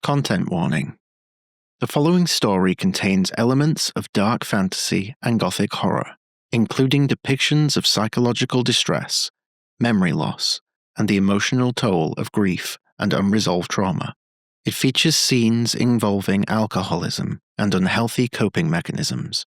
Content warning. The following story contains elements of dark fantasy and gothic horror, including depictions of psychological distress, memory loss, and the emotional toll of grief and unresolved trauma. It features scenes involving alcoholism and unhealthy coping mechanisms,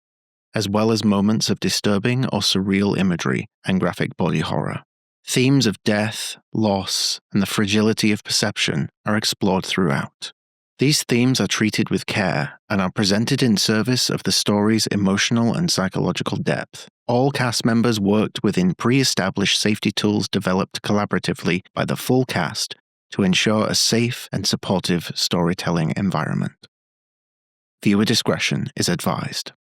as well as moments of disturbing or surreal imagery and graphic body horror. Themes of death, loss, and the fragility of perception are explored throughout. These themes are treated with care and are presented in service of the story's emotional and psychological depth. All cast members worked within pre-established safety tools developed collaboratively by the full cast to ensure a safe and supportive storytelling environment. Viewer discretion is advised.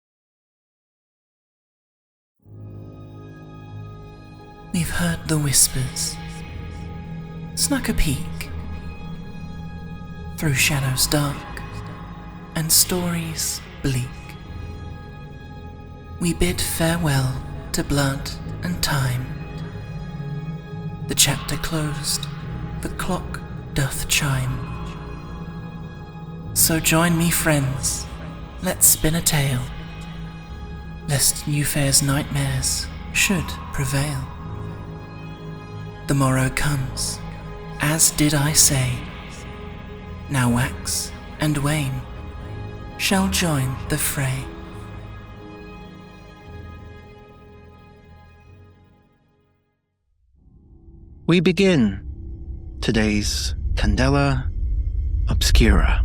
We've heard the whispers, snuck a peek through shadows dark and stories bleak. We bid farewell to blood and time. The chapter closed, the clock doth chime. So join me, friends, let's spin a tale, lest Newfair's nightmares should prevail. The morrow comes, as did I say. Now Wax and Wane shall join the fray. We begin today's Candela Obscura.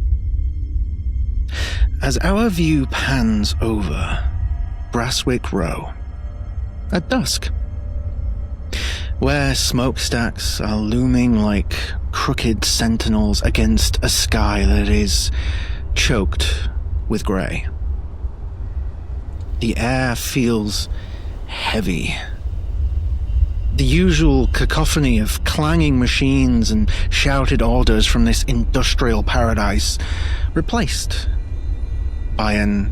As our view pans over Brasswick Row at dusk, where smokestacks are looming like crooked sentinels against a sky that is choked with grey. The air feels heavy. The usual cacophony of clanging machines and shouted orders from this industrial paradise replaced by an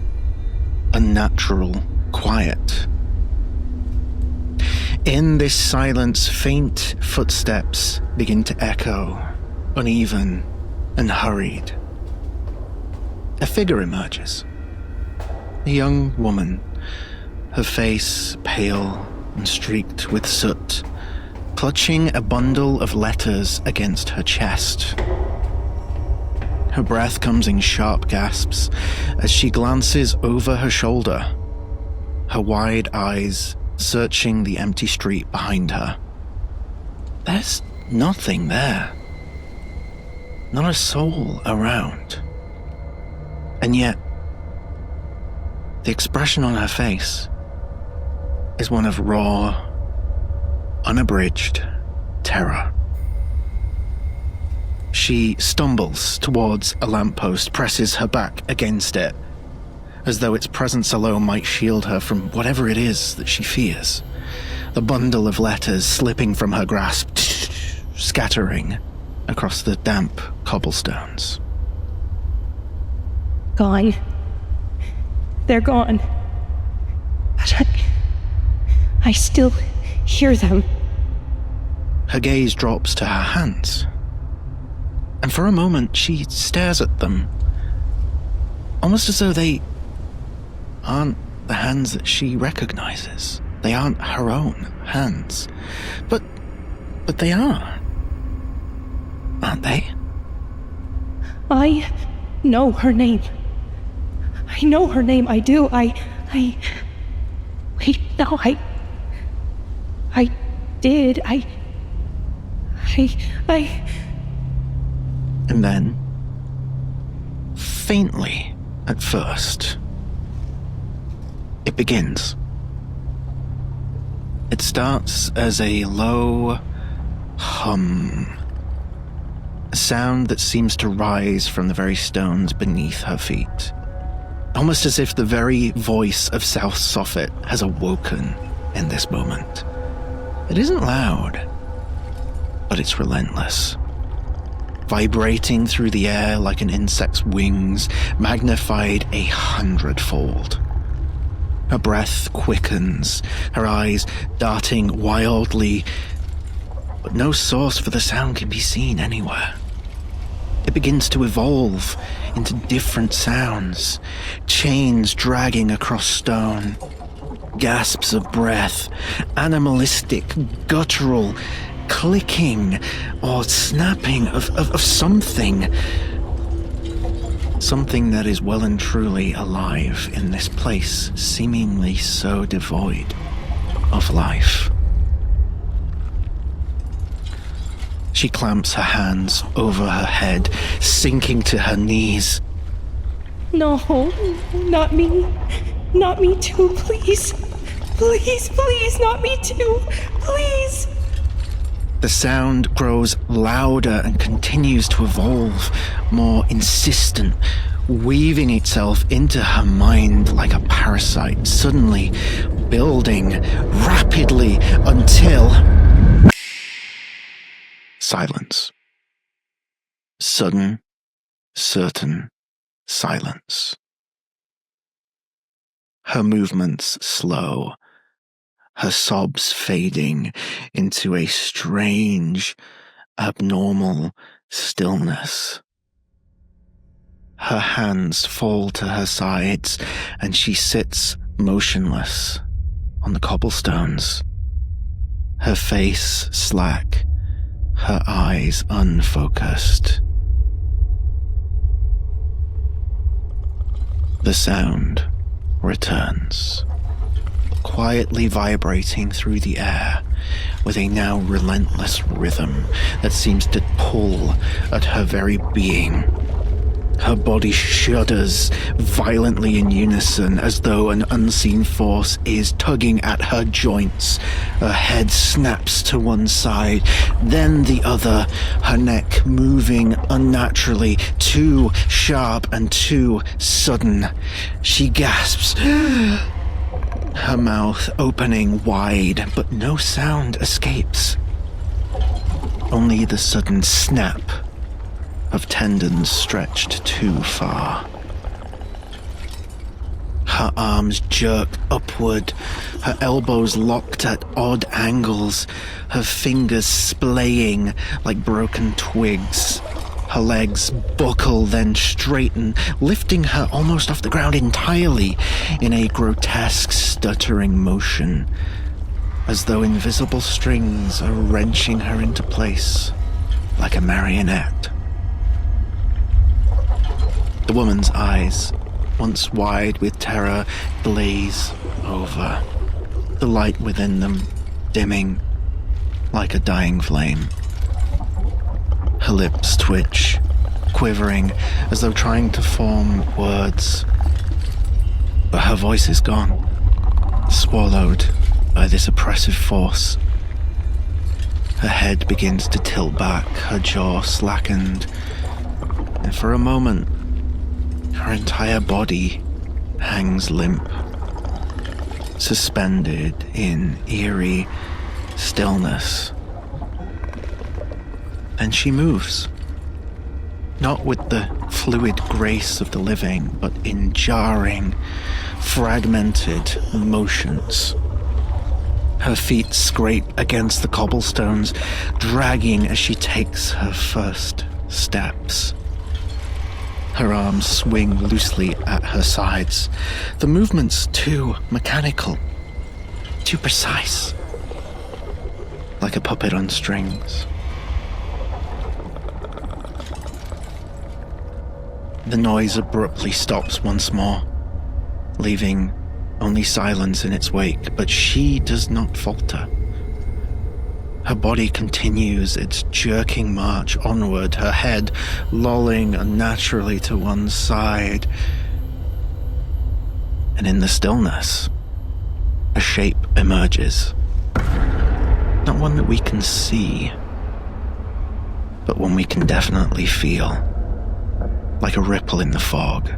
unnatural quiet. In this silence, faint footsteps begin to echo, uneven and hurried. A figure emerges. A young woman, her face pale and streaked with soot, clutching a bundle of letters against her chest. Her breath comes in sharp gasps as she glances over her shoulder, her wide eyes searching the empty street behind her. There's nothing there. Not a soul around. And yet, the expression on her face is one of raw, unabridged terror. She stumbles towards a lamppost, presses her back against it, as though its presence alone might shield her from whatever it is that she fears. The bundle of letters slipping from her grasp, scattering across the damp cobblestones. Gone. They're gone. But I still hear them. Her gaze drops to her hands, and for a moment she stares at them, almost as though they aren't the hands that she recognizes. They aren't her own hands. But they are. Aren't they? I know her name. I know her name, I do. Wait, no, I did. And then, faintly at first, it begins. It starts as a low hum, a sound that seems to rise from the very stones beneath her feet, almost as if the very voice of South Soffit has awoken in this moment. It isn't loud, but it's relentless, vibrating through the air like an insect's wings, magnified 100-fold. Her breath quickens, her eyes darting wildly, but no source for the sound can be seen anywhere. It begins to evolve into different sounds, chains dragging across stone, gasps of breath, animalistic, guttural, clicking or snapping of something. Something that is well and truly alive in this place, seemingly so devoid of life. She clamps her hands over her head, sinking to her knees. No, not me. Not me too, please. Please, please, not me too. Please. The sound grows louder and continues to evolve, more insistent, weaving itself into her mind like a parasite, suddenly building rapidly until... silence. Sudden, certain silence. Her movements slow, her sobs fading into a strange, abnormal stillness. Her hands fall to her sides, and she sits motionless on the cobblestones, her face slack, her eyes unfocused. The sound returns, quietly vibrating through the air with a now relentless rhythm that seems to pull at her very being. Her body shudders violently in unison as though an unseen force is tugging at her joints. Her head snaps to one side, then the other, her neck moving unnaturally, too sharp and too sudden. She gasps, her mouth opening wide, but no sound escapes. Only the sudden snap of tendons stretched too far. Her arms jerked upward, her elbows locked at odd angles, her fingers splaying like broken twigs. Her legs buckle, then straighten, lifting her almost off the ground entirely in a grotesque, stuttering motion, as though invisible strings are wrenching her into place like a marionette. The woman's eyes, once wide with terror, glaze over, the light within them dimming like a dying flame. Her lips twitch, quivering as though trying to form words. But her voice is gone, swallowed by this oppressive force. Her head begins to tilt back, her jaw slackened, and for a moment, her entire body hangs limp, suspended in eerie stillness. Then she moves, not with the fluid grace of the living, but in jarring, fragmented motions. Her feet scrape against the cobblestones, dragging as she takes her first steps. Her arms swing loosely at her sides, the movements too mechanical, too precise, like a puppet on strings. The noise abruptly stops once more, leaving only silence in its wake, but she does not falter. Her body continues its jerking march onward, her head lolling unnaturally to one side. And in the stillness, a shape emerges. Not one that we can see, but one we can definitely feel. Like a ripple in the fog,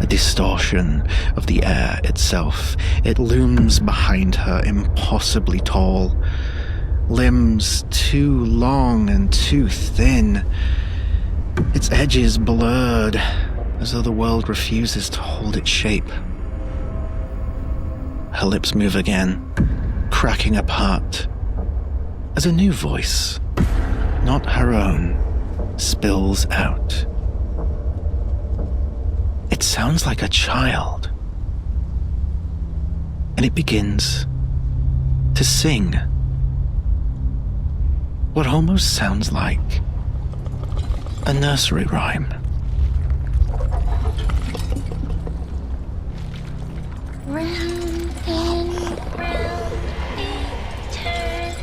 a distortion of the air itself. It looms behind her, impossibly tall. Limbs too long and too thin. Its edges blurred, as though the world refuses to hold its shape. Her lips move again, cracking apart, as a new voice, not her own, spills out. It sounds like a child, and it begins to sing what almost sounds like a nursery rhyme. Round and round we turn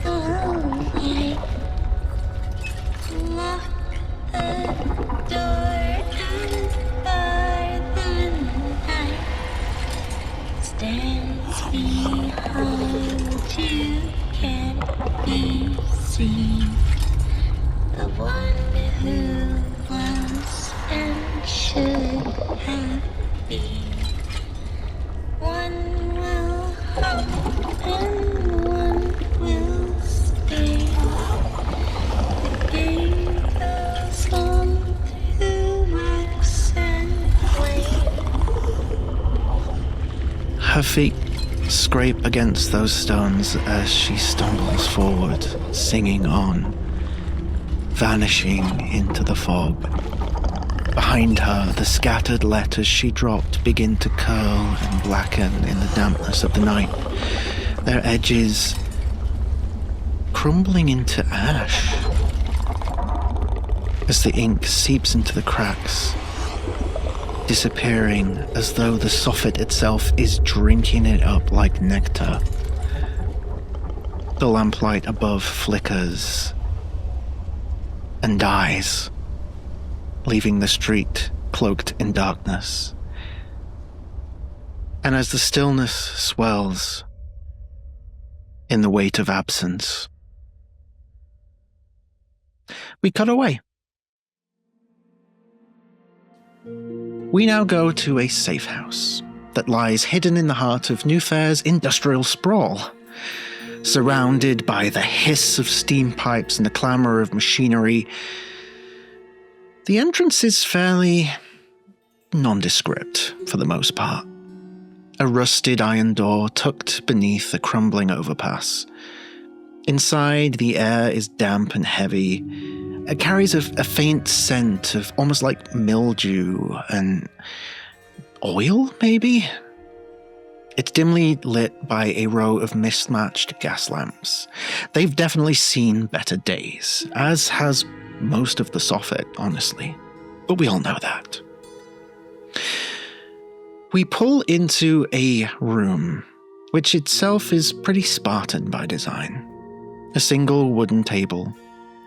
away. Lock the door and bar the night. Stands behind you, can't be seen. The one who was and should have been. One will hope and one will stay. The game goes on through wax and wane. Her feet scrape against those stones as she stumbles forward, singing on, vanishing into the fog. Behind her, the scattered letters she dropped begin to curl and blacken in the dampness of the night, their edges crumbling into ash as the ink seeps into the cracks, disappearing as though the soffit itself is drinking it up like nectar. The lamplight above flickers and dies, leaving the street cloaked in darkness. And as the stillness swells in the weight of absence, we cut away. We now go to a safe house that lies hidden in the heart of New Fair's industrial sprawl, surrounded by the hiss of steam pipes and the clamour of machinery. The entrance is fairly nondescript for the most part. A rusted iron door tucked beneath a crumbling overpass. Inside, the air is damp and heavy. It carries a faint scent of almost like mildew and oil, maybe? It's dimly lit by a row of mismatched gas lamps. They've definitely seen better days, as has most of the soffit, honestly. But we all know that. We pull into a room, which itself is pretty Spartan by design. A single wooden table,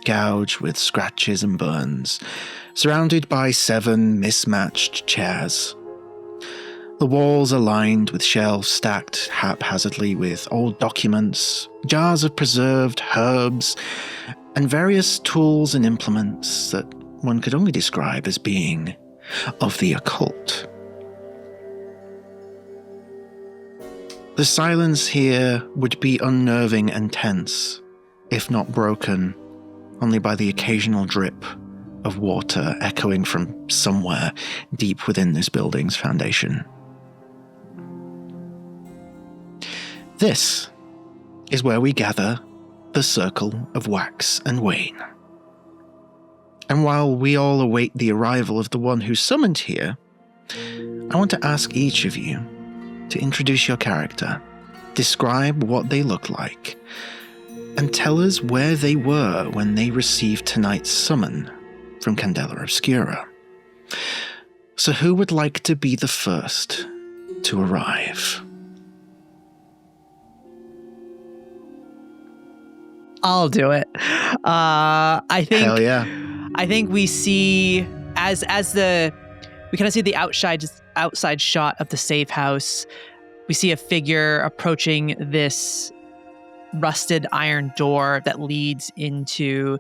gouged with scratches and burns, surrounded by 7 mismatched chairs. The walls are lined with shelves stacked haphazardly with old documents, jars of preserved herbs, and various tools and implements that one could only describe as being of the occult. The silence here would be unnerving and tense, if not broken only by the occasional drip of water echoing from somewhere deep within this building's foundation. This is where we gather the Circle of Wax Wane. And while we all await the arrival of the one who summoned here, I want to ask each of you to introduce your character, describe what they look like, and tell us where they were when they received tonight's summon from Candela Obscura. So who would like to be the first to arrive? I'll do it. I think. Hell yeah. I think we see as we kind of see the outside shot of the safe house. We see a figure approaching this rusted iron door that leads into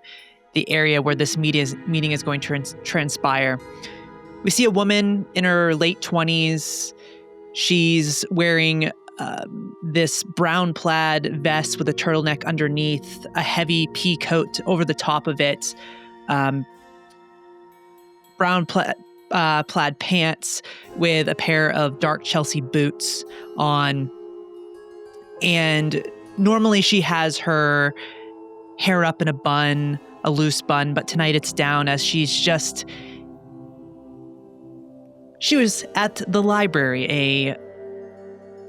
the area where this meeting is going to transpire. We see a woman in her late 20s. She's wearing this brown plaid vest with a turtleneck underneath, a heavy pea coat over the top of it, brown plaid pants with a pair of dark Chelsea boots on. And normally she has her hair up in a bun, a loose bun, but tonight it's down as she was at the library, a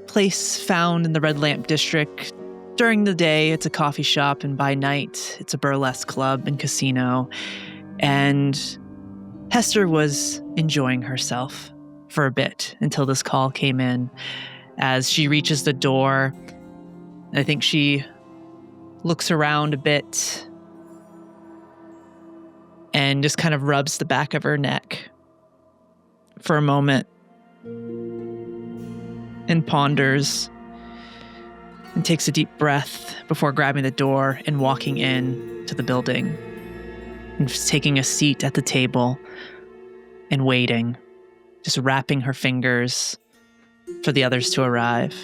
place found in the Red Lamp District. During the day, it's a coffee shop, and by night, it's a burlesque club and casino. And Hester was enjoying herself for a bit until this call came in. As she reaches the door, I think she looks around a bit and just kind of rubs the back of her neck for a moment and ponders and takes a deep breath before grabbing the door and walking in to the building and just taking a seat at the table and waiting, just wrapping her fingers for the others to arrive.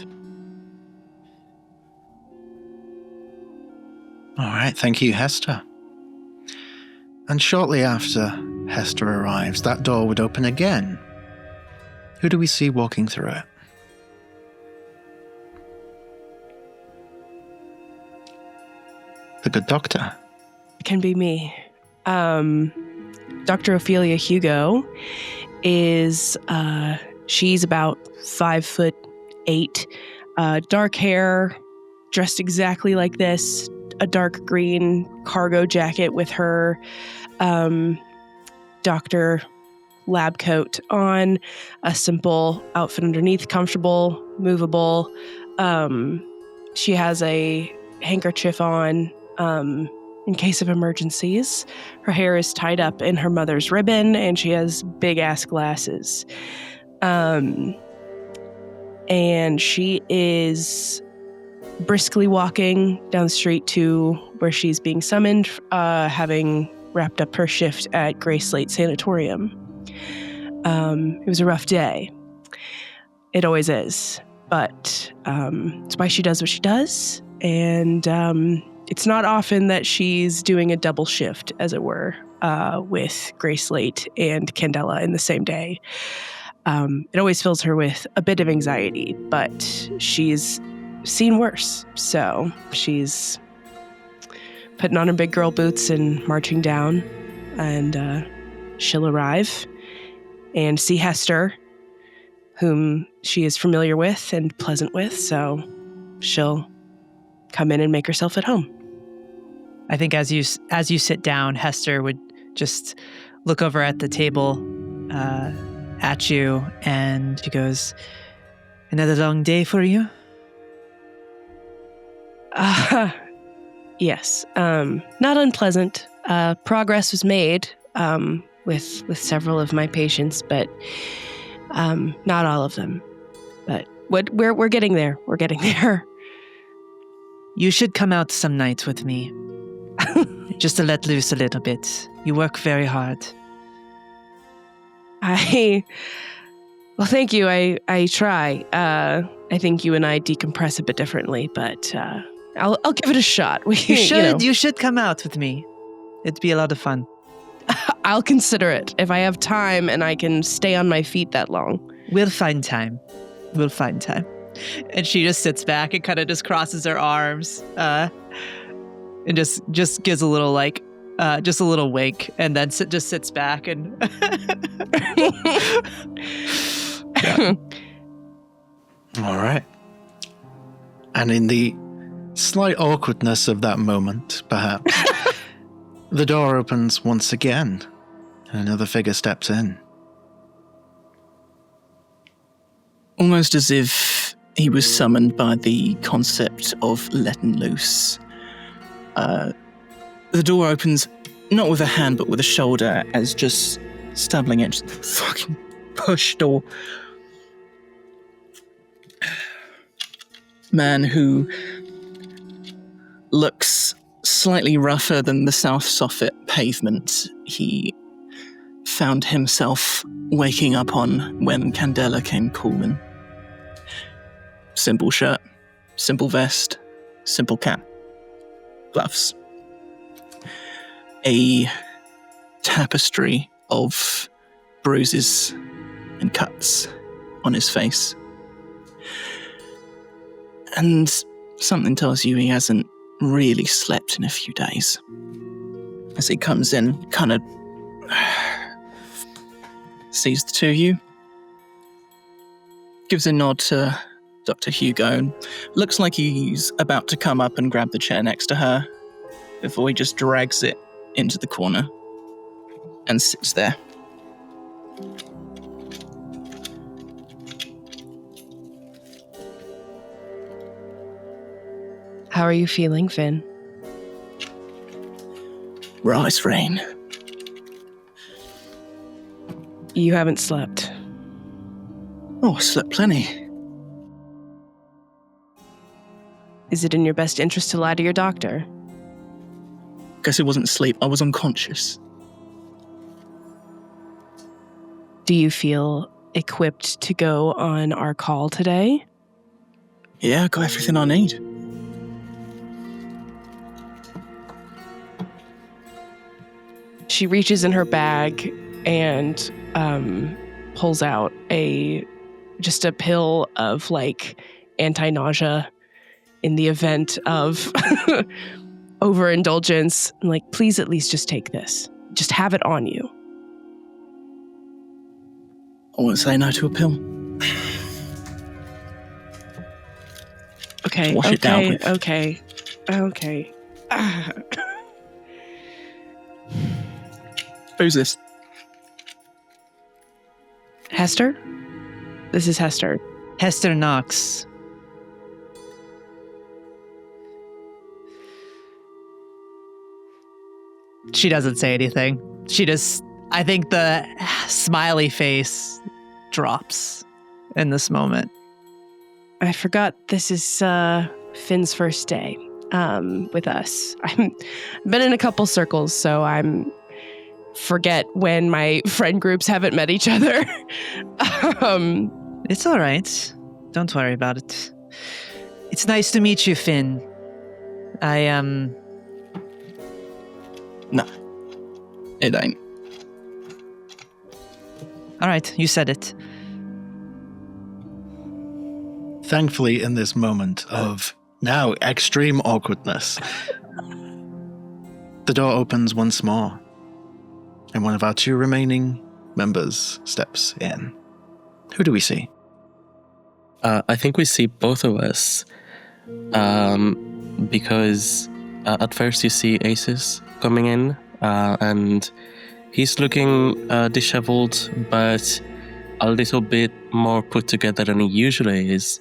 All right, thank you, Hester. And shortly after Hester arrives, that door would open again. Who do we see walking through it? The good doctor. It can be me. Dr. Ophelia Hugo is, she's about 5'8", dark hair, dressed exactly like this, a dark green cargo jacket with her doctor lab coat on, a simple outfit underneath, comfortable, movable. She has a handkerchief on in case of emergencies. Her hair is tied up in her mother's ribbon, and she has big-ass glasses. And she is briskly walking down the street to where she's being summoned, having wrapped up her shift at Gray Slate Sanatorium. It was a rough day. It always is. But it's why she does what she does. And it's not often that she's doing a double shift, as it were, with Gray Slate and Candela in the same day. It always fills her with a bit of anxiety, but she's seen worse. So she's putting on her big girl boots and marching down, and she'll arrive and see Hester, whom she is familiar with and pleasant with, so she'll come in and make herself at home. I think as you sit down, Hester would just look over at the table at you, and she goes, "Another long day for you?" Yes. Not unpleasant. Progress was made with several of my patients, but not all of them. But we're getting there. We're getting there. You should come out some nights with me. Just to let loose a little bit. You work very hard. Well, thank you. I try. I think you and I decompress a bit differently, but I'll give it a shot. You should come out with me. It'd be a lot of fun. I'll consider it if I have time and I can stay on my feet that long. We'll find time. And she just sits back and kind of just crosses her arms, and just gives a little just a little wink, and then just sits back and. All right. And in the slight awkwardness of that moment, perhaps, the door opens once again, and another figure steps in. Almost as if he was summoned by the concept of letting loose. The door opens, not with a hand, but with a shoulder, as just stumbling into the fucking push door. Man who looks slightly rougher than the South Soffit pavement he found himself waking up on when Candela came calling. Simple shirt, simple vest, simple cap, gloves. A tapestry of bruises and cuts on his face. And something tells you he hasn't really slept in a few days. As he comes in, kind of sees the two of you, gives a nod to Dr. Hugo, and looks like he's about to come up and grab the chair next to her before he just drags it into the corner and sits there. How are you feeling, Finn? Rice rain. You haven't slept. Oh, I slept plenty. Is it in your best interest to lie to your doctor? Guess it wasn't sleep. I was unconscious. Do you feel equipped to go on our call today? Yeah, I got everything I need. She reaches in her bag and pulls out just a pill of like anti-nausea in the event of overindulgence. I'm like, please at least just take this. Just have it on you. I won't say no to a pill. Okay, Wash it down with. okay. Who's this? Hester? This is Hester. Hester Knox. She doesn't say anything. I think the smiley face drops in this moment. I forgot this is Finn's first day with us. I've been in a couple circles, so I'm forget when my friend groups haven't met each other. It's all right. Don't worry about it. It's nice to meet you, Finn. No, it ain't. All right, you said it. Thankfully, in this moment of now extreme awkwardness, the door opens once more, and one of our two remaining members steps in. Who do we see? I think we see both of us, because at first you see Aces coming in, and he's looking disheveled, but a little bit more put together than he usually is,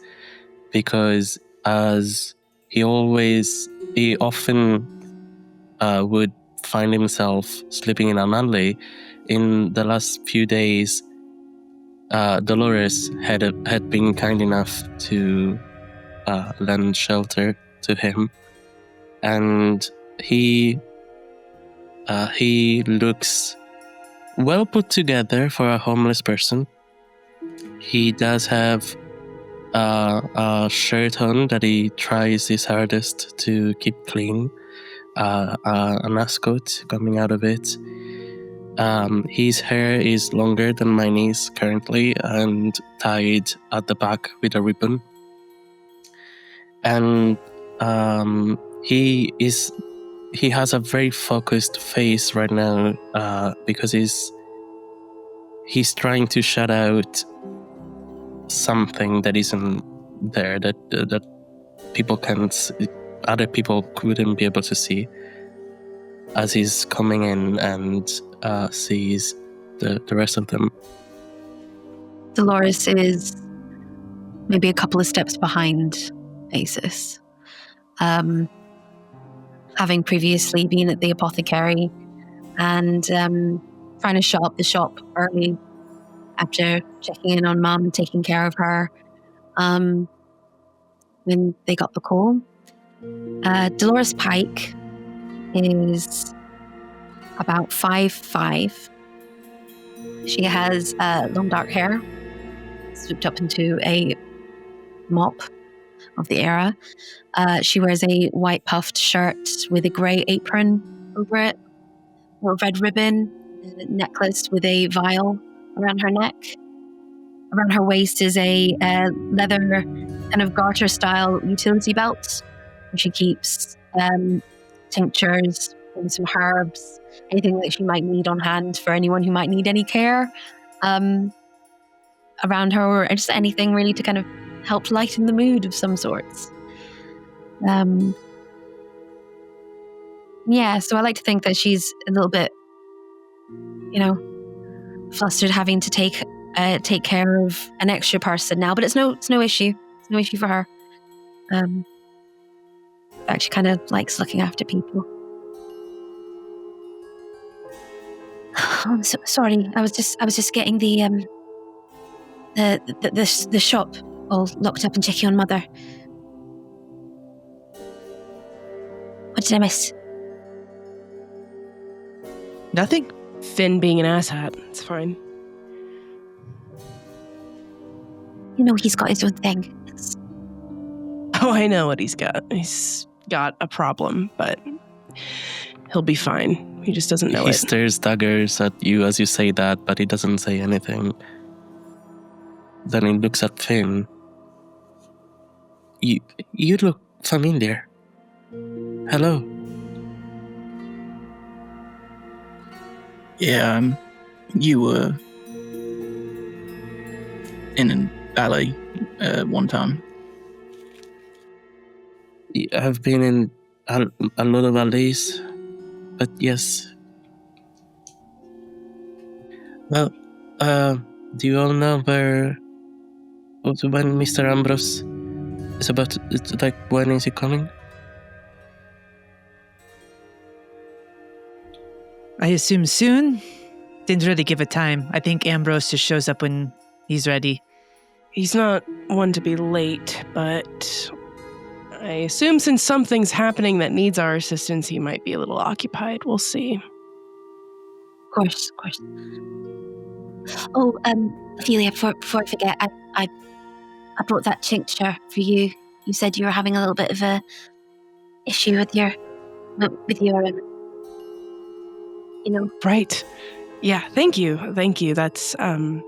because as he often would find himself sleeping in an alley. In the last few days, Dolores had been kind enough to lend shelter to him, and he looks well put together for a homeless person. He does have a shirt on that he tries his hardest to keep clean, an ascot coming out of it. His hair is longer than mine is currently and tied at the back with a ribbon. And he has a very focused face right now, because he's trying to shut out something that isn't there, that people can't see, other people couldn't be able to see, as he's coming in and sees the rest of them. Dolores is maybe a couple of steps behind Asus. Having previously been at the apothecary and trying to shut up the shop early after checking in on Mum and taking care of her when they got the call. Dolores Pike is about 5'5". She has long dark hair swooped up into a mop of the era. She wears a white puffed shirt with a grey apron over it, a red ribbon, a necklace with a vial around her neck. Around her waist is a leather kind of garter style utility belt, where she keeps tinctures, maybe some herbs, anything that she might need on hand for anyone who might need any care around her, or just anything really to kind of help lighten the mood of some sorts. So I like to think that she's a little bit, flustered having to take care of an extra person now, but it's no issue. It's no issue for her. She kind of likes looking after people. Oh, I'm so sorry. I was just getting the shop all locked up and checking on Mother. What did I miss? Nothing. Finn being an asshat. It's fine. He's got his own thing. Oh, I know what he's got. He's got a problem, but he'll be fine. He just doesn't know He it. stares daggers at you as you say that, but he doesn't say anything. Then he looks at Finn. You look familiar. Hello. Yeah, you were in a ballet one time. I've been in a lot of ballets, but yes. Well, do you all know when Mr. Ambrose is about to, when is he coming? I assume soon. Didn't really give a time. I think Ambrose just shows up when he's ready. He's not one to be late, but I assume since something's happening that needs our assistance, he might be a little occupied. We'll see. Of course. Oh, Ophelia, before I forget, I brought that tincture for you. You said you were having a little bit of a issue with your Right. Yeah, thank you. That's, I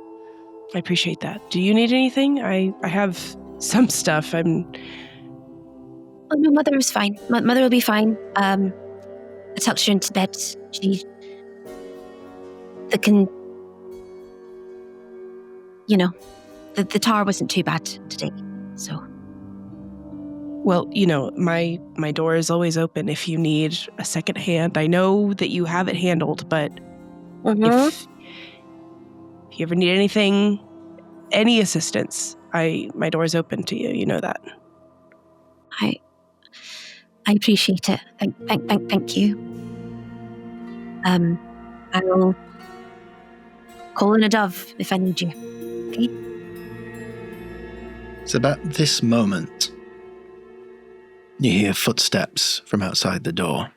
appreciate that. Do you need anything? I have some stuff. Oh, no, Mother is fine. Mother will be fine. I tucked her into bed. The tar wasn't too bad today, so. Well, my door is always open if you need a second hand. I know that you have it handled, but if you ever need anything, any assistance, my door is open to you. You know that. I appreciate it. Thank you. I will call in a dove if I need you. Okay. It's about this moment you hear footsteps from outside the door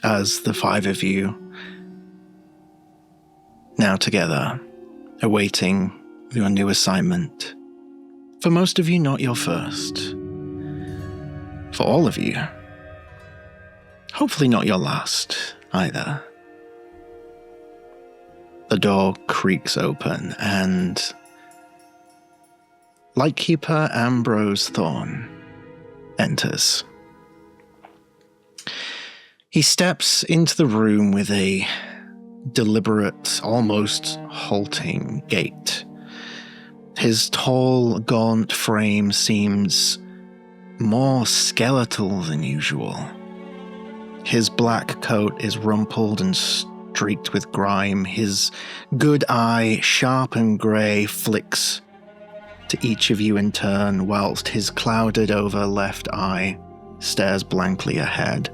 as the five of you, now together, awaiting your new assignment. For most of you, not your first. For all of you, hopefully not your last either. The door creaks open and Lightkeeper Ambrose Thorne enters. He steps into the room with a deliberate, almost halting gait. His tall, gaunt frame seems more skeletal than usual. His black coat is rumpled and streaked with grime. His good eye, sharp and grey, flicks to each of you in turn, whilst his clouded-over left eye stares blankly ahead.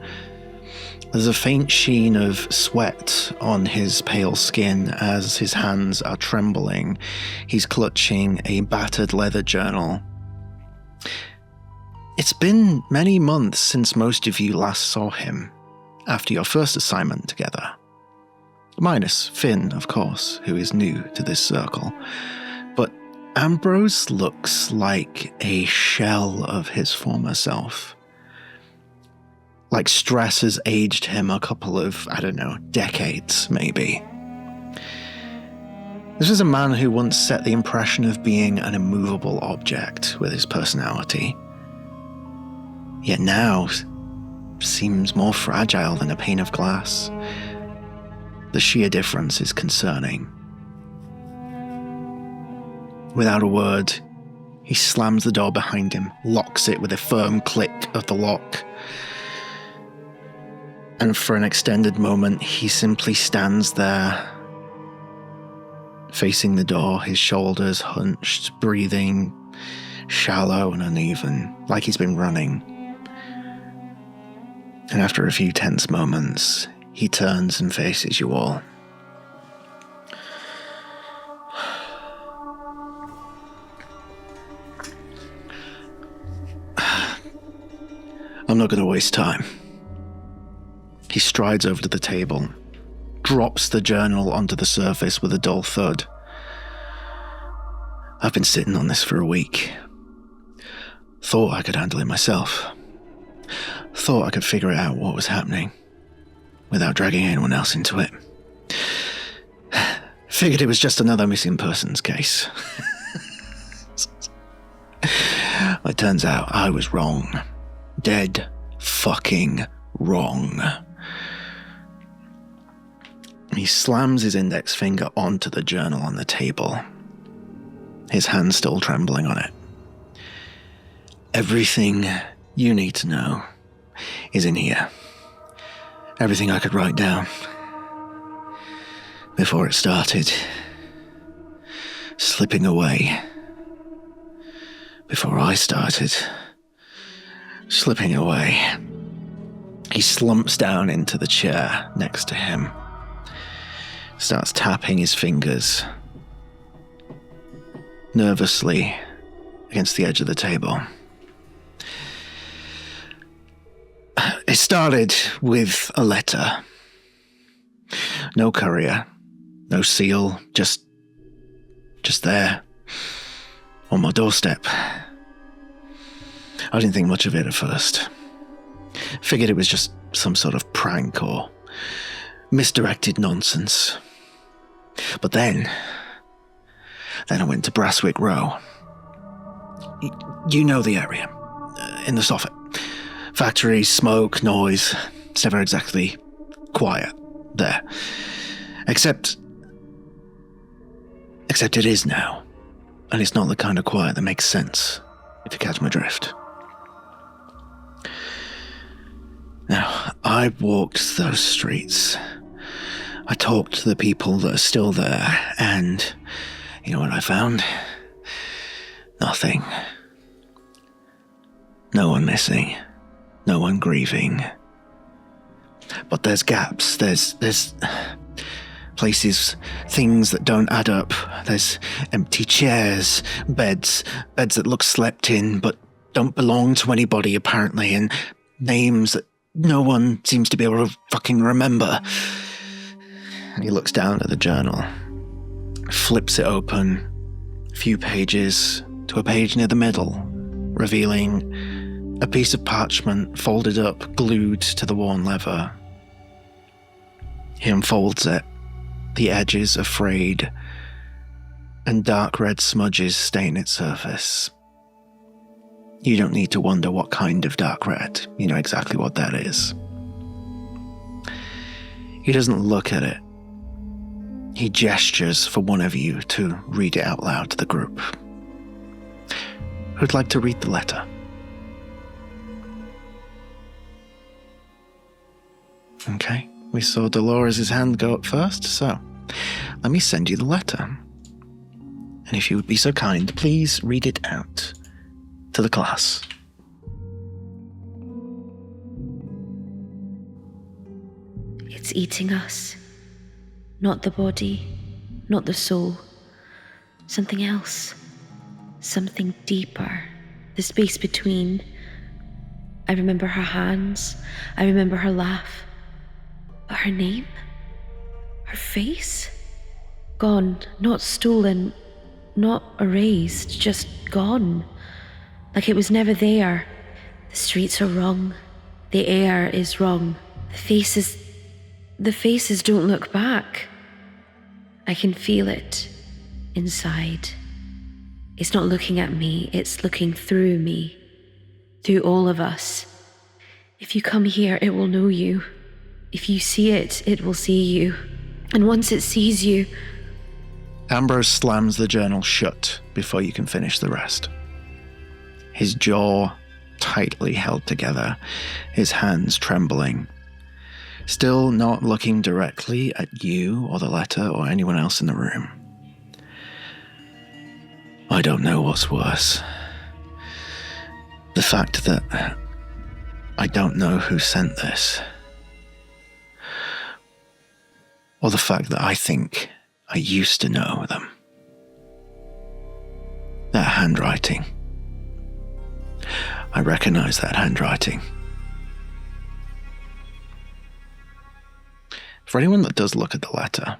There's a faint sheen of sweat on his pale skin as his hands are trembling. He's clutching a battered leather journal. It's been many months since most of you last saw him, after your first assignment together. Minus Finn, of course, who is new to this circle. But Ambrose looks like a shell of his former self. Like stress has aged him a couple of, decades, maybe. This was a man who once set the impression of being an immovable object with his personality. Yet now, seems more fragile than a pane of glass. The sheer difference is concerning. Without a word, he slams the door behind him, locks it with a firm click of the lock. And for an extended moment, he simply stands there, facing the door, his shoulders hunched, breathing shallow and uneven, like he's been running. And after a few tense moments, he turns and faces you all. I'm not going to waste time. He strides over to the table, drops the journal onto the surface with a dull thud. I've been sitting on this for a week. Thought I could handle it myself. Thought I could figure out what was happening without dragging anyone else into it. Figured it was just another missing persons case. It turns out I was wrong. Dead fucking wrong. He slams his index finger onto the journal on the table, his hand still trembling on it. Everything you need to know is in here. Everything I could write down before it started slipping away. Before I started slipping away. He slumps down into the chair next to him, starts tapping his fingers nervously against the edge of the table. It started with a letter. No courier, no seal, just there, on my doorstep. I didn't think much of it at first. Figured it was just some sort of prank or misdirected nonsense. But then I went to Brasswick Row. You know the area, in the Soffit. Factories, smoke, noise. It's never exactly quiet there. Except it is now. And it's not the kind of quiet that makes sense, if you catch my drift. Now, I walked those streets. I talked to the people that are still there, and you know what I found? Nothing. No one missing. No one grieving. But there's gaps. There's places, things that don't add up. There's empty chairs, beds that look slept in but don't belong to anybody apparently, and names that no one seems to be able to fucking remember. And he looks down at the journal, flips it open, a few pages to a page near the middle, revealing a piece of parchment folded up, glued to the worn leather. He unfolds it. The edges are frayed, and dark red smudges stain its surface. You don't need to wonder what kind of dark red. You know exactly what that is. He doesn't look at it. He gestures for one of you to read it out loud to the group. Who'd like to read the letter? Okay, we saw Dolores' hand go up first, so let me send you the letter. And if you would be so kind, please read it out to the class. It's eating us. Not the body, not the soul. Something else. Something deeper. The space between. I remember her hands. I remember her laugh. But her name? Her face? Gone, not stolen, not erased, just gone. Like it was never there. The streets are wrong. The air is wrong. The faces don't look back. I can feel it inside. It's not looking at me, it's looking through me. Through all of us. If you come here, it will know you. If you see it, it will see you. And once it sees you... Ambrose slams the journal shut before you can finish the rest. His jaw tightly held together, his hands trembling. Still not looking directly at you or the letter or anyone else in the room. I don't know what's worse. The fact that I don't know who sent this. Or the fact that I think I used to know them. That handwriting. I recognize that handwriting. For anyone that does look at the letter,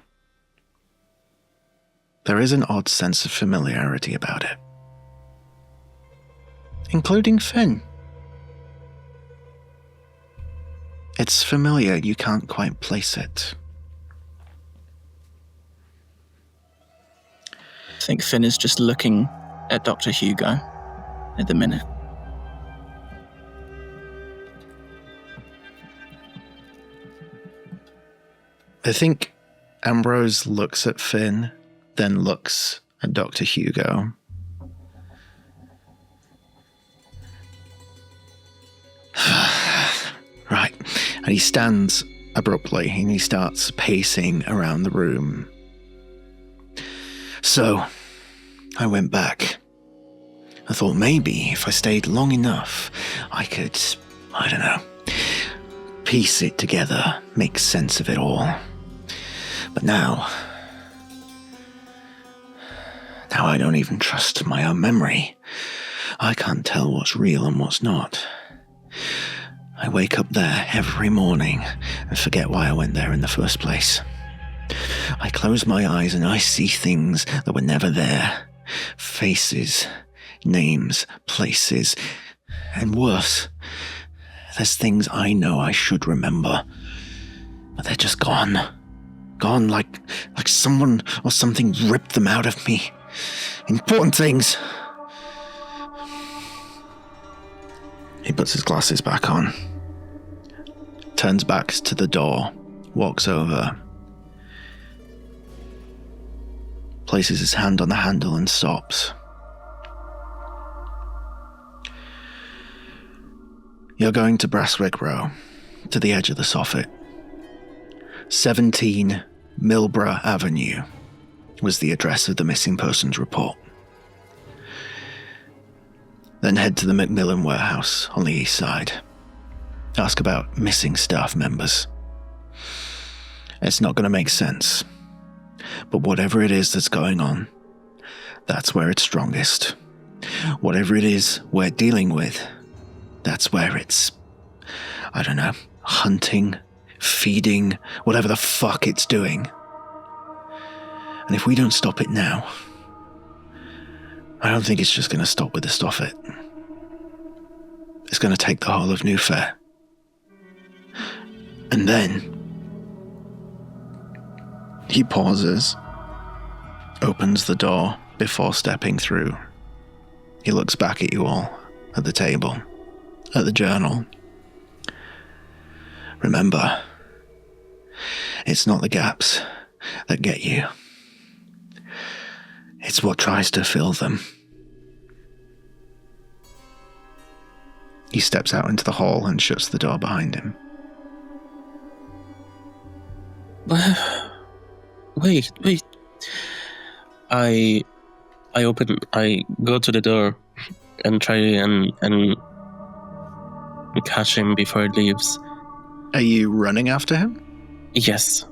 there is an odd sense of familiarity about it. Including Finn. It's familiar, you can't quite place it. I think Finn is just looking at Dr. Hugo at the minute. I think Ambrose looks at Finn, then looks at Dr. Hugo. Right. And he stands abruptly and he starts pacing around the room. So, I went back. I thought maybe if I stayed long enough, I could, I don't know, piece it together, make sense of it all. But now I don't even trust my own memory. I can't tell what's real and what's not. I wake up there every morning and forget why I went there in the first place. I close my eyes and I see things that were never there. Faces, names, places, and worse, there's things I know I should remember, but they're just gone. Gone like someone or something ripped them out of me. Important things. He puts his glasses back on, turns back to the door, walks over, places his hand on the handle and stops. You're going to Brasswick Row, to the edge of the Soffit. 17 Milborough Avenue was the address of the missing persons report. Then head to the Macmillan warehouse on the east side. Ask about missing staff members. It's not going to make sense, but whatever it is that's going on, that's where it's strongest. Whatever it is we're dealing with, that's where it's, I don't know, hunting, feeding, whatever the fuck it's doing. And if we don't stop it now, I don't think it's just going to stop with the Soffit. It's going to take the whole of New Fair. And then he pauses, opens the door before stepping through. He looks back at you all, at the table, at the journal. Remember, it's not the gaps that get you. It's what tries to fill them. He steps out into the hall and shuts the door behind him. Wait. I go to the door and try and catch him before he leaves. Are you running after him? Yes.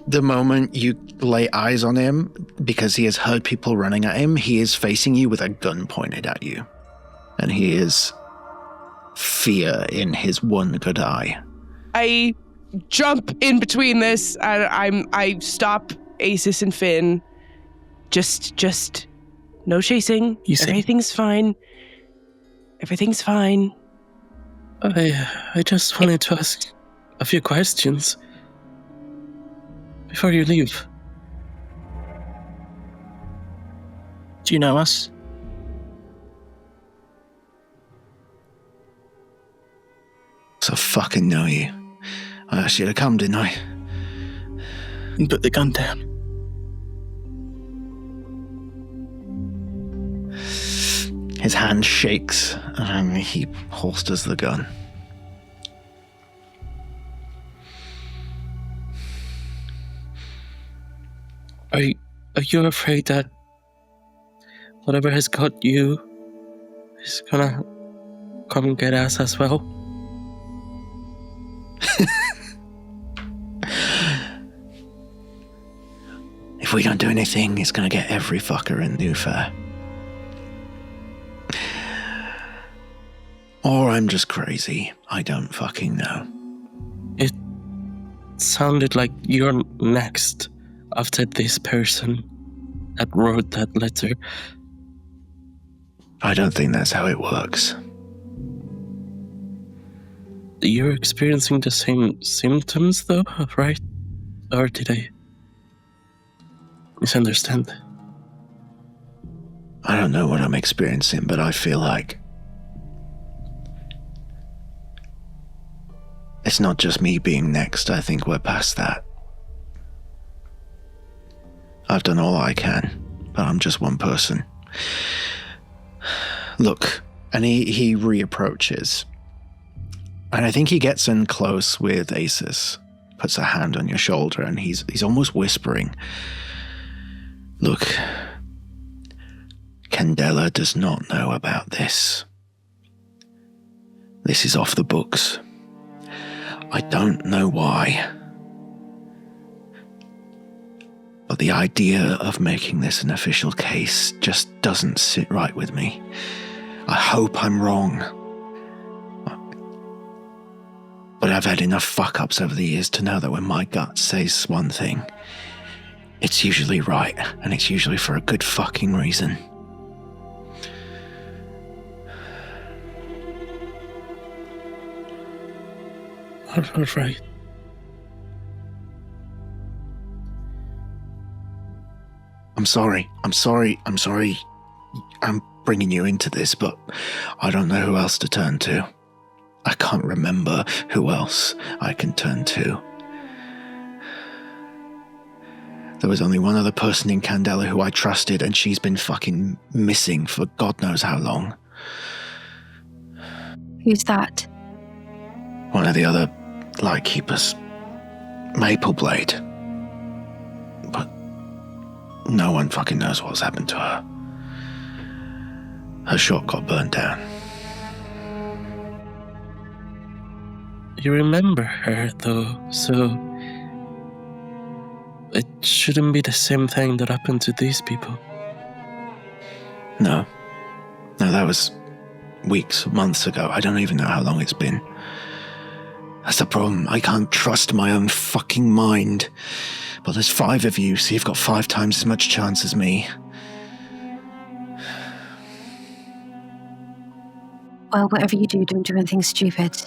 The moment you lay eyes on him, because he has heard people running at him, he is facing you with a gun pointed at you. And he is fear in his one good eye. I jump in between this. I stop Acis and Finn. Just no chasing. Everything's fine. Everything's fine. I just wanted to ask a few questions before you leave. Do you know us? fucking know you. I asked you to come, didn't I? And put the gun down. His hand shakes, and he holsters the gun. Are you afraid that whatever has got you is gonna come and get us as well? If we don't do anything, it's gonna get every fucker in New Fair. Or I'm just crazy. I don't fucking know. It sounded like you're next after this person that wrote that letter. I don't think that's how it works. You're experiencing the same symptoms though, right? Or did I misunderstand? I don't know what I'm experiencing, but I feel like it's not just me being next. I think we're past that. I've done all I can, but I'm just one person. Look, and he reapproaches. And I think he gets in close with Aces, puts a hand on your shoulder, and he's almost whispering. Look, Candela does not know about this. This is off the books. I don't know why. But the idea of making this an official case just doesn't sit right with me. I hope I'm wrong. But I've had enough fuck-ups over the years to know that when my gut says one thing, it's usually right, and it's usually for a good fucking reason. All right. I'm sorry. I'm bringing you into this, but I don't know who else to turn to. I can't remember who else I can turn to. There was only one other person in Candela who I trusted, and she's been fucking missing for God knows how long. Who's that? One of the other Lightkeepers. Maple Blade. But no one fucking knows what's happened to her. Her shop got burnt down. You remember her, though, so it shouldn't be the same thing that happened to these people. No, that was weeks, months ago. I don't even know how long it's been. That's the problem. I can't trust my own fucking mind. But there's 5 of you, so you've got 5 times as much chance as me. Well, whatever you do, don't do anything stupid.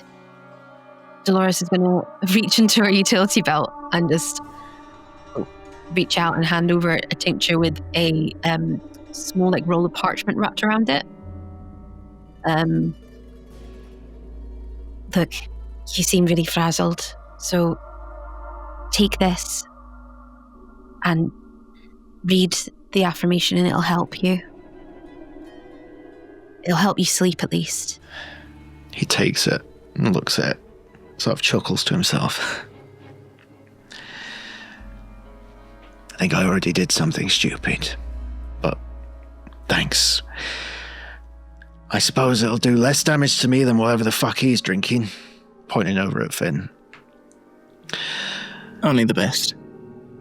Dolores is going to reach into her utility belt and just reach out and hand over a tincture with a small roll of parchment wrapped around it. Look, you seem really frazzled, so take this and read the affirmation and it'll help you. It'll help you sleep at least. He takes it and looks at it, sort of chuckles to himself. I think I already did something stupid, but thanks. I suppose it'll do less damage to me than whatever the fuck he's drinking. Pointing over at Finn. Only the best.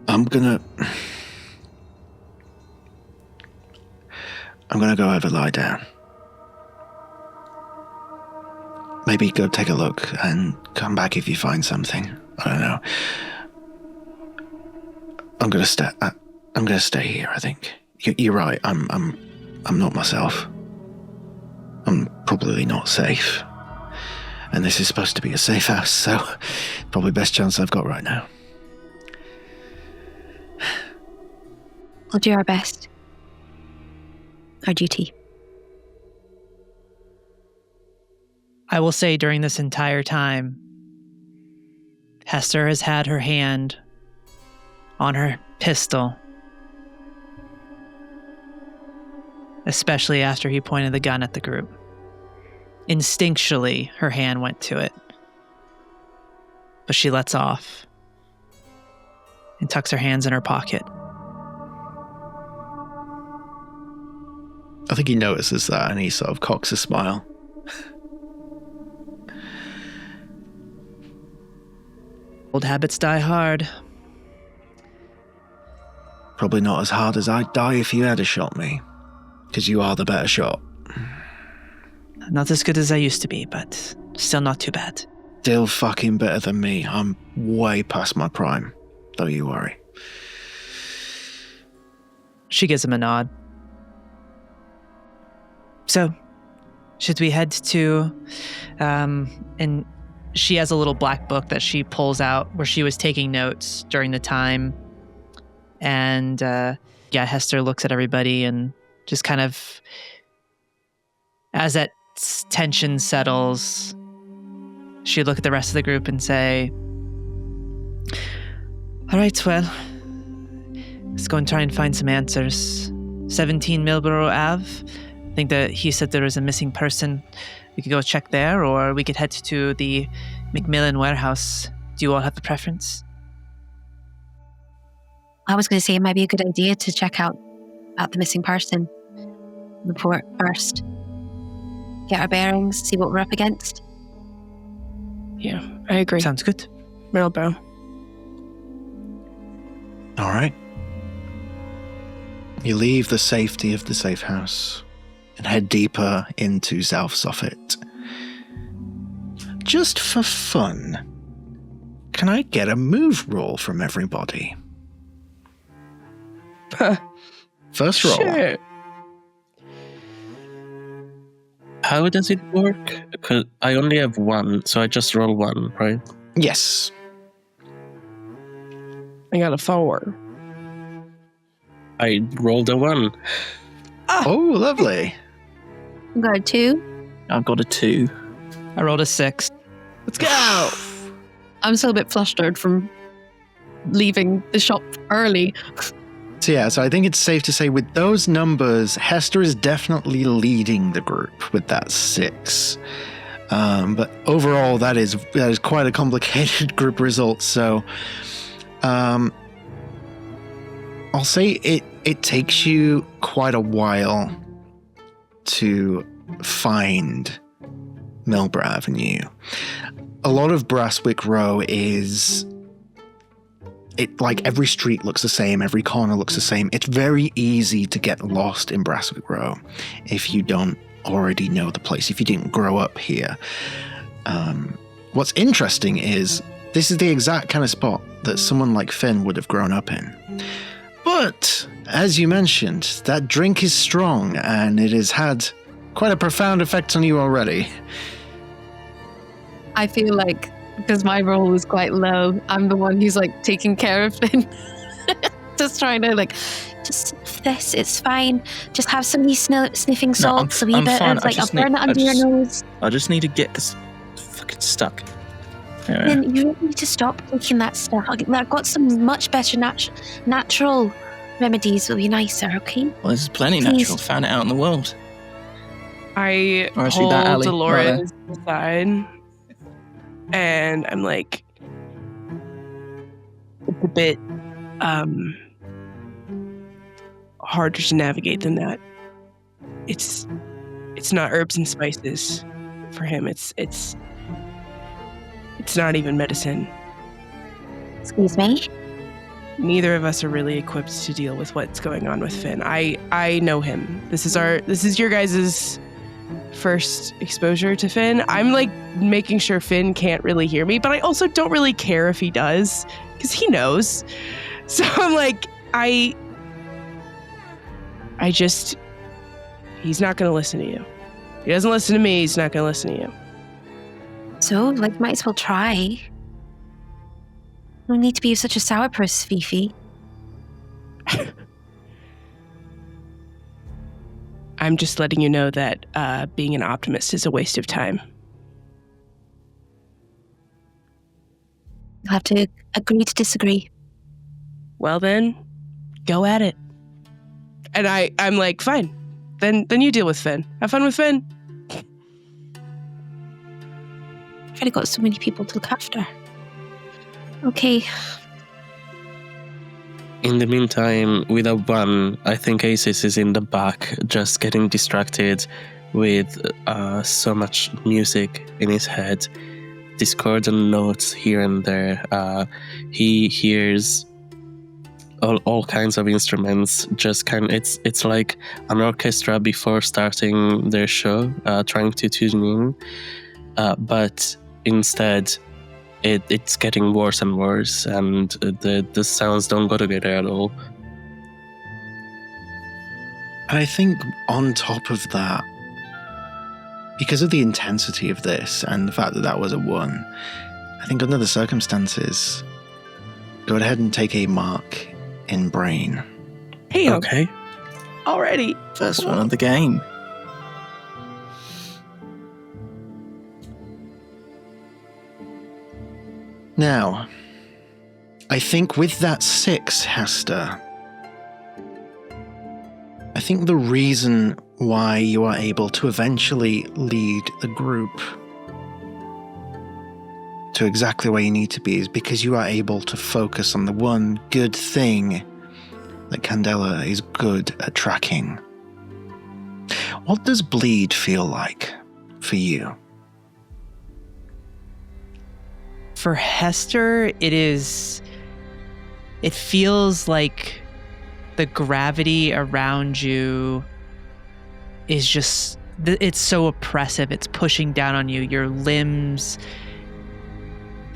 I'm gonna go over, lie down. Maybe go take a look and come back if you find something. I don't know. I'm gonna stay here, I think. You're right, I'm not myself. I'm probably not safe. And this is supposed to be a safe house, so probably best chance I've got right now. We'll do our best. Our duty. I will say during this entire time, Hester has had her hand on her pistol, especially after he pointed the gun at the group. Instinctually, her hand went to it, but she lets off and tucks her hands in her pocket. I think he notices that and he sort of cocks a smile. Old habits die hard. Probably not as hard as I'd die if you had a shot me, because you are the better shot. Not as good as I used to be, but still not too bad. Still fucking better than me. I'm way past my prime. Don't you worry. She gives him a nod. So, should we head to... and she has a little black book that she pulls out where she was taking notes during the time. And, Hester looks at everybody and just kind of... As that tension settles, she'd look at the rest of the group and say, all right, well, let's go and try and find some answers. 17 Millborough Ave. I think that he said there was a missing person. We could go check there, or we could head to the Macmillan warehouse. Do you all have a preference? I was going to say it might be a good idea to check out the missing person report first. Get our bearings, see what we're up against. Yeah, I agree. Sounds good. Middlebrow. All right. You leave the safety of the safe house and head deeper into South Soffit. Just for fun, can I get a move roll from everybody? First roll. Sure. How does it work? Because I only have one, so I just roll one, right? Yes. I got a 4. I rolled a 1. Oh, lovely. You got a 2. I've got a 2. I rolled a 6. Let's go. I'm still a bit flustered from leaving the shop early. So I think it's safe to say with those numbers, Hester is definitely leading the group with that 6. But overall, that is quite a complicated group result. So I'll say it takes you quite a while to find Millborough Avenue. A lot of Brasswick Row is... like every street looks the same, every corner looks the same. It's very easy to get lost in Brasswick Row if you don't already know the place, if you didn't grow up here. What's interesting is this is the exact kind of spot that someone like Finn would have grown up in. But, as you mentioned, that drink is strong and it has had quite a profound effect on you already. I feel like, because my role was quite low, I'm the one who's like taking care of Finn. Just trying to just sniff this, it's fine. Just have some of these sniffing salts, a wee bit fine. of I'll burn it under your nose. I just need to get this fucking stuck. Yeah. Then you need to stop taking that stuff. I've got some much better natural remedies will be nicer, okay? Well, this is plenty Please. natural. Found it out in the world. I Or actually, pull that alley, Dolores aside, and I'm like, it's a bit harder to navigate than that. It's not herbs and spices for him. It's not even medicine. Excuse me? Neither of us are really equipped to deal with what's going on with Finn. I know him. This is your guys' first exposure to Finn. I'm like making sure Finn can't really hear me, but I also don't really care if he does, because he knows. So I'm like, he's not going to listen to you. He doesn't listen to me, he's not going to listen to you. So, might as well try. No need to be such a sourpuss, Fifi. I'm just letting you know that being an optimist is a waste of time. have to agree to disagree. Well then, go at it. And I'm like, fine. Then you deal with Finn. Have fun with Finn. I've already got so many people to look after. Okay. In the meantime, with a 1, I think Aces is in the back, just getting distracted with so much music in his head, discordant notes here and there. He hears all kinds of instruments. It's like an orchestra before starting their show, trying to tune in, but instead it's getting worse and worse, and the sounds don't go together at all. I think on top of that, because of the intensity of this and the fact that that was a 1, I think under the circumstances, go ahead and take a mark in brain. Hey, Okay. already. First one of the game. Now, I think with that 6, Hester, I think the reason why you are able to eventually lead the group to exactly where you need to be is because you are able to focus on the one good thing that Candela is good at tracking. What does bleed feel like for you? For Hester, it feels like the gravity around you is just, it's so oppressive. It's pushing down on you. Your limbs,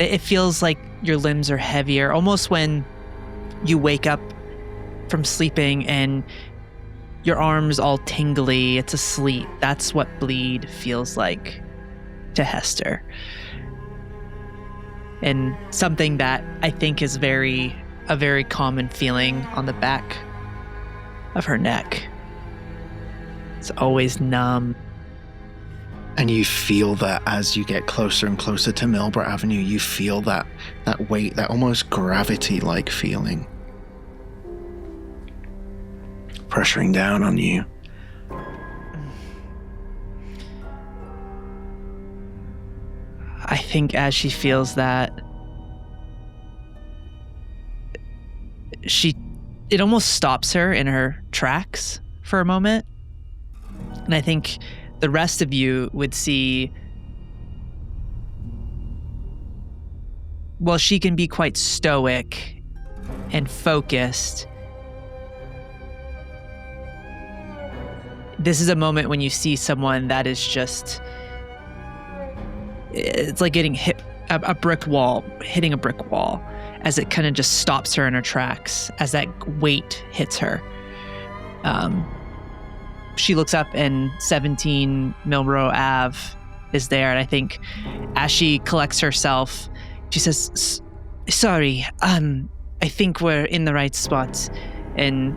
it feels like your limbs are heavier. Almost when you wake up from sleeping and your arms all tingly, it's asleep. That's what bleed feels like to Hester. And something that I think is a very common feeling on the back of her neck. It's always numb. And you feel that as you get closer and closer to Milborough Avenue, you feel that weight, that almost gravity-like feeling pressuring down on you. I think as she feels that, it almost stops her in her tracks for a moment. And I think the rest of you would see, well, she can be quite stoic and focused. This is a moment when you see someone that is just, it's like getting hit a brick wall, hitting a brick wall, as it kind of just stops her in her tracks as that weight hits her. She looks up and 17 Milborough Ave is there, and I think as she collects herself, she says, "Sorry, I think we're in the right spot." And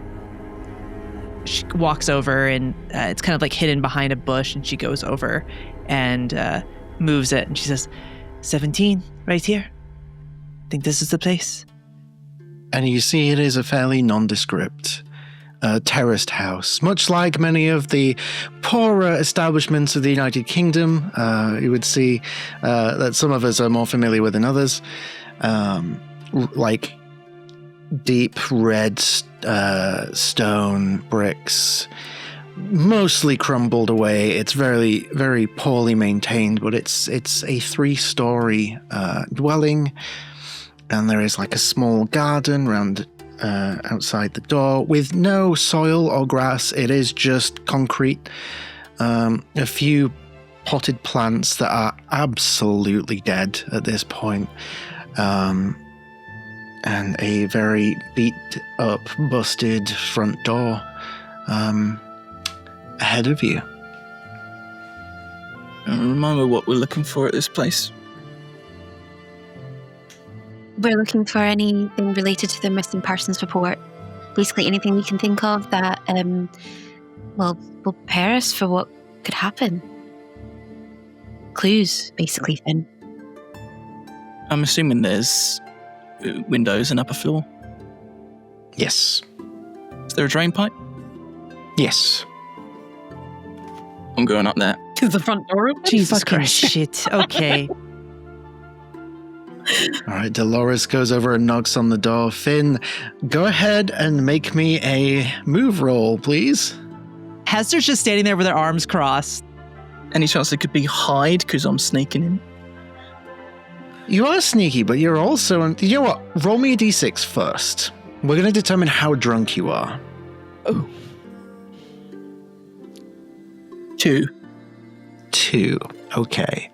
she walks over, and it's kind of like hidden behind a bush, and she goes over and moves it, and she says, 17, right here. I think this is the place. And you see it is a fairly nondescript terraced house, much like many of the poorer establishments of the United Kingdom. You would see that some of us are more familiar with than others, like deep red stone bricks, mostly crumbled away. It's very, very poorly maintained, but it's a 3-story dwelling, and there is like a small garden around outside the door with no soil or grass. It is just concrete. A few potted plants that are absolutely dead at this point, and a very beat up, busted front door ahead of you. Remember what we're looking for at this place? We're looking for anything related to the missing persons report. Basically anything we can think of that will prepare us for what could happen. Clues, basically, Finn. I'm assuming there's windows and upper floor? Yes. Is there a drain pipe? Yes. I'm going up there. To the front door. Jesus Fucking Christ. shit. Okay. All right, Dolores goes over and knocks on the door. Finn, go ahead and make me a move roll, please. Hester's just standing there with her arms crossed. Any chance it could be hide because I'm sneaking in? You are sneaky, but you're also... You know what? Roll me a d6 first. We're going to determine how drunk you are. 2. 2. Okay.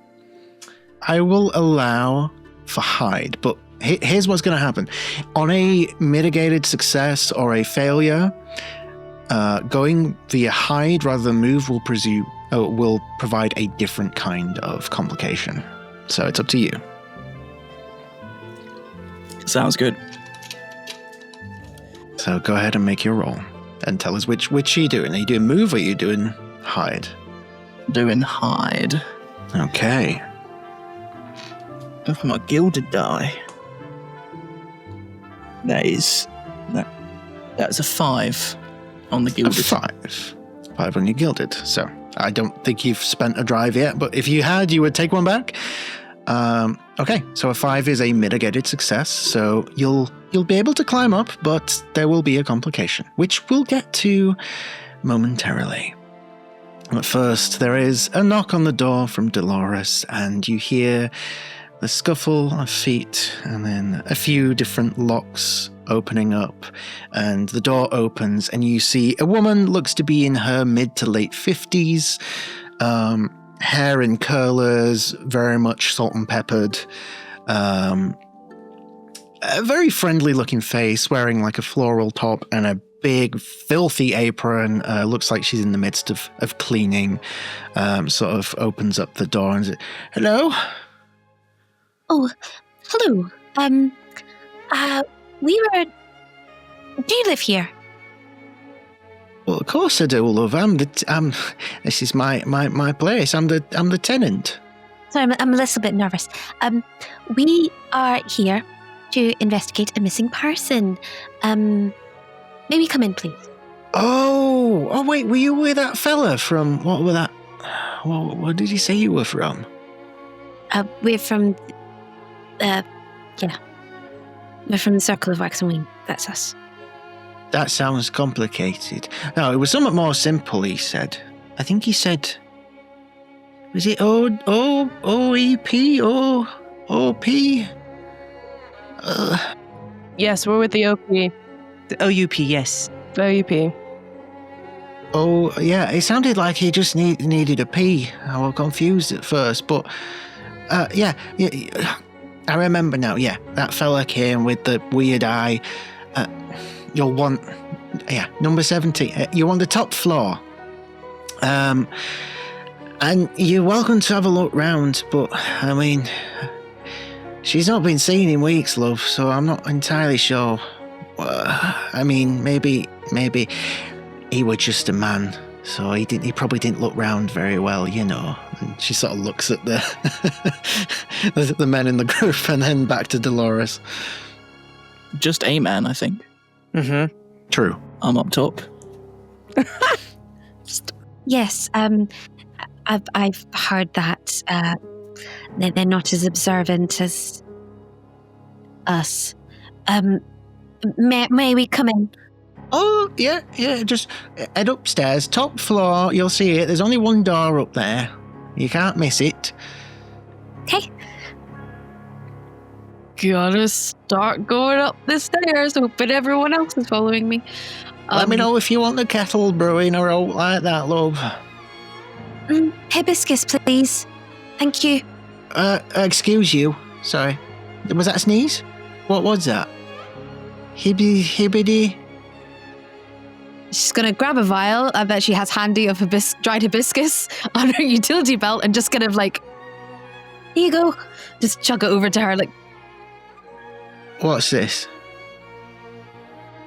I will allow for hide, but here's what's going to happen. On a mitigated success or a failure, going via hide rather than move will provide a different kind of complication. So it's up to you. Sounds good. So go ahead and make your roll and tell us which are you doing? Are you doing move or are you doing hide? Doing hide. Okay. Look at my gilded die. That's a 5 on the A gilded. 5. 5 on your gilded. So I don't think you've spent a drive yet, but if you had, you would take one back. Okay, so a 5 is a mitigated success, so you'll be able to climb up, but there will be a complication, which we'll get to momentarily. But first, there is a knock on the door from Dolores, and you hear the scuffle of feet, and then a few different locks opening up, and the door opens, and you see a woman, looks to be in her mid to late 50s, hair in curlers, very much salt and peppered, a very friendly looking face, wearing like a floral top and a big filthy apron, looks like she's in the midst of cleaning, sort of opens up the door and says, "Hello?" Oh, hello. We were... Do you live here? Well, of course I do, love. This is my place. I'm the tenant. Sorry, I'm a little bit nervous. We are here to investigate a missing person. Maybe come in, please. Oh, wait, were you with that fella from, what did you say you were from? We're from... We're from the Circle of Wax Wane. That's us. That sounds complicated. No, it was somewhat more simple, he said. I think he said... Was it O-E-P? O-O-P? Yes, we're with the OP. The OUP, yes. OUP. Oh, yeah, it sounded like he just needed a pee. I was confused at first, but... yeah, I remember now, yeah. That fella came with the weird eye. You'll want... Yeah, number 70. You're on the top floor. And you're welcome to have a look round, but, I mean... She's not been seen in weeks, love, so I'm not entirely sure. I mean, maybe he was just a man, so he probably didn't look round very well, you know. And she sort of looks at the men in the group and then back to Dolores. Just a man, I think. Mm-hmm. True. I'm up top. Yes, I've heard that they're not as observant as us. May we come in? Oh, yeah, just head upstairs, top floor, you'll see it. There's only one door up there. You can't miss it. Okay. Gotta start going up the stairs, hoping everyone else is following me. Let me know if you want the kettle brewing or out like that, love. Hibiscus, please. Thank you. Excuse you. Sorry. Was that a sneeze? What was that? Hibbity. She's gonna grab a vial that she has handy of dried hibiscus on her utility belt and just kind of like, here you go. Just chug it over to her like, What's this?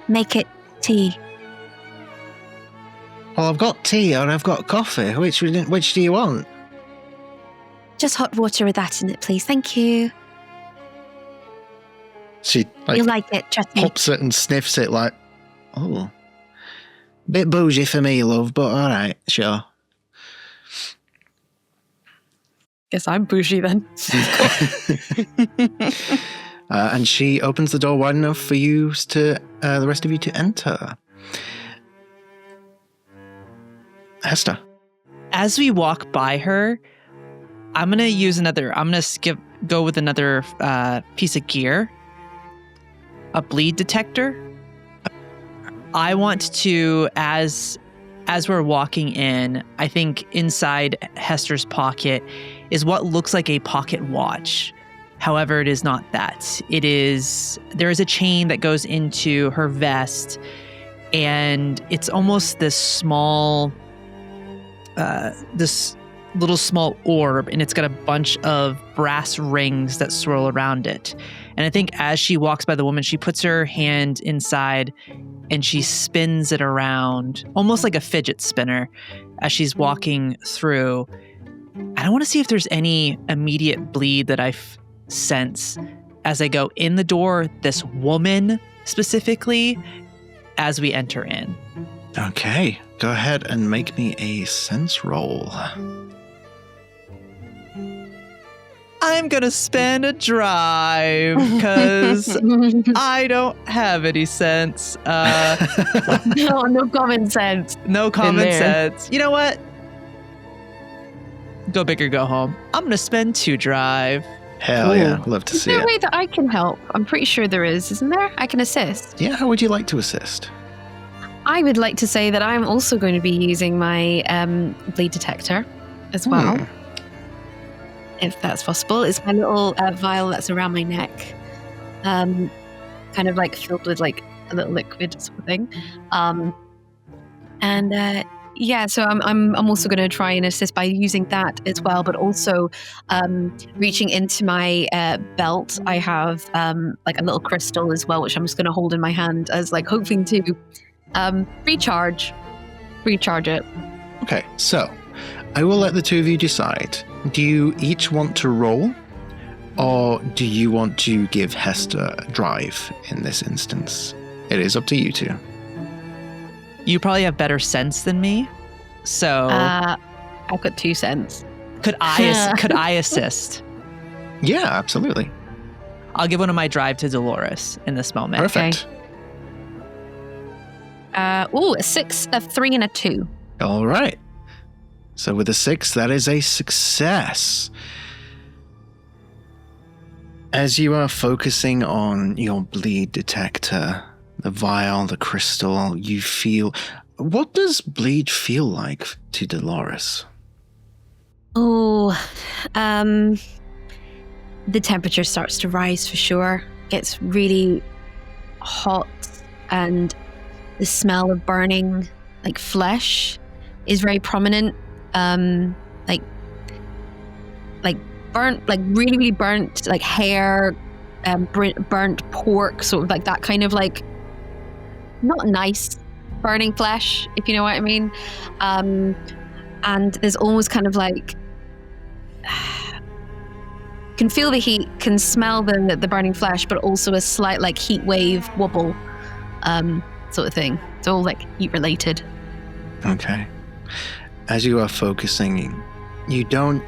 make it tea. Well, I've got tea or I've got coffee. Which do you want? Just hot water with that in it, please. Thank you. She You like it, trust me. pops it and sniffs it like, oh, bit bougie for me, love, but all right, sure. Guess I'm bougie then. And she opens the door wide enough for you to, the rest of you to enter. Hester. As we walk by her, I'm going to go with another piece of gear. A bleed detector. I want to, as we're walking in, I think inside Hester's pocket is what looks like a pocket watch. However, it is not that. There is a chain that goes into her vest, and it's almost this little small orb, and it's got a bunch of brass rings that swirl around it. And I think as she walks by the woman, she puts her hand inside and she spins it around, almost like a fidget spinner, as she's walking through. And I want to see if there's any immediate bleed that I sense as I go in the door, this woman specifically, as we enter in. Okay, go ahead and make me a sense roll. I'm going to spend a drive because I don't have any sense. No common sense. No common sense. You know what? Go big or go home. I'm going to spend 2 drive. Hell yeah, love to see Is there a it. way that I can help? I'm pretty sure there is, isn't there? I can assist. Yeah, how would you like to assist? I would like to say that I'm also going to be using my bleed detector as well. If that's possible. It's my little vial that's around my neck. Kind of like filled with like a little liquid sort of thing. So I'm also going to try and assist by using that as well, but also reaching into my belt. I have like a little crystal as well, which I'm just going to hold in my hand as like hoping to recharge it. Okay, so I will let the two of you decide. Do you each want to roll, or do you want to give Hester a drive in this instance? It is up to you two. You probably have better sense than me, so I've got 2 cents. Could I assist? Yeah, absolutely. I'll give one of my drive to Dolores in this moment. Perfect. A 6, a 3, and a 2. All right. So with a 6, that is a success. As you are focusing on your bleed detector, the vial, the crystal, you feel... What does bleed feel like to Dolores? Oh, the temperature starts to rise for sure. Gets really hot, and the smell of burning, like flesh, is very prominent. Like burnt, like really, really burnt, like hair, burnt pork, sort of like that kind of like not nice burning flesh, if you know what I mean. And there's almost kind of like can feel the heat, can smell the burning flesh, but also a slight like heat wave wobble, sort of thing. It's all like heat related. Okay. As you are focusing, you don't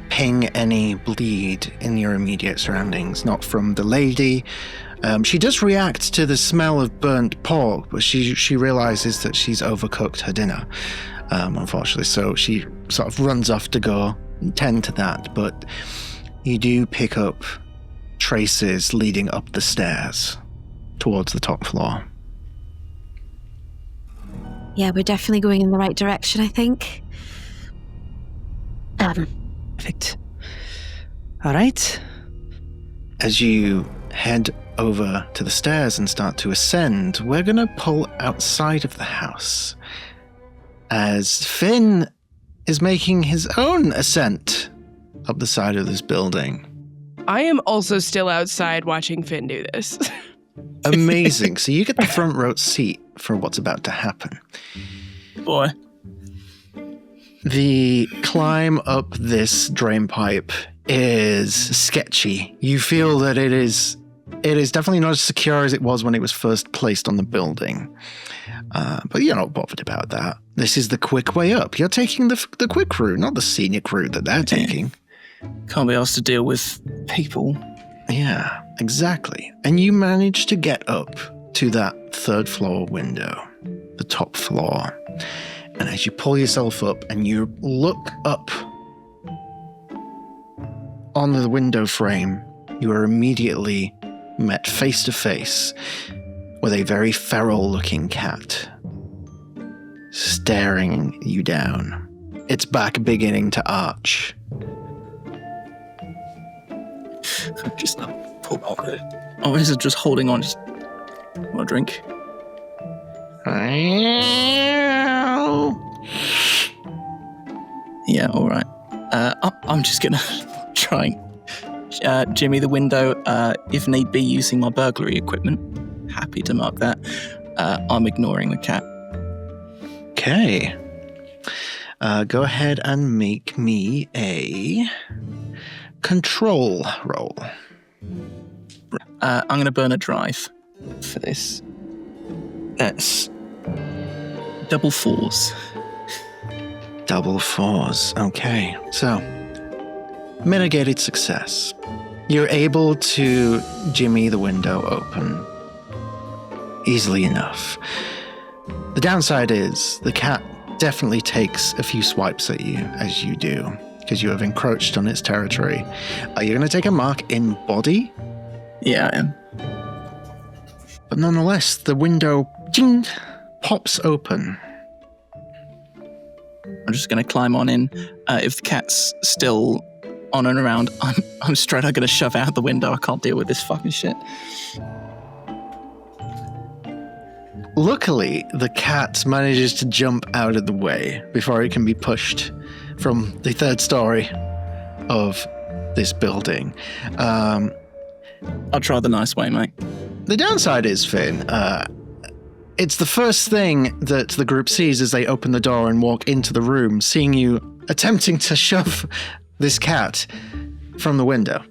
ping any bleed in your immediate surroundings, not from the lady. She does react to the smell of burnt pork, but she realizes that she's overcooked her dinner, unfortunately, so she sort of runs off to go and tend to that, but you do pick up traces leading up the stairs towards the top floor. Yeah, we're definitely going in the right direction, I think. Perfect. All right. As you head over to the stairs and start to ascend, we're going to pull outside of the house as Finn is making his own ascent up the side of this building. I am also still outside watching Finn do this. Amazing. So you get the front row seat for what's about to happen. Boy. The climb up this drain pipe is sketchy. You feel that it is definitely not as secure as it was when it was first placed on the building. But you're not bothered about that. This is the quick way up. You're taking the quick route, not the scenic route that they're taking. Can't be asked to deal with people. Yeah, exactly. And you manage to get up to that third floor window, the top floor. And as you pull yourself up and you look up on the window frame, you are immediately met face to face with a very feral-looking cat staring you down, its back beginning to arch. Just pull back it. Oh, is it just holding on? Just want a drink? Yeah, all right. I'm just gonna try and jimmy the window, if need be, using my burglary equipment. Happy to mark that. I'm ignoring the cat. Okay. Go ahead and make me a control roll. I'm going to burn a drive for this. That's double fours. Double fours. Okay. So, mitigated success. You're able to jimmy the window open easily enough. The downside is the cat definitely takes a few swipes at you as you do, because you have encroached on its territory. Are you going to take a mark in body? Yeah, I am. But nonetheless, the window ding, pops open. I'm just going to climb on in. If the cat's still on and around, I'm straight up going to shove out the window. I can't deal with this fucking shit. Luckily, the cat manages to jump out of the way before it can be pushed from the third story of this building. I'll try the nice way, mate. The downside is, Finn, it's the first thing that the group sees as they open the door and walk into the room, seeing you attempting to shove this cat from the window.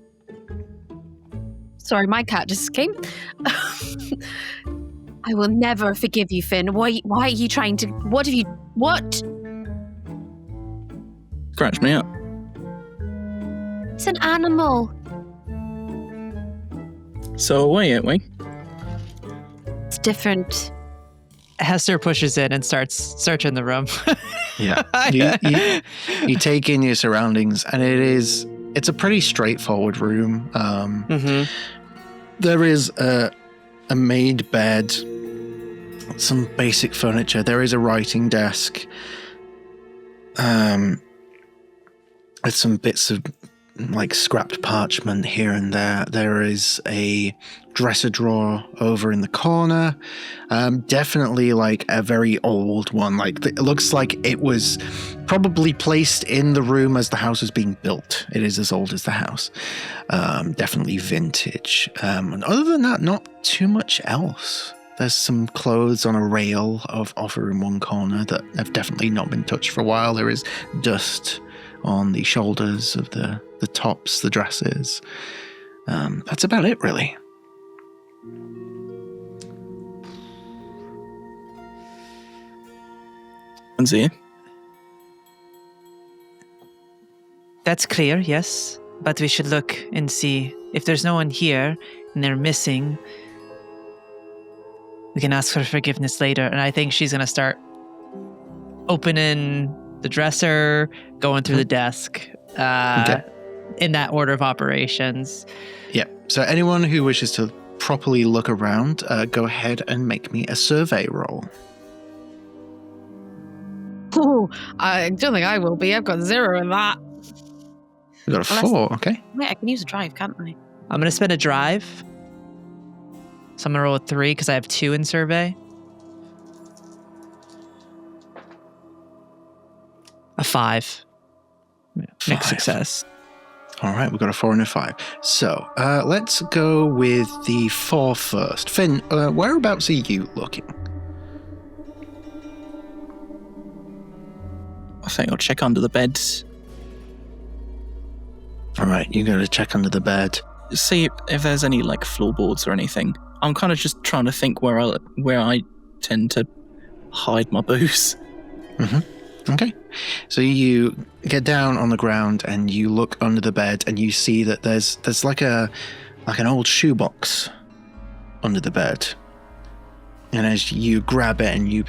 Sorry, my cat just came. I will never forgive you, Finn. Why are you trying to... What? Scratch me up. It's an animal. So away, aren't we? It's different. Hester pushes in and starts searching the room. Yeah. You take in your surroundings, and it's a pretty straightforward room. There is a made bed, some basic furniture. There is a writing desk. With some bits of like scrapped parchment here and there. There is a dresser drawer over in the corner. Definitely like a very old one. Like it looks like it was probably placed in the room as the house was being built. It is as old as the house. Definitely vintage. And other than that, not too much else. There's some clothes on a rail over in one corner that have definitely not been touched for a while. There is dust on the shoulders of the tops, the dresses. That's about it, really. One's here. That's clear, yes. But we should look and see if there's no one here and they're missing. We can ask for forgiveness later. And I think she's going to start opening the dresser, going through the desk, in that order of operations. Yeah. So anyone who wishes to properly look around, go ahead and make me a survey roll. Oh, I don't think I will be. I've got 0 in that. You got a 4, okay. Wait, I can use a drive, can't I? I'm going to spend a drive. So I'm going to roll a 3 because I have 2 in survey. A 5. Mixed success. All right, we've got a 4 and a 5. So let's go with the 4 first. Finn, whereabouts are you looking? I think I'll check under the beds. All right, you go to check under the bed. See if there's any like floorboards or anything. I'm kind of just trying to think where I tend to hide my booze. Mm-hmm. Okay. So you get down on the ground and you look under the bed and you see that there's like an old shoebox under the bed. And as you grab it and you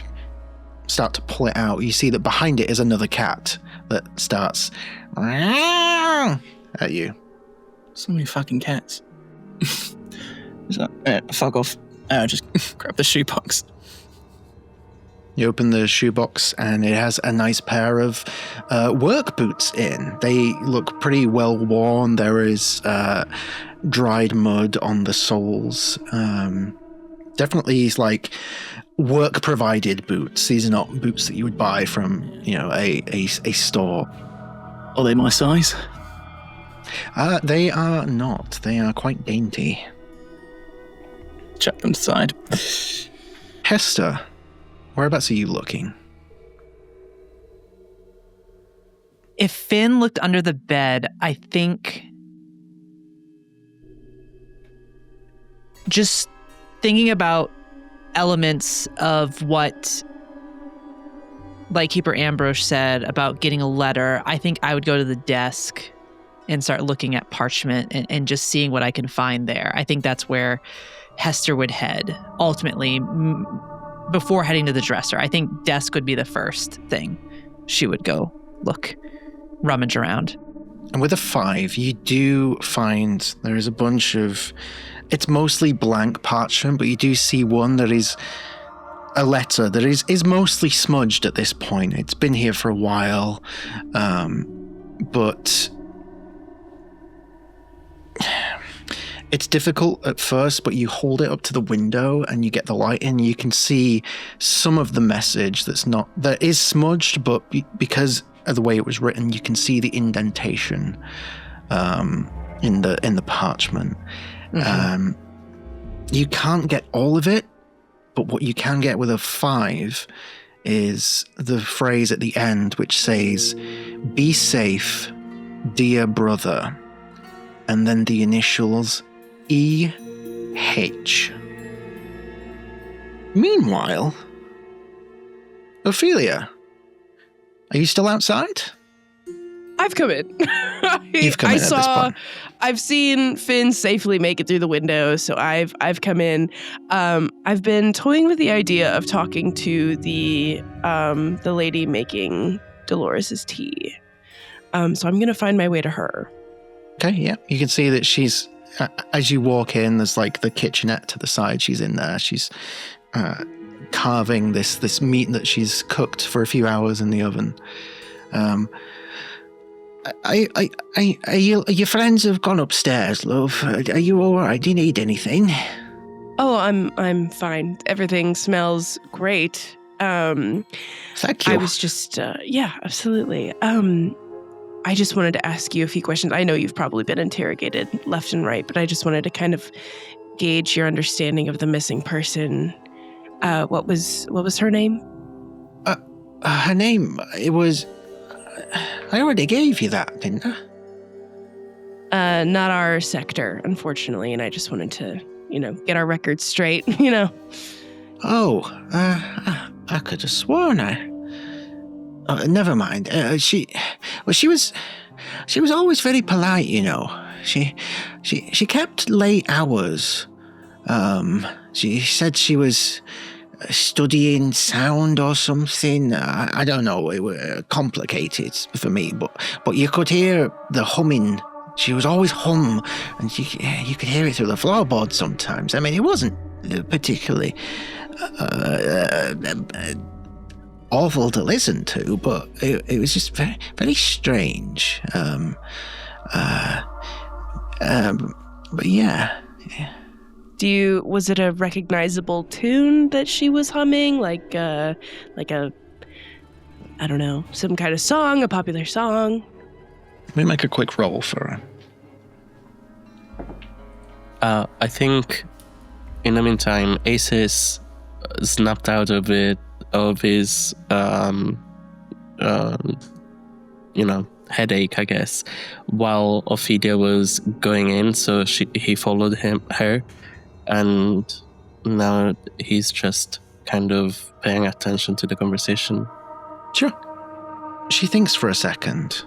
start to pull it out, you see that behind it is another cat that starts at you. So many fucking cats. Fuck off. Just grab the shoebox. You open the shoebox and it has a nice pair of work boots in. They look pretty well worn. There is dried mud on the soles. Definitely like work provided boots. These are not boots that you would buy from, a store. Are they my size? They are not. They are quite dainty. Chuck them aside. Hester, whereabouts are you looking? If Finn looked under the bed, I think just thinking about elements of what Lightkeeper Ambrose said about getting a letter, I think I would go to the desk and start looking at parchment and just seeing what I can find there. I think that's where Hester would head, ultimately, before heading to the dresser. I think desk would be the first thing she would go rummage around. And with a 5, you do find there is a bunch of... It's mostly blank parchment, but you do see one that is a letter that is mostly smudged at this point. It's been here for a while, but it's difficult at first, but you hold it up to the window and you get the light in, you can see some of the message that is smudged, but because of the way it was written, you can see the indentation in the parchment. Mm-hmm. You can't get all of it, but what you can get with a 5 is the phrase at the end which says, "Be safe, dear brother," and then the initials E.H. Meanwhile, Ophelia, are you still outside? I've come in. You've come in at this point. I've seen Finn safely make it through the window, so I've come in. I've been toying with the idea of talking to the lady making Dolores's tea. So I'm gonna find my way to her. Okay, yeah. You can see that she's as you walk in, there's like the kitchenette to the side. She's in there. She's carving this meat that she's cooked for a few hours in the oven. Your friends have gone upstairs, love. Are you all right? Do you need anything? Oh, I'm fine. Everything smells great. Thank you. I was just, yeah, absolutely. I just wanted to ask you a few questions. I know you've probably been interrogated left and right, but I just wanted to kind of gauge your understanding of the missing person. What was her name? Her name, it was... I already gave you that, didn't I? Not our sector, unfortunately, and I just wanted to, get our records straight, Oh, I could have sworn never mind. She was always very polite, She kept late hours. She said she was studying sound or something. I don't know. It was complicated for me, but you could hear the humming. She was always hum, and you could hear it through the floorboards sometimes. I mean, it wasn't particularly awful to listen to, but it was just very, very strange. But yeah. Was it a recognizable tune that she was humming? Like a, I don't know, some kind of song, a popular song? Let me make a quick roll for her. I think in the meantime, Ace is snapped out of his headache, I guess, while Ophelia was going in. So he followed her, and now he's just kind of paying attention to the conversation. Sure. She thinks for a second.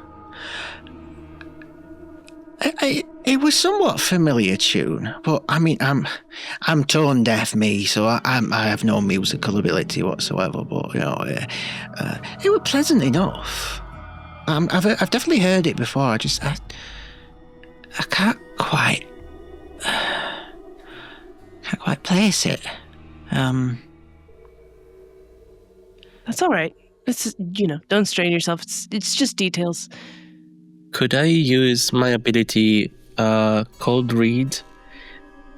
It was somewhat familiar tune, but I mean, I'm tone deaf, me, so I have no musical ability whatsoever. But you know, it was pleasant enough. I've definitely heard it before. I can't quite place it. That's all right. It's, don't strain yourself. It's just details. Could I use my ability, Cold Read?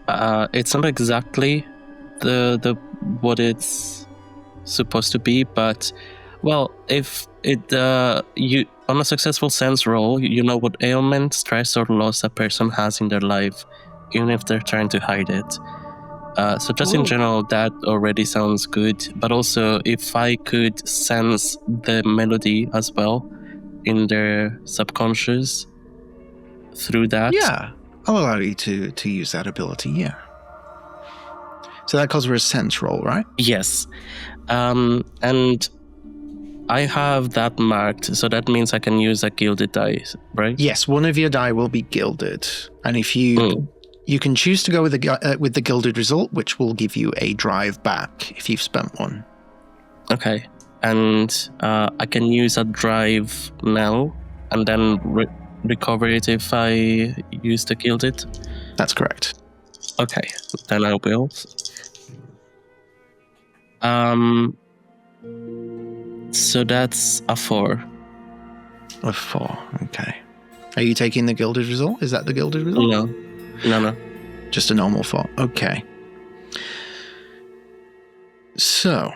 It's not exactly the what it's supposed to be, but well, if it you on a successful sense roll, you know what ailment, stress, or loss a person has in their life, even if they're trying to hide it. So just in general, that already sounds good. But also, if I could sense the melody as well in their subconscious through that. Yeah, I'll allow you to use that ability, yeah. So that calls for a sense roll, right? Yes. And I have that marked, so that means I can use a gilded die, right? Yes, one of your die will be gilded. And if you can choose to go with the gilded result, which will give you a drive back if you've spent one. Okay. And I can use a drive now and then recover it if I use the gilded? That's correct. Okay, then I will. So that's a 4. A 4, okay. Are you taking the gilded result? Is that the gilded result? No. Just a normal 4, okay. So,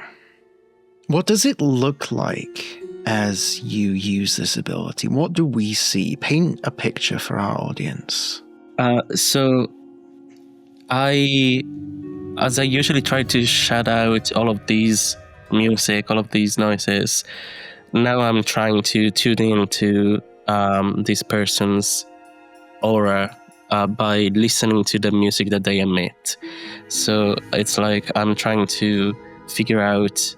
what does it look like as you use this ability? What do we see? Paint a picture for our audience. So, as I usually try to shut out all of these music, all of these noises, now I'm trying to tune into this person's aura by listening to the music that they emit. So it's like I'm trying to figure out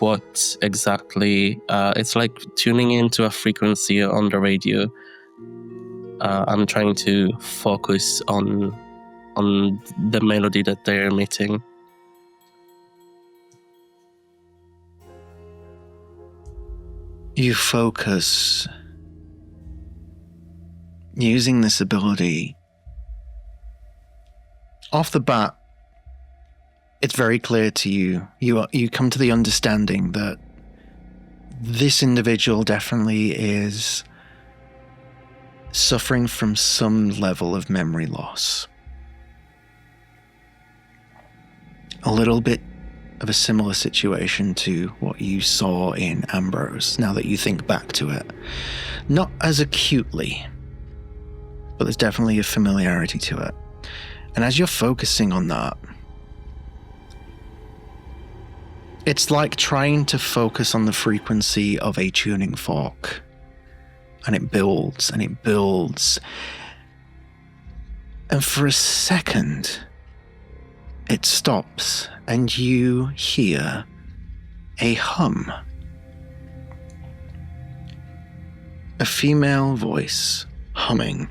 what exactly, it's like tuning into a frequency on the radio. I'm trying to focus on the melody that they're emitting. You focus using this ability. Off the bat, it's very clear to you. You come to the understanding that this individual definitely is suffering from some level of memory loss. A little bit of a similar situation to what you saw in Ambrose, now that you think back to it. Not as acutely, but there's definitely a familiarity to it. And as you're focusing on that, it's like trying to focus on the frequency of a tuning fork. And it builds and it builds. And for a second, it stops and you hear a hum. A female voice humming.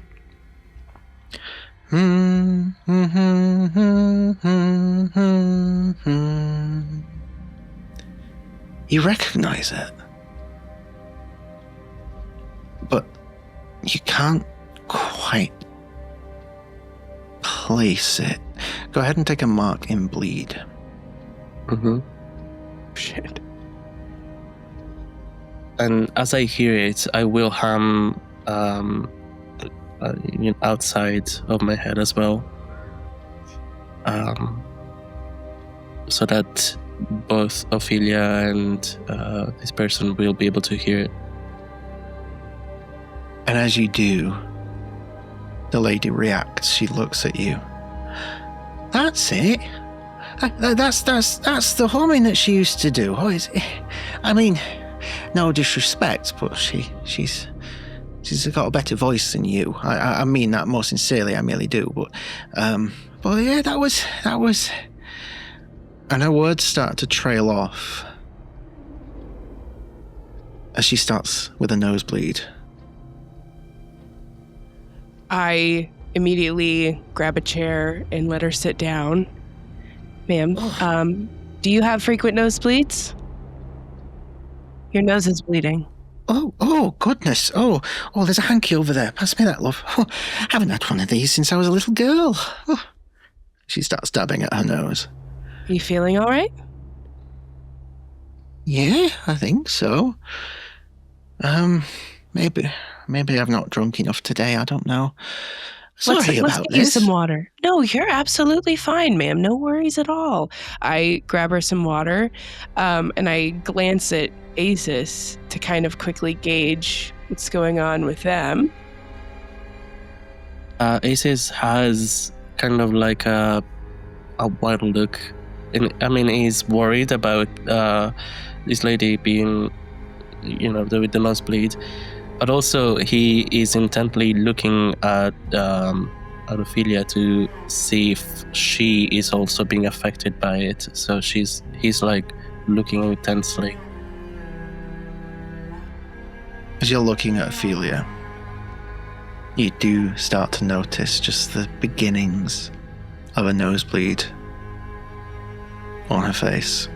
You recognize it, but you can't quite place it. Go ahead and take a mark in bleed. Mm-hmm. Shit. And as I hear it, I will hum outside of my head as well, so that both Ophelia and this person will be able to hear it. And as you do, the lady reacts. She looks at you. That's it. That's the humming that she used to do. Oh, I mean, no disrespect, but she's She's got a better voice than you. I mean that more sincerely, I merely do. But yeah, that was. And her words start to trail off as she starts with a nosebleed. I immediately grab a chair and let her sit down. Ma'am, do you have frequent nosebleeds? Your nose is bleeding. Oh, goodness. Oh, there's a hanky over there. Pass me that, love. Oh, I haven't had one of these since I was a little girl. Oh. She starts dabbing at her nose. You feeling all right? Yeah, I think so. Maybe I've not drunk enough today. I don't know. Sorry Let's about get you this. some water. No, you're absolutely fine, ma'am. No worries at all. I grab her some water, and I glance at Asus to kind of quickly gauge what's going on with them. Aces has kind of like a wild look. He's worried about this lady being, with the nosebleed, but also he is intently looking at Ophelia to see if she is also being affected by it. So he's like looking intensely. As you're looking at Ophelia, you do start to notice just the beginnings of a nosebleed on her face.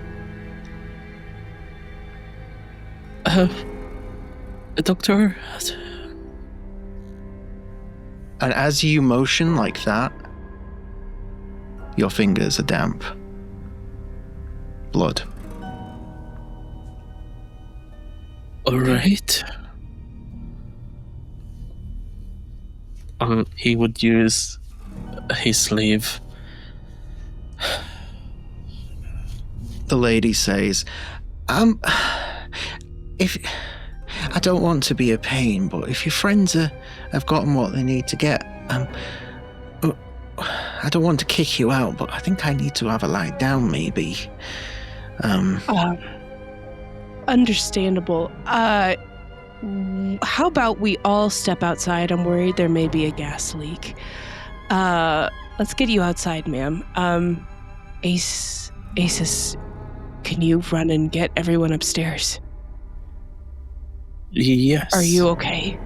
Doctor? And as you motion like that, your fingers are damp. Blood. All right. He would use his sleeve. The lady says, if I don't want to be a pain, but if your friends have gotten what they need to get, I don't want to kick you out, but I think I need to have a lie down, maybe. Understandable. How about we all step outside? I'm worried there may be a gas leak. Let's get you outside, ma'am. Asus, can you run and get everyone upstairs? Yes. Are you okay?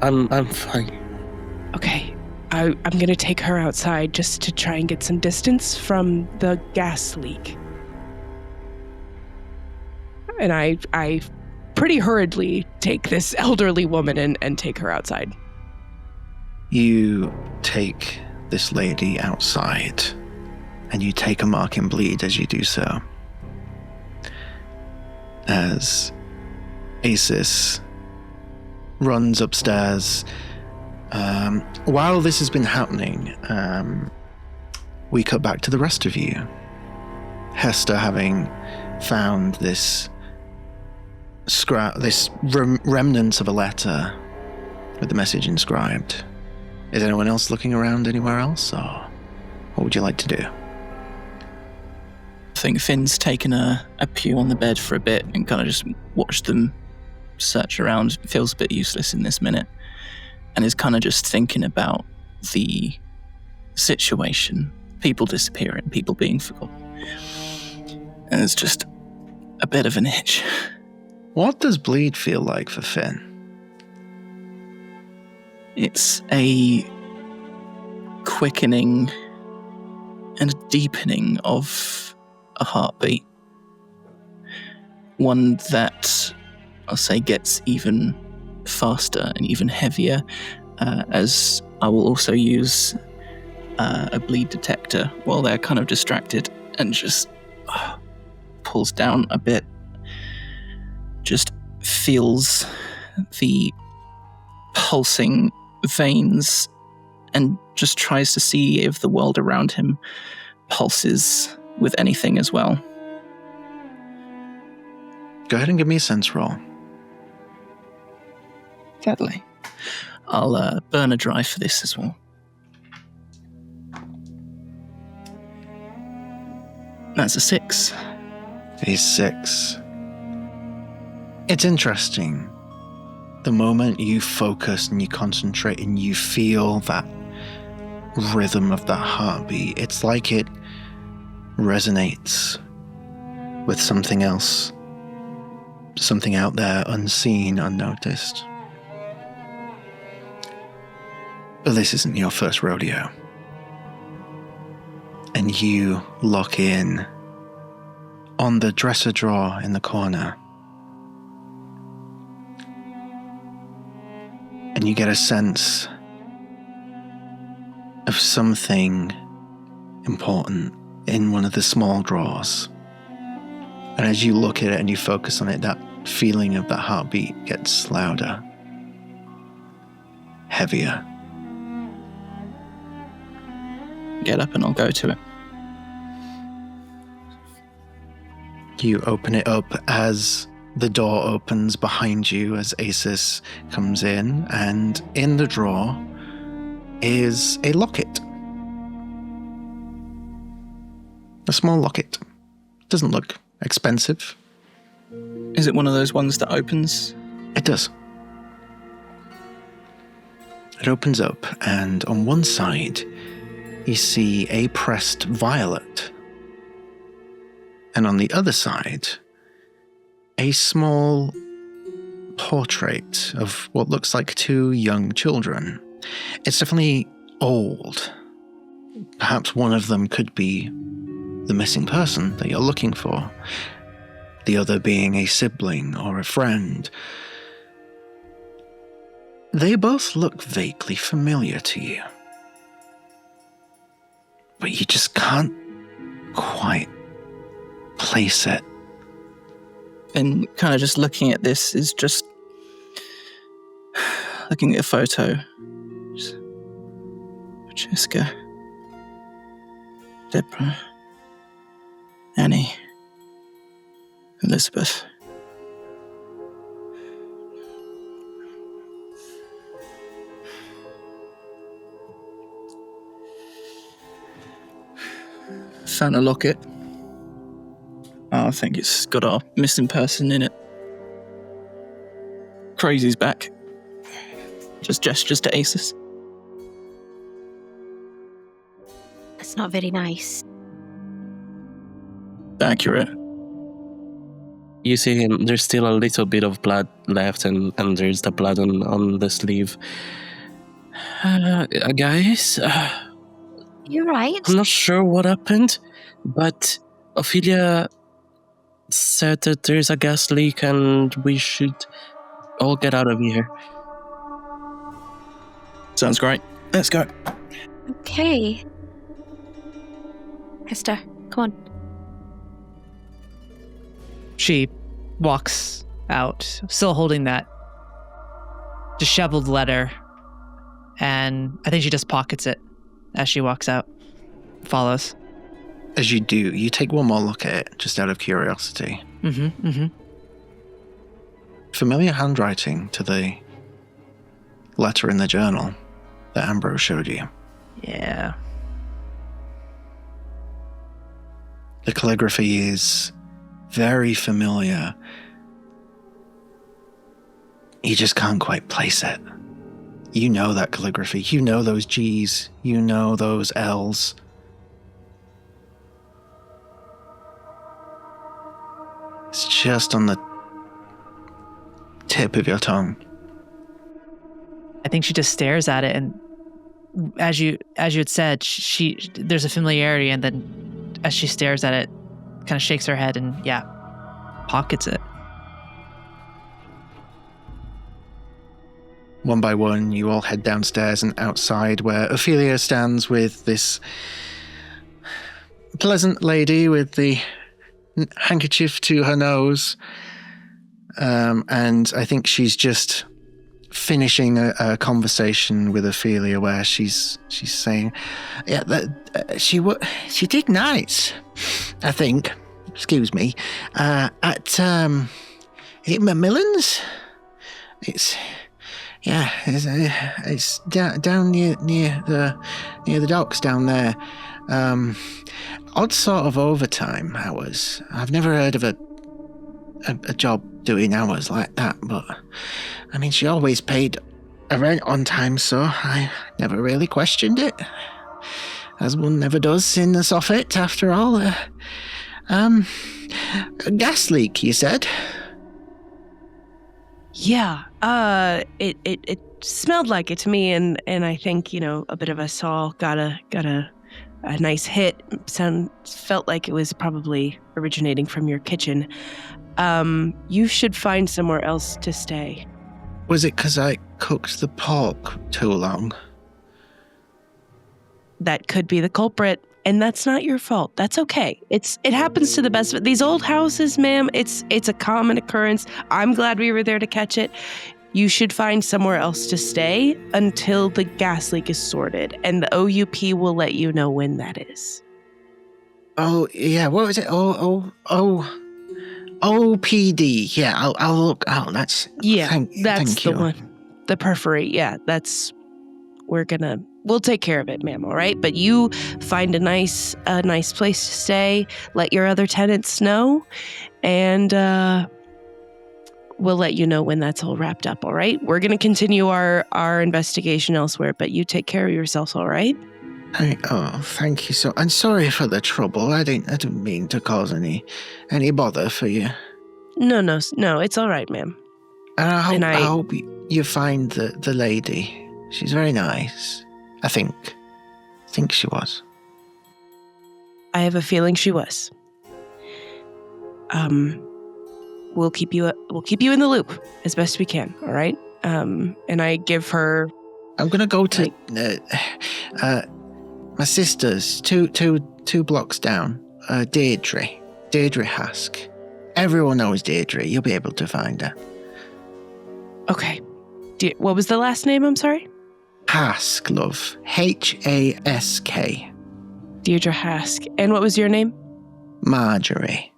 I'm fine. Okay. I'm gonna take her outside just to try and get some distance from the gas leak. And I pretty hurriedly take this elderly woman and take her outside. You take this lady outside, and you take a marking bleed as you do so. As Asus runs upstairs. While this has been happening, we cut back to the rest of you. Hester having found this remnant of a letter with the message inscribed. Is anyone else looking around anywhere else, or what would you like to do? I think Finn's taken a pew on the bed for a bit and kind of just watched them search around. Feels a bit useless in this minute, and is kind of just thinking about the situation, people disappearing, people being forgotten. And it's just a bit of an itch. What does bleed feel like for Finn? It's a quickening and a deepening of a heartbeat. One that, I'll say, gets even faster and even heavier, as I will also use a bleed detector while they're kind of distracted, and just pulls down a bit. Just feels the pulsing veins and just tries to see if the world around him pulses with anything as well. Go ahead and give me a sense roll. Deadly. I'll burn a dry for this as well. That's a 6. He's 6. It's interesting. the moment you focus and you concentrate and you feel that rhythm of that heartbeat, it's like it resonates with something else, something out there, unseen, unnoticed. But this isn't your first rodeo. And you lock in on the dresser drawer in the corner. And you get a sense of something important in one of the small drawers. And as you look at it and you focus on it, that feeling of that heartbeat gets louder, heavier. Get up and I'll go to it. You open it up as the door opens behind you as Acis comes in, and in the drawer is a locket. A small locket. Doesn't look expensive. Is it one of those ones that opens? It does. It opens up, and on one side, you see a pressed violet. And on the other side, a small portrait of what looks like two young children. It's definitely old. Perhaps one of them could be the missing person that you're looking for, the other being a sibling or a friend. They both look vaguely familiar to you, but you just can't quite place it. And kind of just looking at this is just looking at a photo. Francesca, Deborah, Annie, Elizabeth. Found a locket. I think it's got our missing person in it. Crazy's back. Just gestures to Acis. That's not very nice. Accurate. You see him, there's still a little bit of blood left, and there's the blood on the sleeve. Guys, You're right. I'm not sure what happened, but Ophelia said that there's a gas leak and we should all get out of here. Sounds great. Let's go. Okay. Hester, come on. She walks out, still holding that disheveled letter, and I think she just pockets it as she walks out. Follows. As you do, you take one more look at it, just out of curiosity. Familiar handwriting to the letter in the journal that Ambrose showed you. Yeah. The calligraphy is very familiar. You just can't quite place it. You know that calligraphy. You know those G's. You know those L's. It's just on the tip of your tongue. I think she just stares at it, and as you had said, there's a familiarity, and then as she stares at it, kind of shakes her head and pockets it. One by one, you all head downstairs and outside, where Ophelia stands with this pleasant lady with the handkerchief to her nose. And I think she's just finishing a conversation with Ophelia where she's saying, she did nights, I think, excuse me, at, is it Macmillan's? It's down near the docks down there. Odd sort of overtime hours. I've never heard of a a job doing hours like that, but I mean, she always paid her rent on time, so I never really questioned it. As one never does in the Soffit, after all. A gas leak, you said? Yeah, it smelled like it to me, and I think, a bit of us all got a nice hit. Felt like it was probably originating from your kitchen. You should find somewhere else to stay. Was it because I cooked the pork too long? That could be the culprit, and that's not your fault. That's okay. It happens to the best of it. These old houses, ma'am, it's a common occurrence. I'm glad we were there to catch it. You should find somewhere else to stay until the gas leak is sorted, and the OUP will let you know when that is. Oh, yeah, what was it? OPD. Yeah, I'll look out. That's that's the one. The perforate. Yeah, we'll take care of it, ma'am. All right, but you find a nice place to stay. Let your other tenants know, and we'll let you know when that's all wrapped up. All right, we're gonna continue our investigation elsewhere, but you take care of yourself. All right. Thank you. I'm sorry for the trouble. I didn't mean to cause any bother for you. No, it's all right, ma'am. And I hope you find the lady. She's very nice. I think she was. I have a feeling she was. We'll keep you in the loop as best we can. All right. And I give her. I'm gonna go to my sister's two blocks down. Deirdre Hask. Everyone knows Deirdre. You'll be able to find her. Okay. What was the last name? I'm sorry. Hask, love. Hask. Deirdre Hask. And what was your name? Marjorie.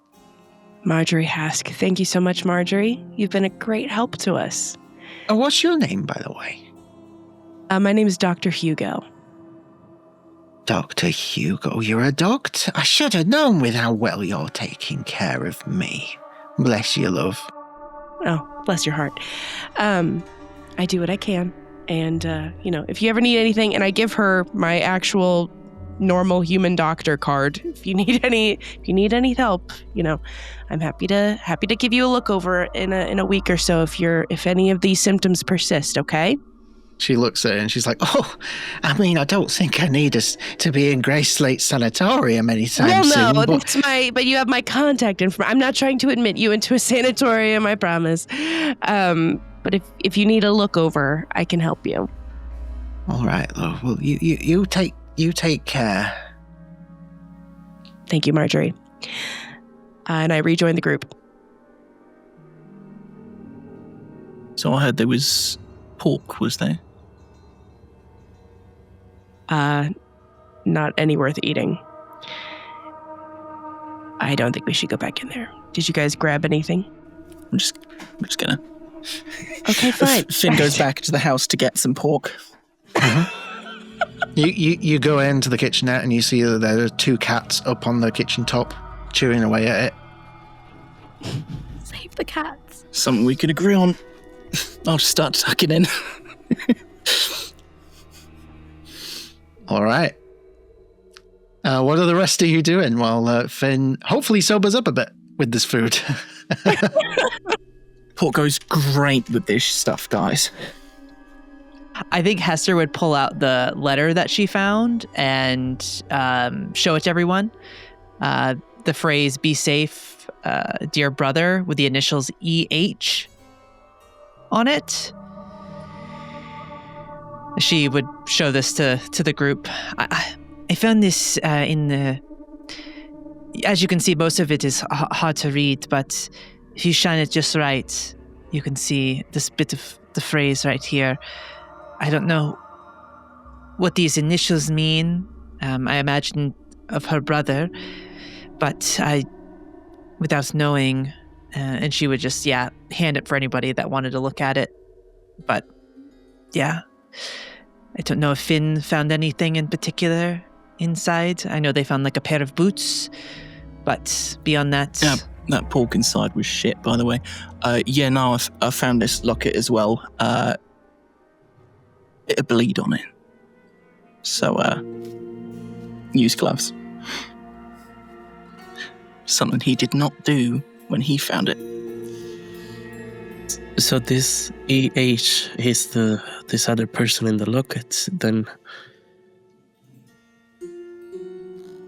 Marjorie Hask. Thank you so much, Marjorie. You've been a great help to us. What's your name, by the way? My name is Dr. Hugo. Dr. Hugo, you're a doctor? I should have known with how well you're taking care of me. Bless you, love. Oh, bless your heart. I do what I can. And, if you ever need anything, and I give her my actual normal human doctor card. If you need any help, I'm happy to give you a look over in a week or so if any of these symptoms persist, okay? She looks at it and she's like, I don't think I need us to be in Grace-Slate Sanatorium anytime soon. No, but you have my contact information. I'm not trying to admit you into a sanatorium, I promise. But if you need a look over, I can help you. All right, love. Well, you take care. Thank you, Marjorie. And I rejoin the group. So I heard there was pork, was there? Not any worth eating. I don't think we should go back in there. Did you guys grab anything? I'm just gonna. Okay, fine. Finn goes back to the house to get some pork. You go into the kitchenette and you see that there are two cats up on the kitchen top, chewing away at it. Save the cats. Something we could agree on. I'll just start tucking in. All right. What are the rest of you doing while Finn hopefully sobers up a bit with this food? Pork goes great with this stuff, guys. I think Hester would pull out the letter that she found and show it to everyone. The phrase, "Be safe, dear brother," with the initials EH on it. She would show this to the group. I found this in the... As you can see, most of it is hard to read, but if you shine it just right, you can see this bit of the phrase right here. I don't know what these initials mean. I imagine of her brother, but without knowing, and she would just, hand it for anybody that wanted to look at it. But, I don't know if Finn found anything in particular inside. I know they found like a pair of boots, but beyond that... That pork inside was shit, by the way. I found this locket as well. It a bleed on it. So, use gloves. Something he did not do when he found it. So this EH is this other person in the locket, then?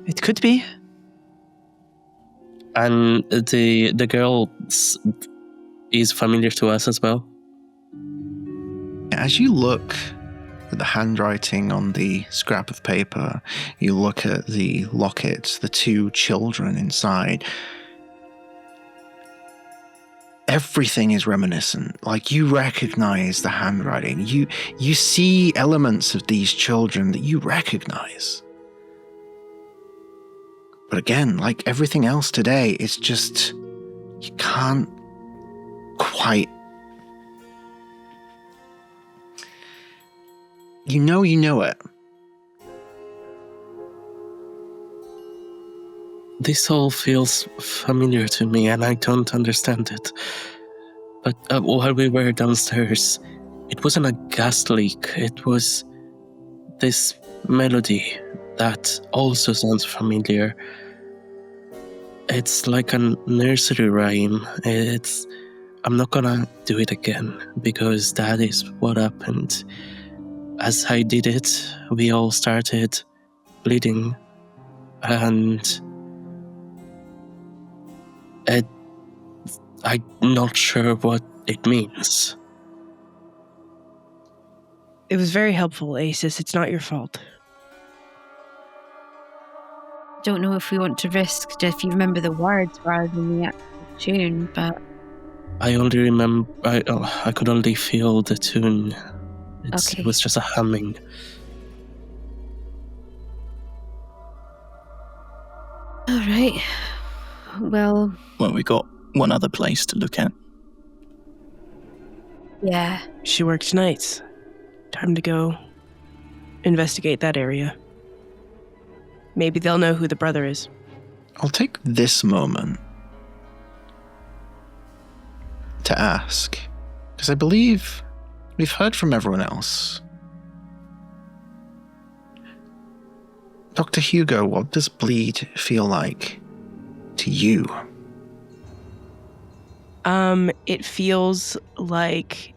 It could be. And the girl is familiar to us as well. As you look at the handwriting on the scrap of paper, you look at the locket, the two children inside. Everything is reminiscent. Like, you recognize the handwriting. You see elements of these children that you recognize. But again, like everything else today, it's just, you can't quite... You know it. This all feels familiar to me, and I don't understand it. But while we were downstairs, it wasn't a gas leak. It was this melody that also sounds familiar. It's like a nursery rhyme. I'm not gonna do it again, because that is what happened. As I did it, we all started bleeding, and I'm not sure what it means. It was very helpful, Acis. It's not your fault. Don't know if we want to risk if you remember the words rather than the actual tune, but I only remember, I could only feel the tune. It was just a humming. all right. Well, we got one other place to look at. yeah. She works nights. Time to go investigate that area. Maybe they'll know who the brother is. I'll take this moment to ask, because I believe we've heard from everyone else. Dr. Hugo, what does bleed feel like to you? It feels like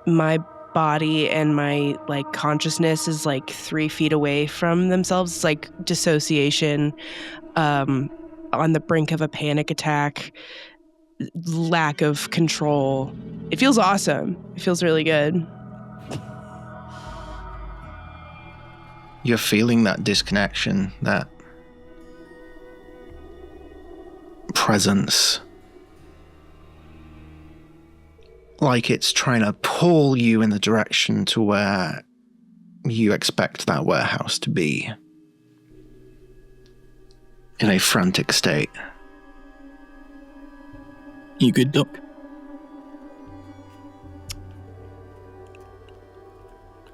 my body and my consciousness is 3 feet away from themselves. It's like dissociation, on the brink of a panic attack, lack of control. It feels awesome. It feels really good. You're feeling that disconnection, that presence. Like it's trying to pull you in the direction to where you expect that warehouse to be. In a frantic state. You good, Doc?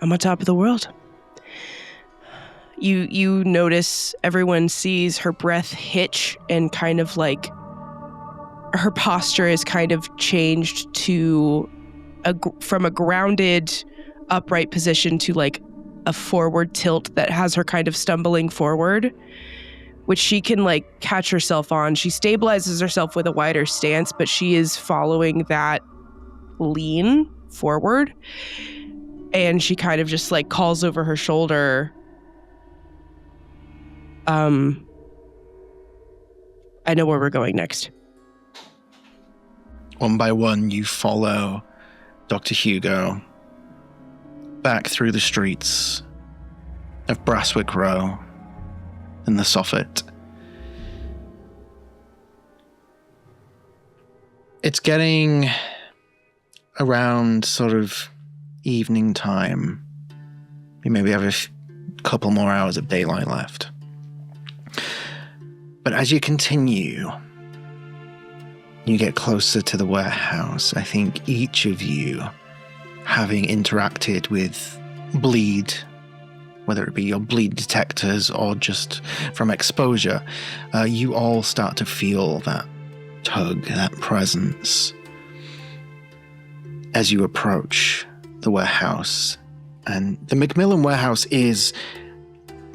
I'm on top of the world. You notice everyone sees her breath hitch and kind of her posture is kind of changed to from a grounded upright position to a forward tilt that has her kind of stumbling forward, which she can catch herself on. She stabilizes herself with a wider stance, but she is following that lean forward. And she kind of just calls over her shoulder, I know where we're going next. One by one, you follow Dr. Hugo back through the streets of Brasswick Row and the Soffit. It's getting around sort of evening time. You maybe have a couple more hours of daylight left. But as you continue, you get closer to the warehouse. I think each of you, having interacted with bleed whether it be your bleed detectors or just from exposure, you all start to feel that tug, that presence as you approach the warehouse. And the Macmillan warehouse is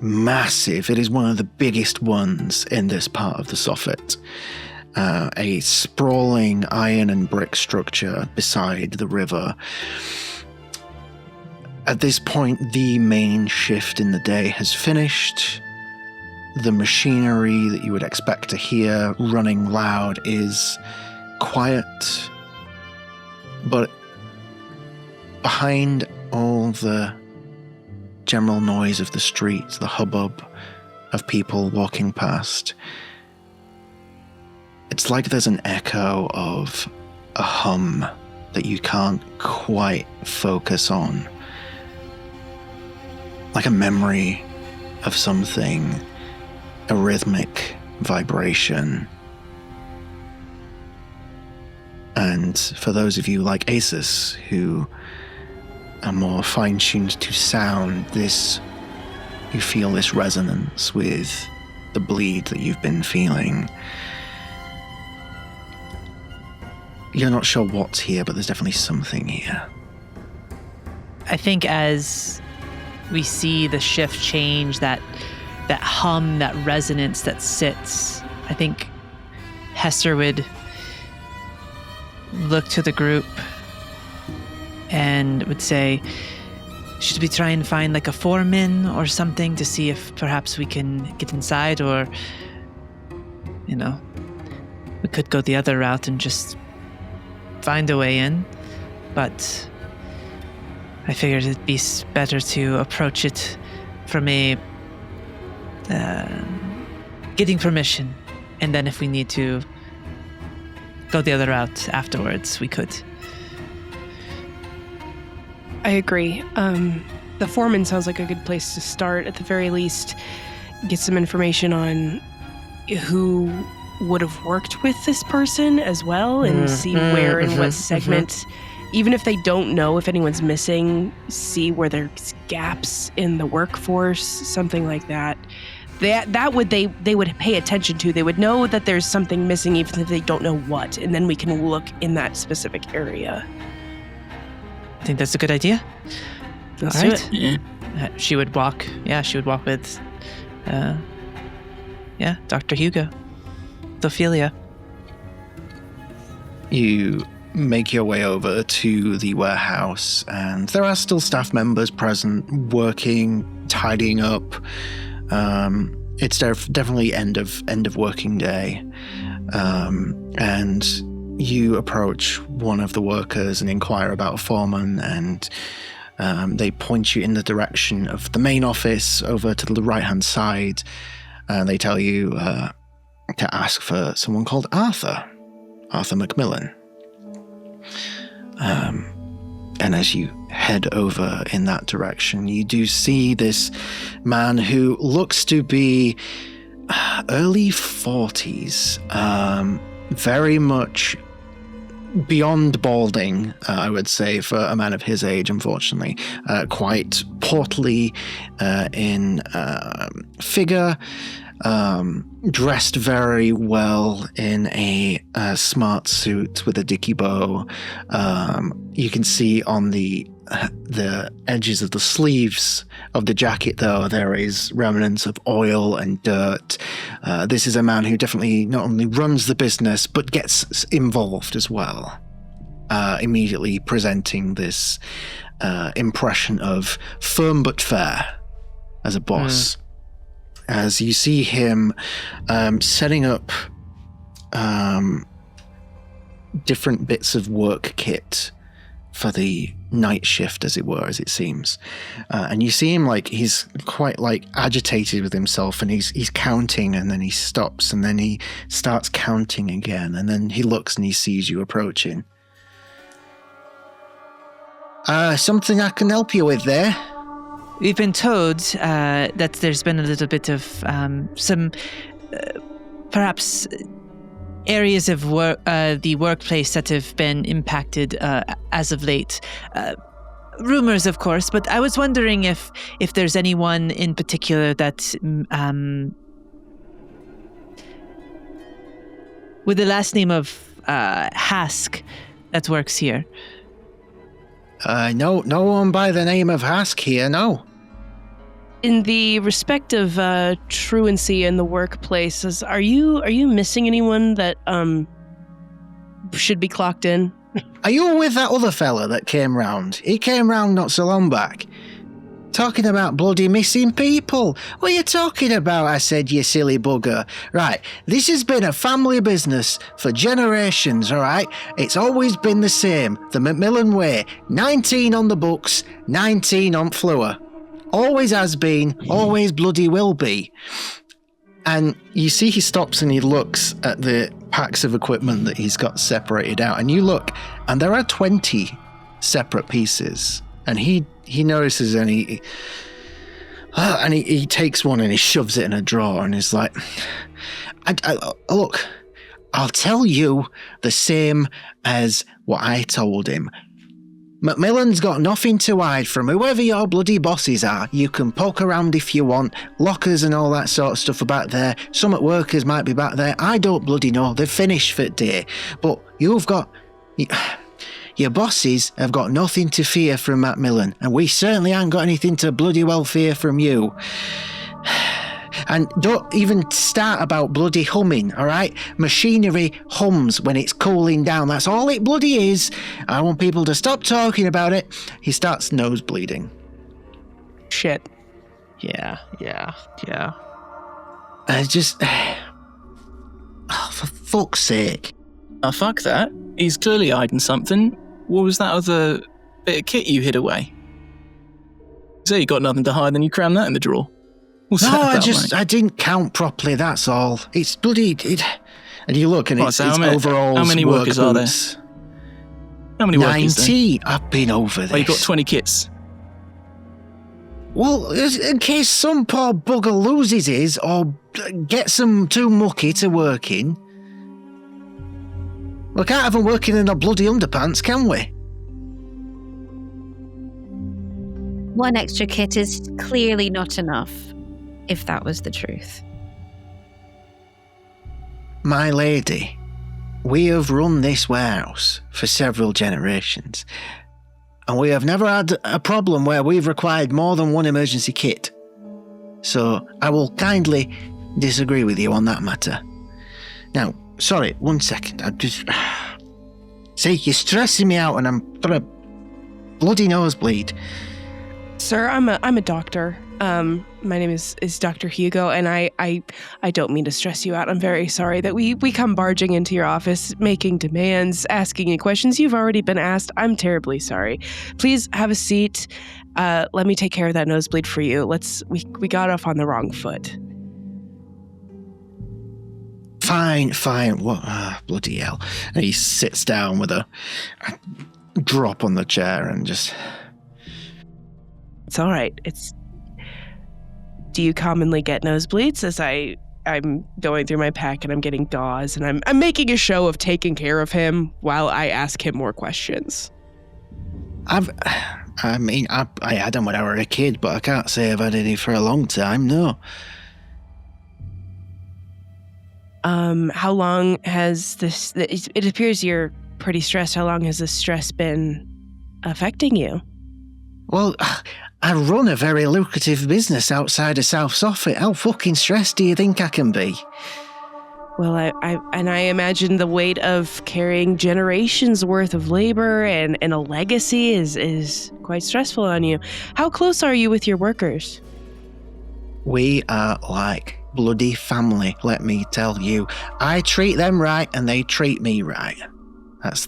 massive. It is one of the biggest ones in this part of the Soffit. A sprawling iron and brick structure beside the river. At this point, the main shift in the day has finished. The machinery that you would expect to hear running loud is quiet. But behind all the general noise of the streets, the hubbub of people walking past, it's like there's an echo of a hum that you can't quite focus on. Like a memory of something, a rhythmic vibration. And for those of you like Asus, who are more fine-tuned to sound, you feel this resonance with the bleed that you've been feeling. You're not sure what's here, but there's definitely something here. I think as we see the shift change, that hum, that resonance that sits, I think Hester would look to the group and would say, should we try and find like a foreman or something to see if perhaps we can get inside, or, we could go the other route and just find a way in, but I figured it'd be better to approach it from a getting permission, and then if we need to go the other route afterwards, we could. I agree. The foreman sounds like a good place to start. At the very least, get some information on who would have worked with this person as well, and see where and what segment, even if they don't know if anyone's missing, see where there's gaps in the workforce, something like that. That would they would pay attention to. They would know that there's something missing even if they don't know what, and then we can look in that specific area. I think that's a good idea. Let's do it. Yeah. She would walk with Dr. Hugo. Ophelia. You make your way over to the warehouse, and there are still staff members present, working, tidying up. It's definitely end of working day, and you approach one of the workers and inquire about a foreman, and they point you in the direction of the main office over to the right-hand side, and they tell you to ask for someone called Arthur Macmillan. And as you head over in that direction, you do see this man who looks to be early 40s, very much beyond balding, I would say, for a man of his age, unfortunately. Quite portly in figure, dressed very well in a smart suit with a dicky bow. You can see on the edges of the sleeves of the jacket, though, there is remnants of oil and dirt. This is a man who definitely not only runs the business, but gets involved as well, immediately presenting this impression of firm but fair as a boss. As you see him setting up different bits of work kit for the night shift, as it were, as it seems. And you see him he's quite agitated with himself, and he's counting, and then he stops, and then he starts counting again, and then he looks and he sees you approaching. Something I can help you with there? We've been told that there's been a little bit of some perhaps areas of the workplace that have been impacted as of late. rumors, of course, but I was wondering if there's anyone in particular that with the last name of Hask that works here. No one by the name of Hask here, no. In the respect of truancy in the workplace, are you missing anyone that should be clocked in? Are you with that other fella that came round? He came round not so long back. Talking about bloody missing people. What are you talking about? I said, you silly bugger. Right, this has been a family business for generations, all right? It's always been the same. The Macmillan way. 19 on the books, 19 on floor. Always has been, always bloody will be. And you see he stops and he looks at the packs of equipment that he's got separated out. And you look, and there are 20 separate pieces. And he notices and he takes one and he shoves it in a drawer and is like, look, I'll tell you the same as what I told him. Macmillan's got nothing to hide from whoever your bloody bosses are. You can poke around if you want. Lockers and all that sort of stuff are back there. Some at workers might be back there. I don't bloody know. They've finished for the day. But you've got... Your bosses have got nothing to fear from Macmillan, and we certainly ain't got anything to bloody well fear from you. And don't even start about bloody humming, all right? Machinery hums when it's cooling down. That's all it bloody is. I want people to stop talking about it. He starts nosebleeding. Shit. Yeah. Just... Oh, for fuck's sake. Oh, fuck that. He's clearly hiding something. What was that other bit of kit you hid away? So you got nothing to hide, then you cram that in the drawer. What's that about, I didn't count properly, that's all. It's bloody... And you look and it's overalls, how many workers are there? How many workers 19. I've been over this. Oh, you got 20 kits? Well, in case some poor bugger loses his or gets them too mucky to work in. We can't have them working in their bloody underpants, can we? One extra kit is clearly not enough, if that was the truth. My lady, we have run this warehouse for several generations, and we have never had a problem where we've required more than one emergency kit. So I will kindly disagree with you on that matter. Now, sorry, 1 second. I just... See, you're stressing me out and I'm gonna bloody nosebleed. Sir, I'm a doctor. My name is Dr. Hugo, and I don't mean to stress you out. I'm very sorry that we come barging into your office, making demands, asking you questions you've already been asked. I'm terribly sorry. Please have a seat. Let me take care of that nosebleed for you. We got off on the wrong foot. Fine. What? Bloody hell. And he sits down with a drop on the chair and just... It's all right. Do you commonly get nosebleeds? As I'm going through my pack and I'm getting gauze and I'm making a show of taking care of him while I ask him more questions. I had them when I were a kid, but I can't say I've had any for a long time, no. How long has this... It appears you're pretty stressed. How long has this stress been affecting you? Well, I run a very lucrative business outside of South Soffit. How fucking stressed do you think I can be? Well, I imagine the weight of carrying generations worth of labor and a legacy is quite stressful on you. How close are you with your workers? We are like bloody family, let me tell you. I treat them right and they treat me right.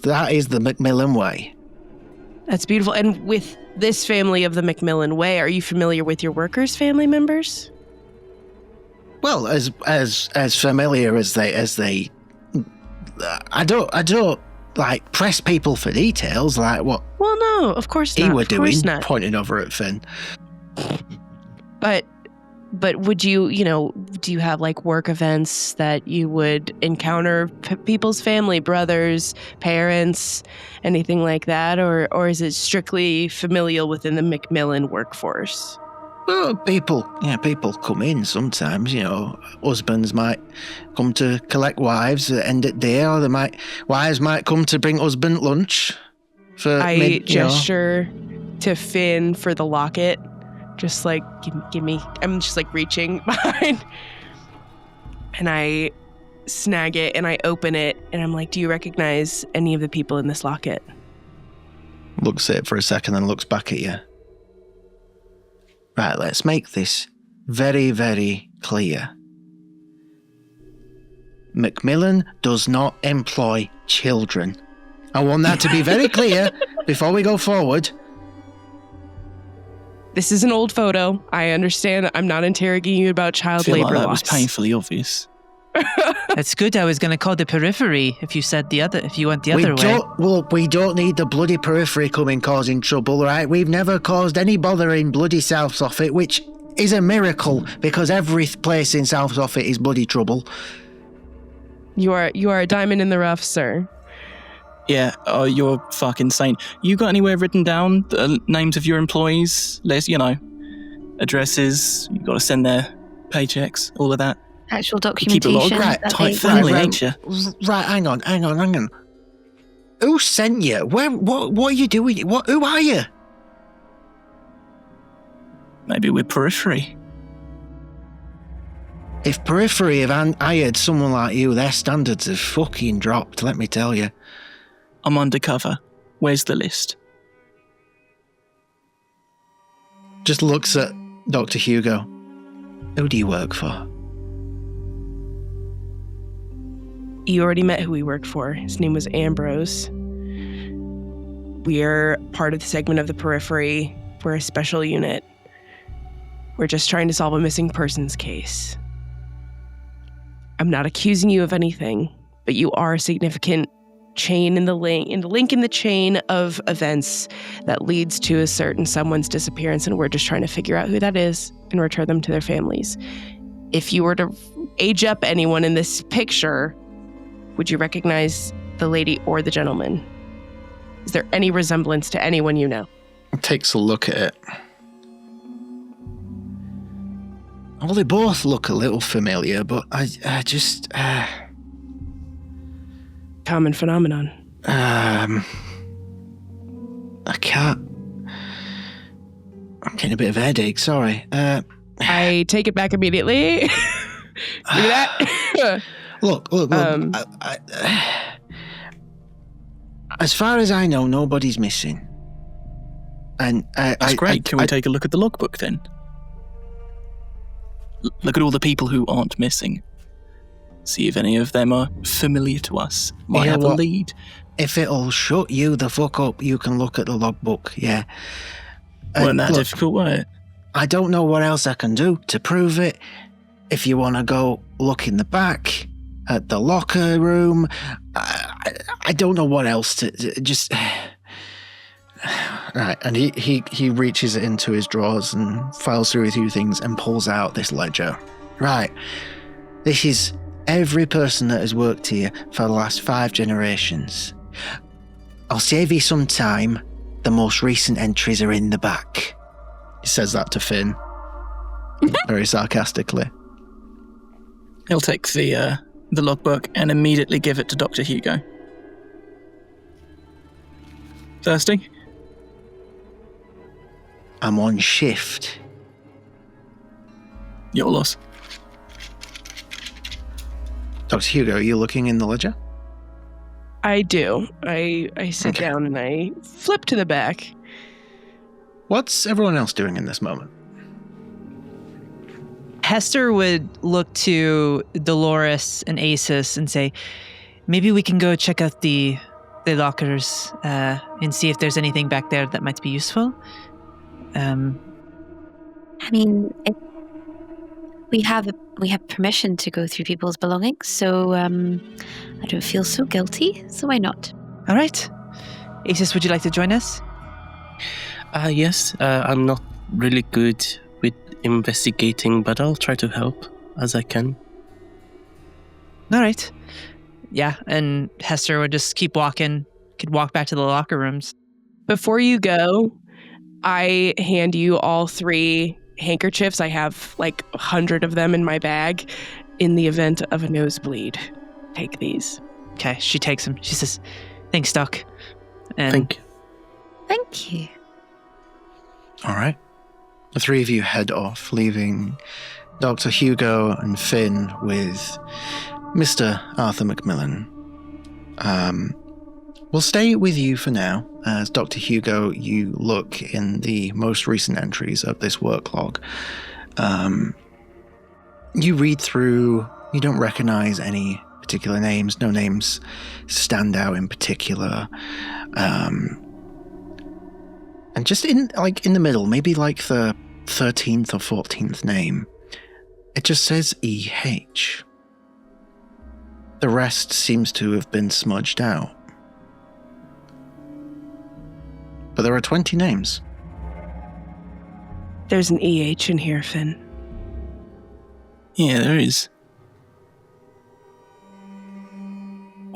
That is the Macmillan way. That's beautiful. And with this family of the Macmillan way, are you familiar with your workers' family members? Well, as familiar as they I don't like press people for details like what. Well, no, of course not. He were doing, not. pointing over at Finn. But But would you, do you have like work events that you would encounter people's family, brothers, parents, anything like that? Or is it strictly familial within the Macmillan workforce? Well, people come in sometimes, husbands might come to collect wives at the end of the day, or wives might come to bring husband lunch. I gesture to Finn for the locket. Just like, give me, I'm just like reaching behind. And I snag it and I open it and I'm like, do you recognize any of the people in this locket? Looks at it for a second and looks back at you. Right, let's make this very, very clear. Macmillan does not employ children. I want that to be very clear before we go forward. This is an old photo. I understand. I'm not interrogating you about child labor like that laws. was painfully obvious. That's good. I was going to call the periphery if you said if you went the other way. We don't need the bloody periphery coming causing trouble, right? We've never caused any bother in bloody South Soffit, which is a miracle because every place in South Soffit is bloody trouble. You are a diamond in the rough, sir. Yeah, oh, you're fucking insane. You got anywhere written down the names of your employees? Addresses, you got to send their paychecks, all of that. Actual You keep a documentation. lot of tight family, ain't you? Right, hang on. Who sent you? What are you doing? Who are you? Maybe we're periphery. If Periphery have hired someone like you, their standards have fucking dropped, let me tell you. I'm undercover. Where's the list? Just looks at Dr. Hugo. Who do you work for? You already met who we worked for. His name was Ambrose. We're part of the segment of the Periphery. We're a special unit. We're just trying to solve a missing persons case. I'm not accusing you of anything, but you are a significant chain in the link in the chain of events that leads to a certain someone's disappearance, and we're just trying to figure out who that is and return them to their families. If you were to age up anyone in this picture, would you recognize the lady or the gentleman? Is there any resemblance to anyone you know? Takes a look at it. Well, they both look a little familiar, but I just... Common phenomenon. I can't... I'm getting a bit of a headache, sorry. I take it back immediately. Look at that. Look. As far as I know, nobody's missing. And That's great. Can we take a look at the logbook then? Look at all the people who aren't missing. See if any of them are familiar to us. Might have a lead. If it'll shut you the fuck up, you can look at the logbook, yeah. Wasn't that difficult, was it? I don't know what else I can do to prove it. If you want to go look in the back, at the locker room, I don't know what else to just... Right, and he reaches into his drawers and files through a few things and pulls out this ledger. Right, this is every person that has worked here for the last 5 generations. I'll save you some time. The most recent entries are in the back. He says that to Finn, very sarcastically. He'll take the logbook and immediately give it to Dr. Hugo. Thirsty? I'm on shift. Your loss. Dr. Hugo, are you looking in the ledger? I do. I sit down and I flip to the back. What's everyone else doing in this moment? Hester would look to Dolores and Asus and say, maybe we can go check out the lockers and see if there's anything back there that might be useful. I mean, we have permission to go through people's belongings, so I don't feel so guilty, so why not? All right. Asus, would you like to join us? Yes, I'm not really good with investigating, but I'll try to help as I can. All right. Yeah, and Hester would just keep walking, could walk back to the locker rooms. Before you go, I hand you all 3 handkerchiefs. I have like 100 of them in my bag in the event of a nosebleed. Take these. Okay, she takes them. She says, "Thanks, Doc." And Thank you. Thank you. All right. The 3 of you head off, leaving Dr. Hugo and Finn with Mr. Arthur Macmillan. We'll stay with you for now. As Dr. Hugo, you look in the most recent entries of this work log. You read through, you don't recognize any particular names, no names stand out in particular. And just in the middle, maybe like the 13th or 14th name, it just says EH. The rest seems to have been smudged out. But there are 20 names. There's an EH in here, Finn. Yeah, there is.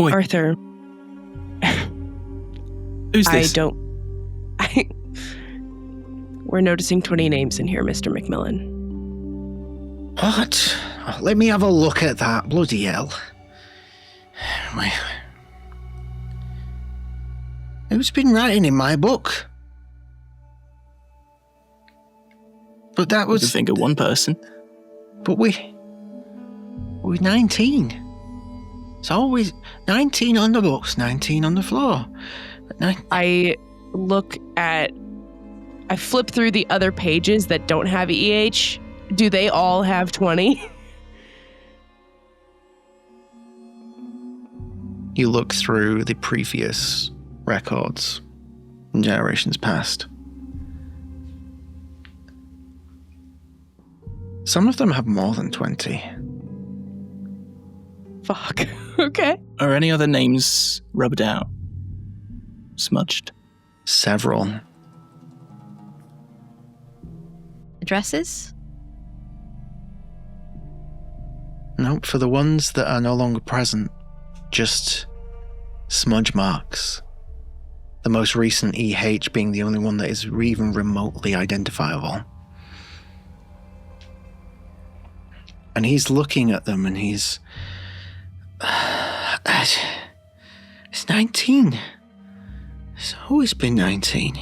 Oi, Arthur, who's this? We're noticing 20 names in here, Mr. Macmillan. What? Oh, let me have a look at that. Bloody hell. Who's been writing in my book? But that I was... could think of one person. But we're 19. It's always 19 on the books, 19 on the floor. But I flip through the other pages that don't have EH. Do they all have 20? You look through the previous records in generations past. Some of them have more than 20. Fuck. Okay. Are any other names rubbed out? Smudged? Several. Addresses? Nope, for the ones that are no longer present, just smudge marks. The most recent EH being the only one that is even remotely identifiable. And he's looking at them and he's... It's 19. It's always been 19.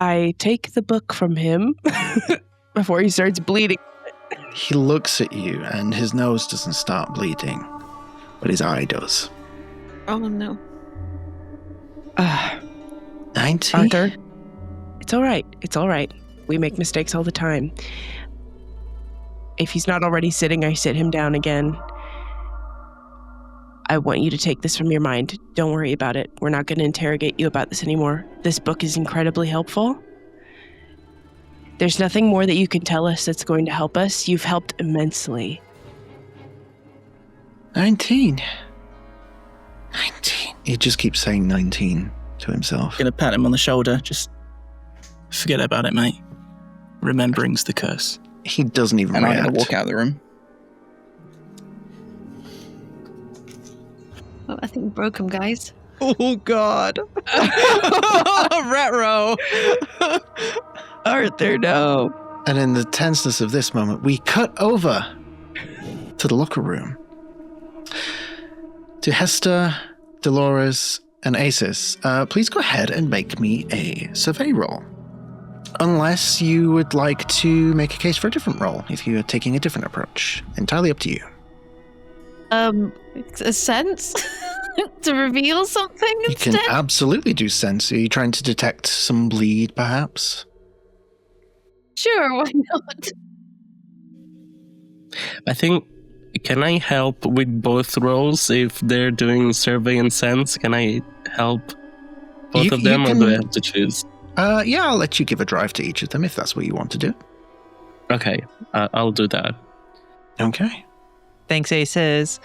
I take the book from him before he starts bleeding. He looks at you and his nose doesn't start bleeding, but his eye does. Oh no. 19? Arthur, it's all right. It's all right. We make mistakes all the time. If he's not already sitting, I sit him down again. I want you to take this from your mind. Don't worry about it. We're not going to interrogate you about this anymore. This book is incredibly helpful. There's nothing more that you can tell us that's going to help us. You've helped immensely. 19. 19. He just keeps saying 19 to himself. Gonna pat him on the shoulder. Just forget about it, mate. Remembering's the curse. He doesn't even And I'm react. gonna walk out of the room. Oh, I think we broke him, guys. oh God, retro. Arthur, no. And in the tenseness of this moment, we cut over to the locker room. To Hester, Dolores, and Acis. Please go ahead and make me a survey roll. Unless you would like to make a case for a different roll, if you are taking a different approach. Entirely up to you. A sense to reveal something You instead. can absolutely do sense. Are you trying to detect some bleed, perhaps? Sure, why not? I think, can I help with both roles if they're doing survey and sense? Can I help both of them, or do I have to choose? Yeah, I'll let you give a drive to each of them if that's what you want to do. Okay, I'll do that. Okay. Thanks, Aces.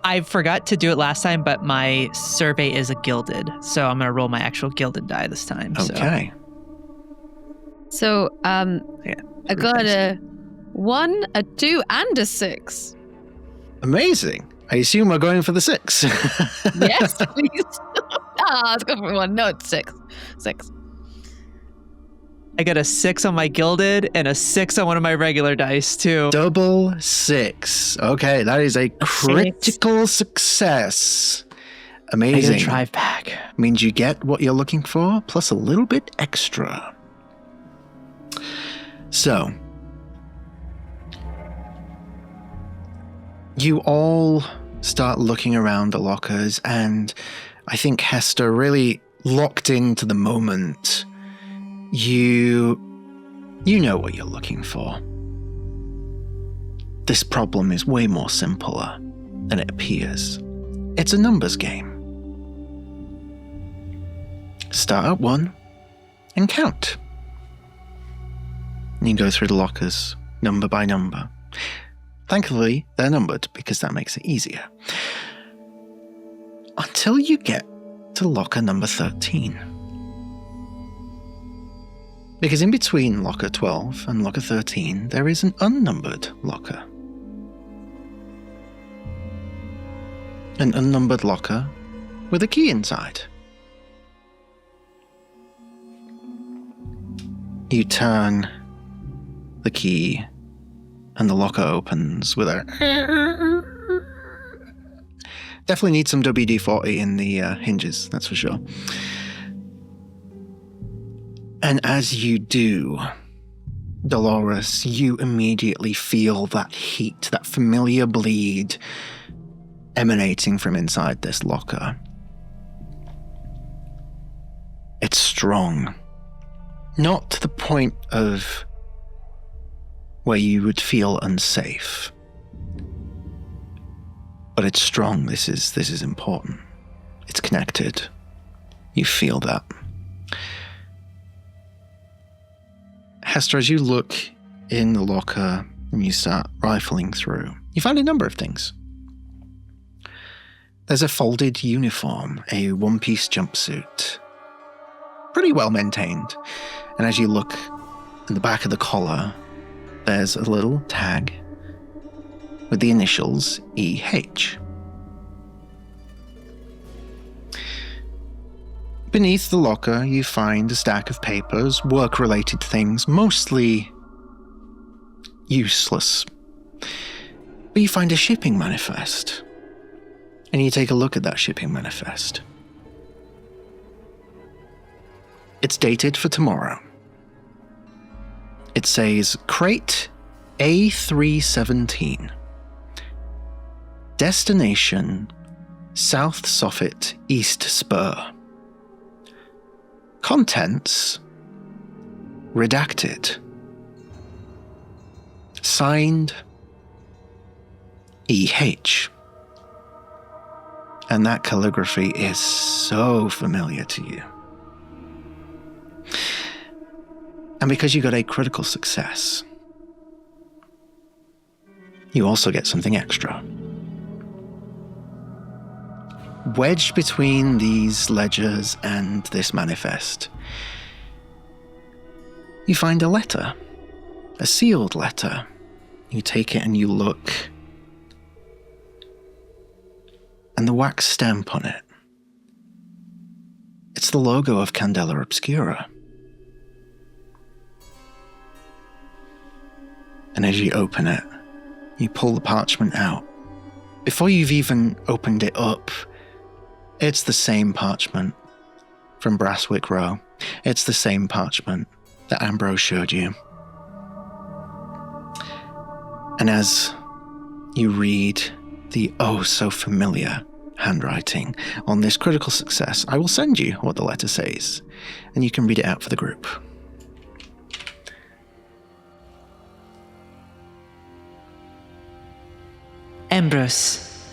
I forgot to do it last time, but my survey is a gilded, so I'm going to roll my actual gilded die this time. Okay. So, I got a 1, a 2, and a 6. Amazing. I assume we're going for the 6. Yes, please. Let's go for 1. No, it's 6. 6. I got a 6 on my gilded and a 6 on one of my regular dice, too. Double 6. Okay, that is a critical success. Amazing. I get a drive back. Means you get what you're looking for, plus a little bit extra. So, you all start looking around the lockers, and I think Hester really locked into the moment. You know what you're looking for. This problem is way more simpler than it appears. It's a numbers game. Start at 1 and count. You go through the lockers, number by number. Thankfully, they're numbered because that makes it easier. Until you get to locker number 13. Because in between locker 12 and locker 13, there is an unnumbered locker. An unnumbered locker with a key inside. You turn the key and the locker opens with a... Definitely need some WD-40 in the hinges, that's for sure. And as you do, Dolores, you immediately feel that heat, that familiar bleed emanating from inside this locker. It's strong. Not to the point of where you would feel unsafe. But it's strong. This is important. It's connected. You feel that. Hester, as you look in the locker and you start rifling through, you find a number of things. There's a folded uniform, a one-piece jumpsuit. Pretty well maintained. And as you look in the back of the collar, there's a little tag with the initials EH. Beneath the locker, you find a stack of papers, work-related things, mostly useless. But you find a shipping manifest, and you take a look at that shipping manifest. It's dated for tomorrow. It says, Crate A317. Destination, South Soffit East Spur. Contents, redacted. Signed, EH. And that calligraphy is so familiar to you. And because you got a critical success, you also get something extra. Wedged between these ledgers and this manifest, you find a letter, a sealed letter. You take it and you look, and the wax stamp on it. It's the logo of Candela Obscura. And as you open it, you pull the parchment out. Before you've even opened it up, it's the same parchment from Brasswick Row. It's the same parchment that Ambrose showed you. And as you read the so familiar handwriting on this critical success, I will send you what the letter says, and you can read it out for the group. Ambrose,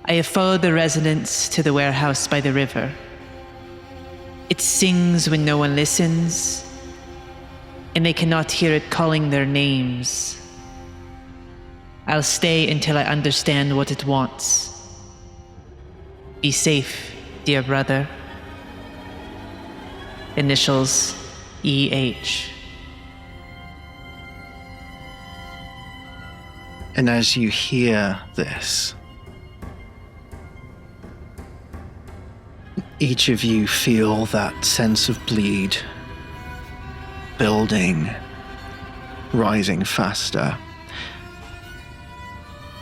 I have followed the resonance to the warehouse by the river. It sings when no one listens, and they cannot hear it calling their names. I'll stay until I understand what it wants. Be safe, dear brother. Initials, EH. And as you hear this, each of you feel that sense of bleed building, rising faster.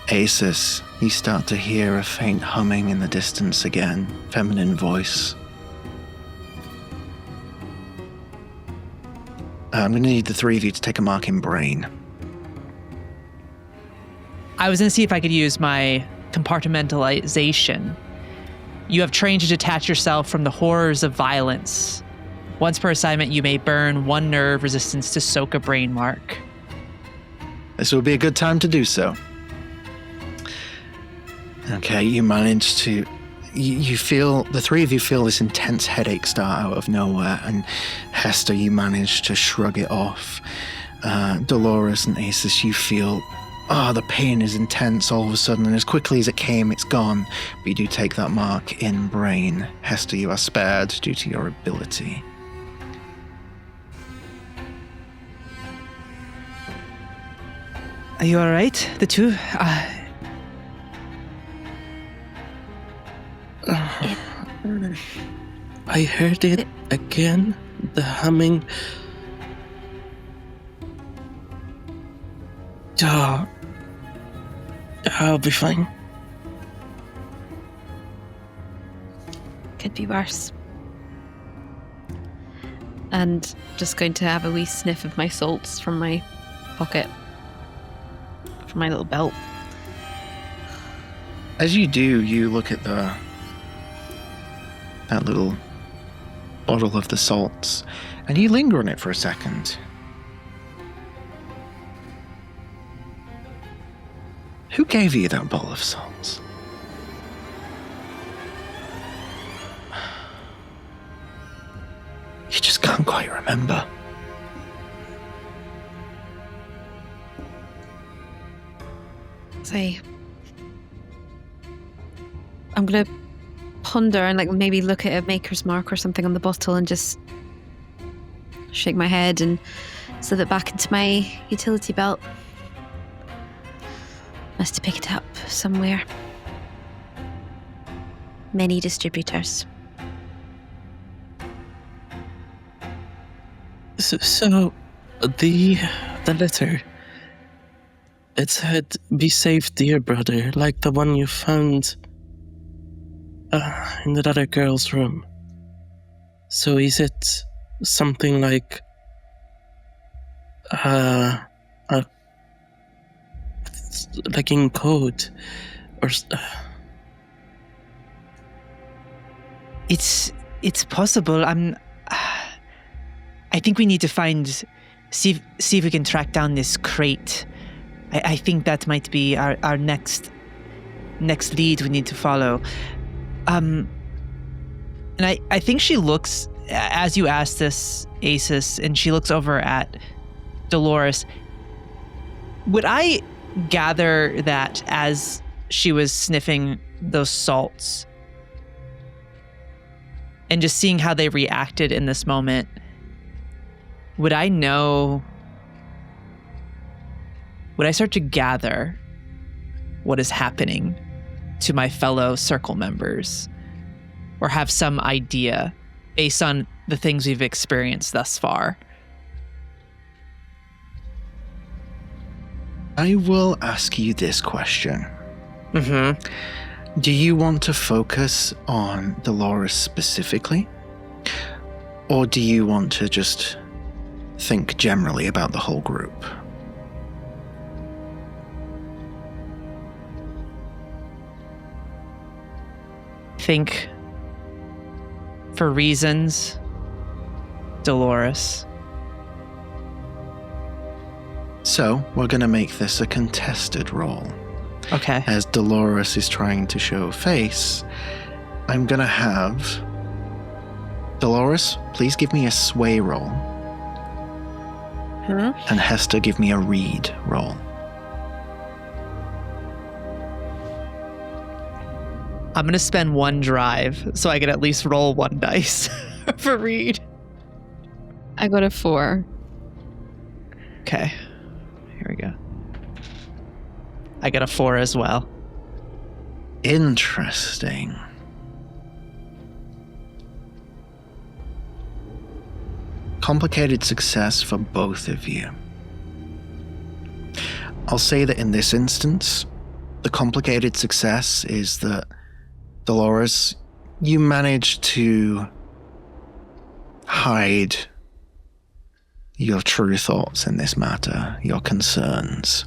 Asus, you start to hear a faint humming in the distance again, feminine voice. I'm going to need the three of you to take a mark in brain. I was going to see if I could use my compartmentalization. You have trained to detach yourself from the horrors of violence. Once per assignment, you may burn 1 nerve resistance to soak a brain mark. This will be a good time to do so. Okay, you manage to... You feel... The three of you feel this intense headache start out of nowhere, and Hester, you manage to shrug it off. Dolores and Asus, you feel... the pain is intense all of a sudden, and as quickly as it came, it's gone. But you do take that mark in brain. Hester, you are spared due to your ability. Are you all right? The two? I heard it again, the humming. I'll be fine. Could be worse. And just going to have a wee sniff of my salts from my pocket, from my little belt. As you do, you look at that little bottle of the salts, and you linger on it for a second. Who gave you that bowl of salts? You just can't quite remember. I'm gonna ponder and maybe look at a maker's mark or something on the bottle and just shake my head and slip it back into my utility belt. Must have picked it up somewhere. Many distributors. So the letter, it said, "Be safe, dear brother," like the one you found in that other girl's room. So is it something like in code, or It's possible. I think we need to see if we can track down this crate. I think that might be our next lead we need to follow. And I think she looks, as you ask this, Asus, and she looks over at Dolores. Would I gather that as she was sniffing those salts and just seeing how they reacted in this moment, would I start to gather what is happening to my fellow circle members, or have some idea based on the things we've experienced thus far? I will ask you this question. Mm-hmm. Do you want to focus on Dolores specifically? Or do you want to just think generally about the whole group? Think, for reasons, Dolores. So, we're going to make this a contested roll. Okay. As Dolores is trying to show face, I'm going to have... Dolores, please give me a sway roll. And Hester, give me a read roll. I'm going to spend 1 drive so I can at least roll 1 dice for read. I got a 4. Okay. Here we go. I got a 4 as well. Interesting. Complicated success for both of you. I'll say that in this instance, the complicated success is that, Dolores, you managed to hide your true thoughts in this matter, your concerns.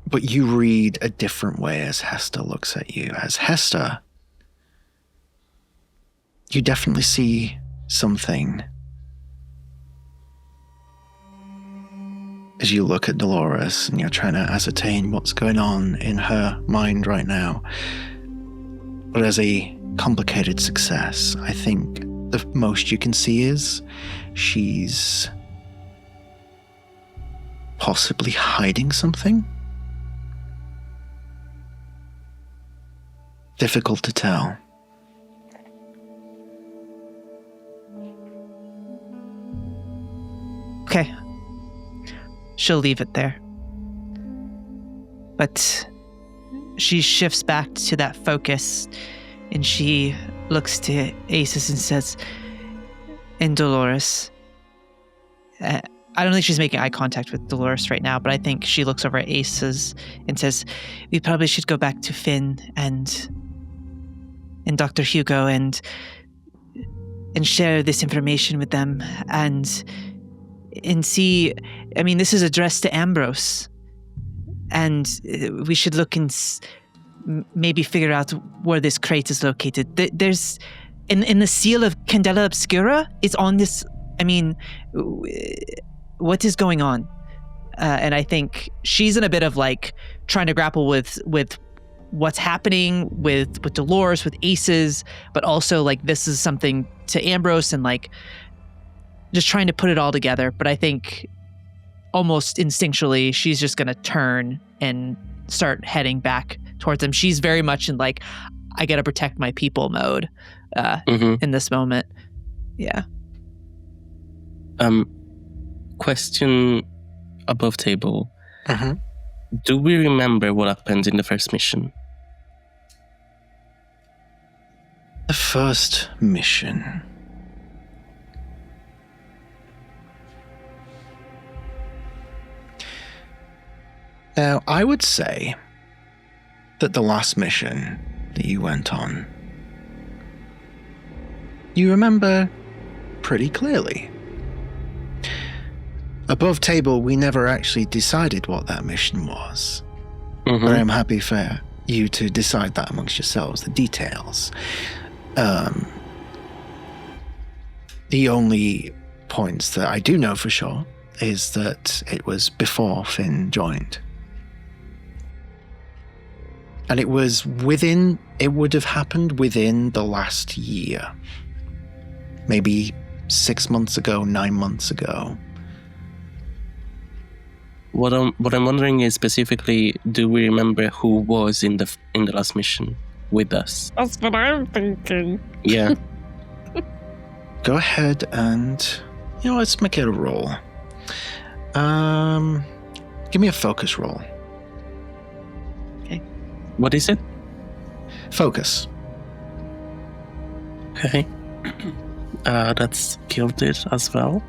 But you read a different way as Hester looks at you. As Hester, you definitely see something as you look at Dolores and you're trying to ascertain what's going on in her mind right now. But as a complicated success, I think the most you can see is she's possibly hiding something. Difficult to tell. Okay. She'll leave it there. But she shifts back to that focus and she looks to Aces and says, and Dolores, I don't think she's making eye contact with Dolores right now, but I think she looks over at Aces and says, we probably should go back to Finn and Dr. Hugo and share this information with them and see, I mean, this is addressed to Ambrose, and we should look and maybe figure out where this crate is located. There's, in the seal of Candela Obscura, it's on this, I mean, what is going on? And I think she's in a bit of like trying to grapple with what's happening with Dolores, with Aces, but also like this is something to Ambrose and like just trying to put it all together. But I think almost instinctually, she's just going to turn and start heading back towards them. She's very much in like, I got to protect my people mode in this moment. Yeah. Question above table. Do we remember what happened in the first mission? The first mission. Now, I would say that the last mission that you went on, you remember pretty clearly. Above table, we never actually decided what that mission was. But I'm happy for you to decide that amongst yourselves, the details. The only points that I do know for sure is that it was before Finn joined. And it would have happened within the last year. Maybe 6 months ago, 9 months ago. What I'm wondering is specifically, do we remember who was in the last mission with us? That's what I'm thinking. Yeah. Go ahead and, let's make it a roll. Give me a focus roll. What is it? Focus. Okay. That's gilded as well.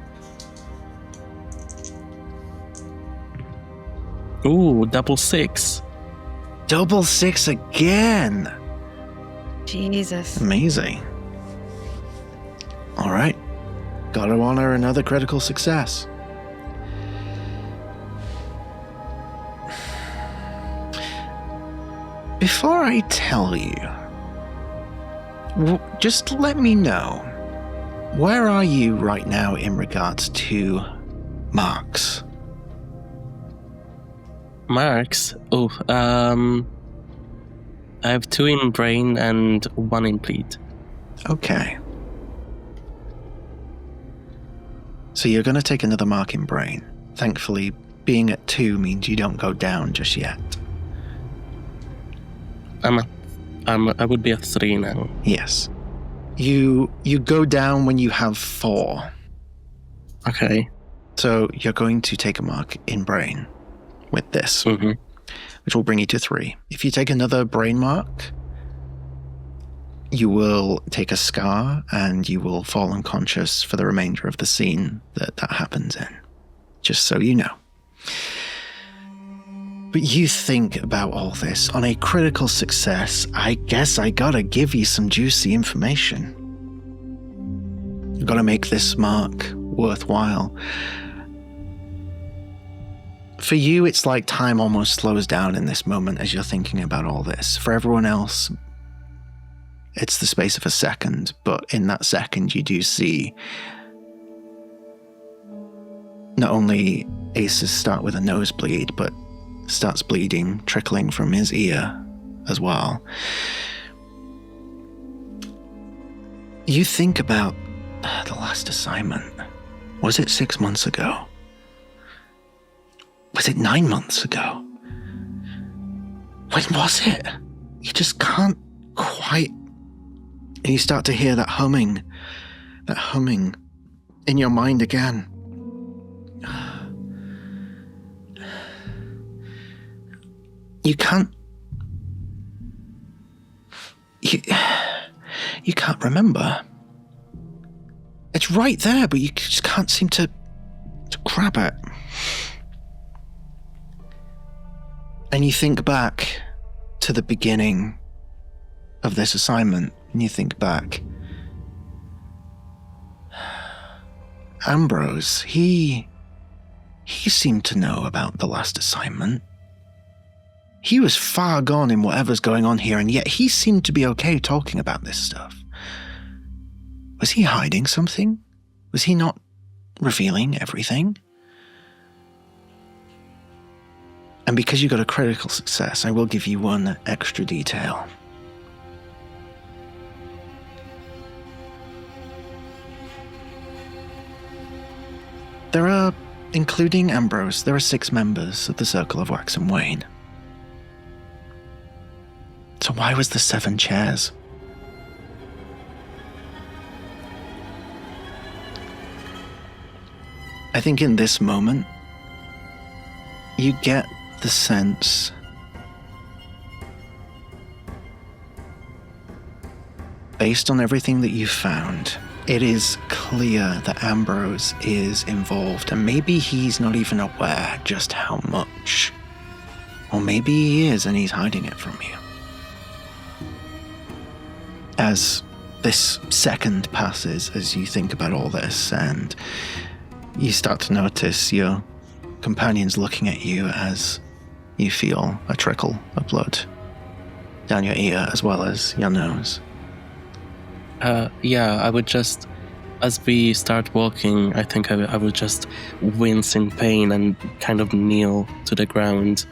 Ooh, double 6. Double 6 again. Jesus. Amazing. All right. Gotta honor another critical success. Before I tell you, just let me know, where are you right now in regards to marks? Marks? Oh, I have 2 in brain and 1 in bleed. Okay. So you're going to take another mark in brain. Thankfully, being at 2 means you don't go down just yet. I would be at 3 now. Yes. You go down when you have 4. Okay. So you're going to take a mark in brain with this, Mm-hmm. which will bring you to 3. If you take another brain mark, you will take a scar and you will fall unconscious for the remainder of the scene that happens in. Just so you know. But you think about all this. On a critical success, I guess I gotta give you some juicy information. You gotta make this mark worthwhile. For you, it's like time almost slows down in this moment as you're thinking about all this. For everyone else, it's the space of a second, but in that second you do see not only Aces start with a nosebleed, but starts bleeding, trickling from his ear as well. You think about the last assignment. Was it 6 months ago? Was it 9 months ago? When was it? You just can't quite... And you start to hear that humming in your mind again. You can't... You can't remember. It's right there, but you just can't seem to grab it. And you think back to the beginning of this assignment, and you think back. Ambrose, he seemed to know about the last assignment. He was far gone in whatever's going on here, and yet he seemed to be okay talking about this stuff. Was he hiding something? Was he not revealing everything? And because you got a critical success, I will give you one extra detail. There are, including Ambrose, there are 6 members of the Circle of Wax Wane. So why was there 7 chairs? I think in this moment, you get the sense based on everything that you've found, it is clear that Ambrose is involved, and maybe he's not even aware just how much. Or maybe he is and he's hiding it from you. As this second passes, as you think about all this, and you start to notice your companions looking at you as you feel a trickle of blood down your ear as well as your nose. Yeah, I would just, as we start walking, I think I would just wince in pain and kind of kneel to the ground.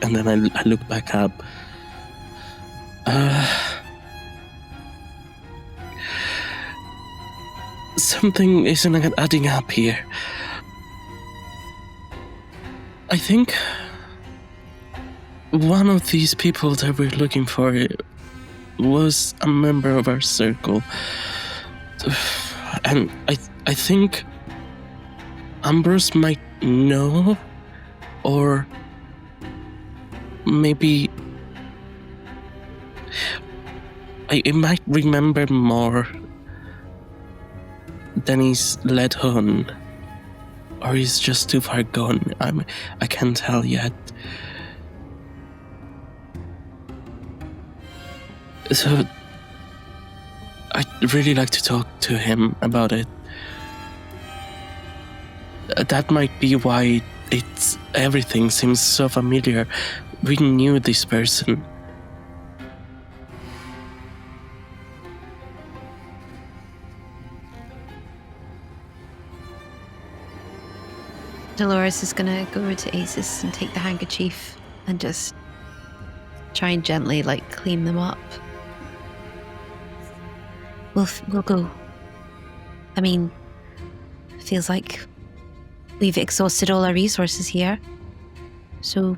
And then I look back up. Something isn't adding up here. I think one of these people that we're looking for was a member of our circle. And I think Ambrose might know, or maybe I might remember more than he's let on, or he's just too far gone. I can't tell yet. So I'd really like to talk to him about it. That might be why everything seems so familiar. We knew this person. Dolores is gonna go over to Aces and take the handkerchief and just try and gently, clean them up. We'll go. I mean, feels like we've exhausted all our resources here. So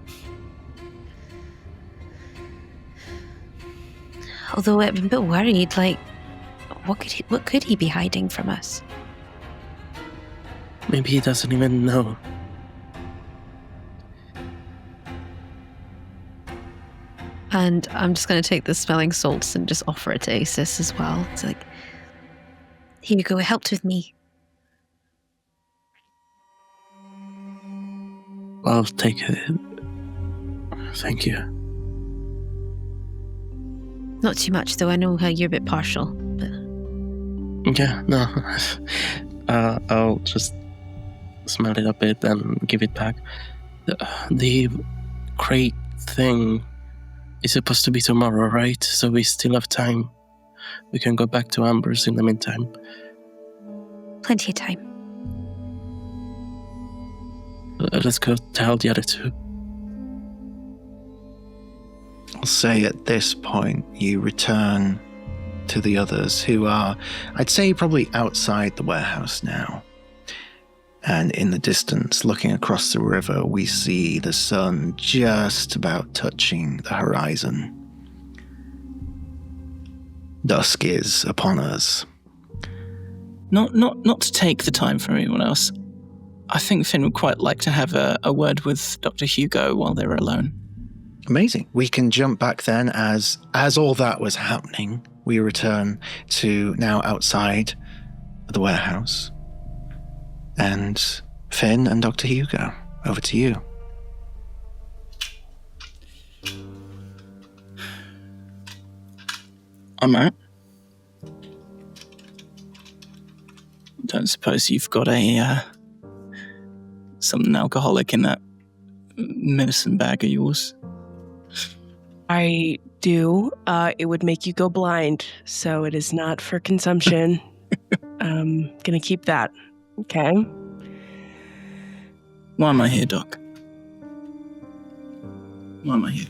Although I'm a bit worried, like, what could he be hiding from us? Maybe he doesn't even know. And I'm just going to take the smelling salts and just offer it to Acis as well. It's like, Here you go, it helped with me. I'll take it. Thank you. Not too much, though. I know how you're a bit partial, but... Yeah, no. I'll just smell it a bit and give it back. The crate thing is supposed to be tomorrow, right? So we still have time. We can go back to Amber's in the meantime. Plenty of time. Let's go tell the other two. I'll say at this point, you return to the others who are, I'd say, probably outside the warehouse now. And in the distance, looking across the river, we see the sun just about touching the horizon. Dusk is upon us. Not to take the time from anyone else. I think Finn would quite like to have a word with Dr. Hugo while they're alone. Amazing. We can jump back then as all that was happening. We return to now outside the warehouse. And Finn and Dr. Hugo, over to you. I'm out. Don't suppose you've got something alcoholic in that medicine bag of yours? I do. It would make you go blind, so it is not for consumption. Gonna keep that. Okay. Why am I here, Doc? Why am I here?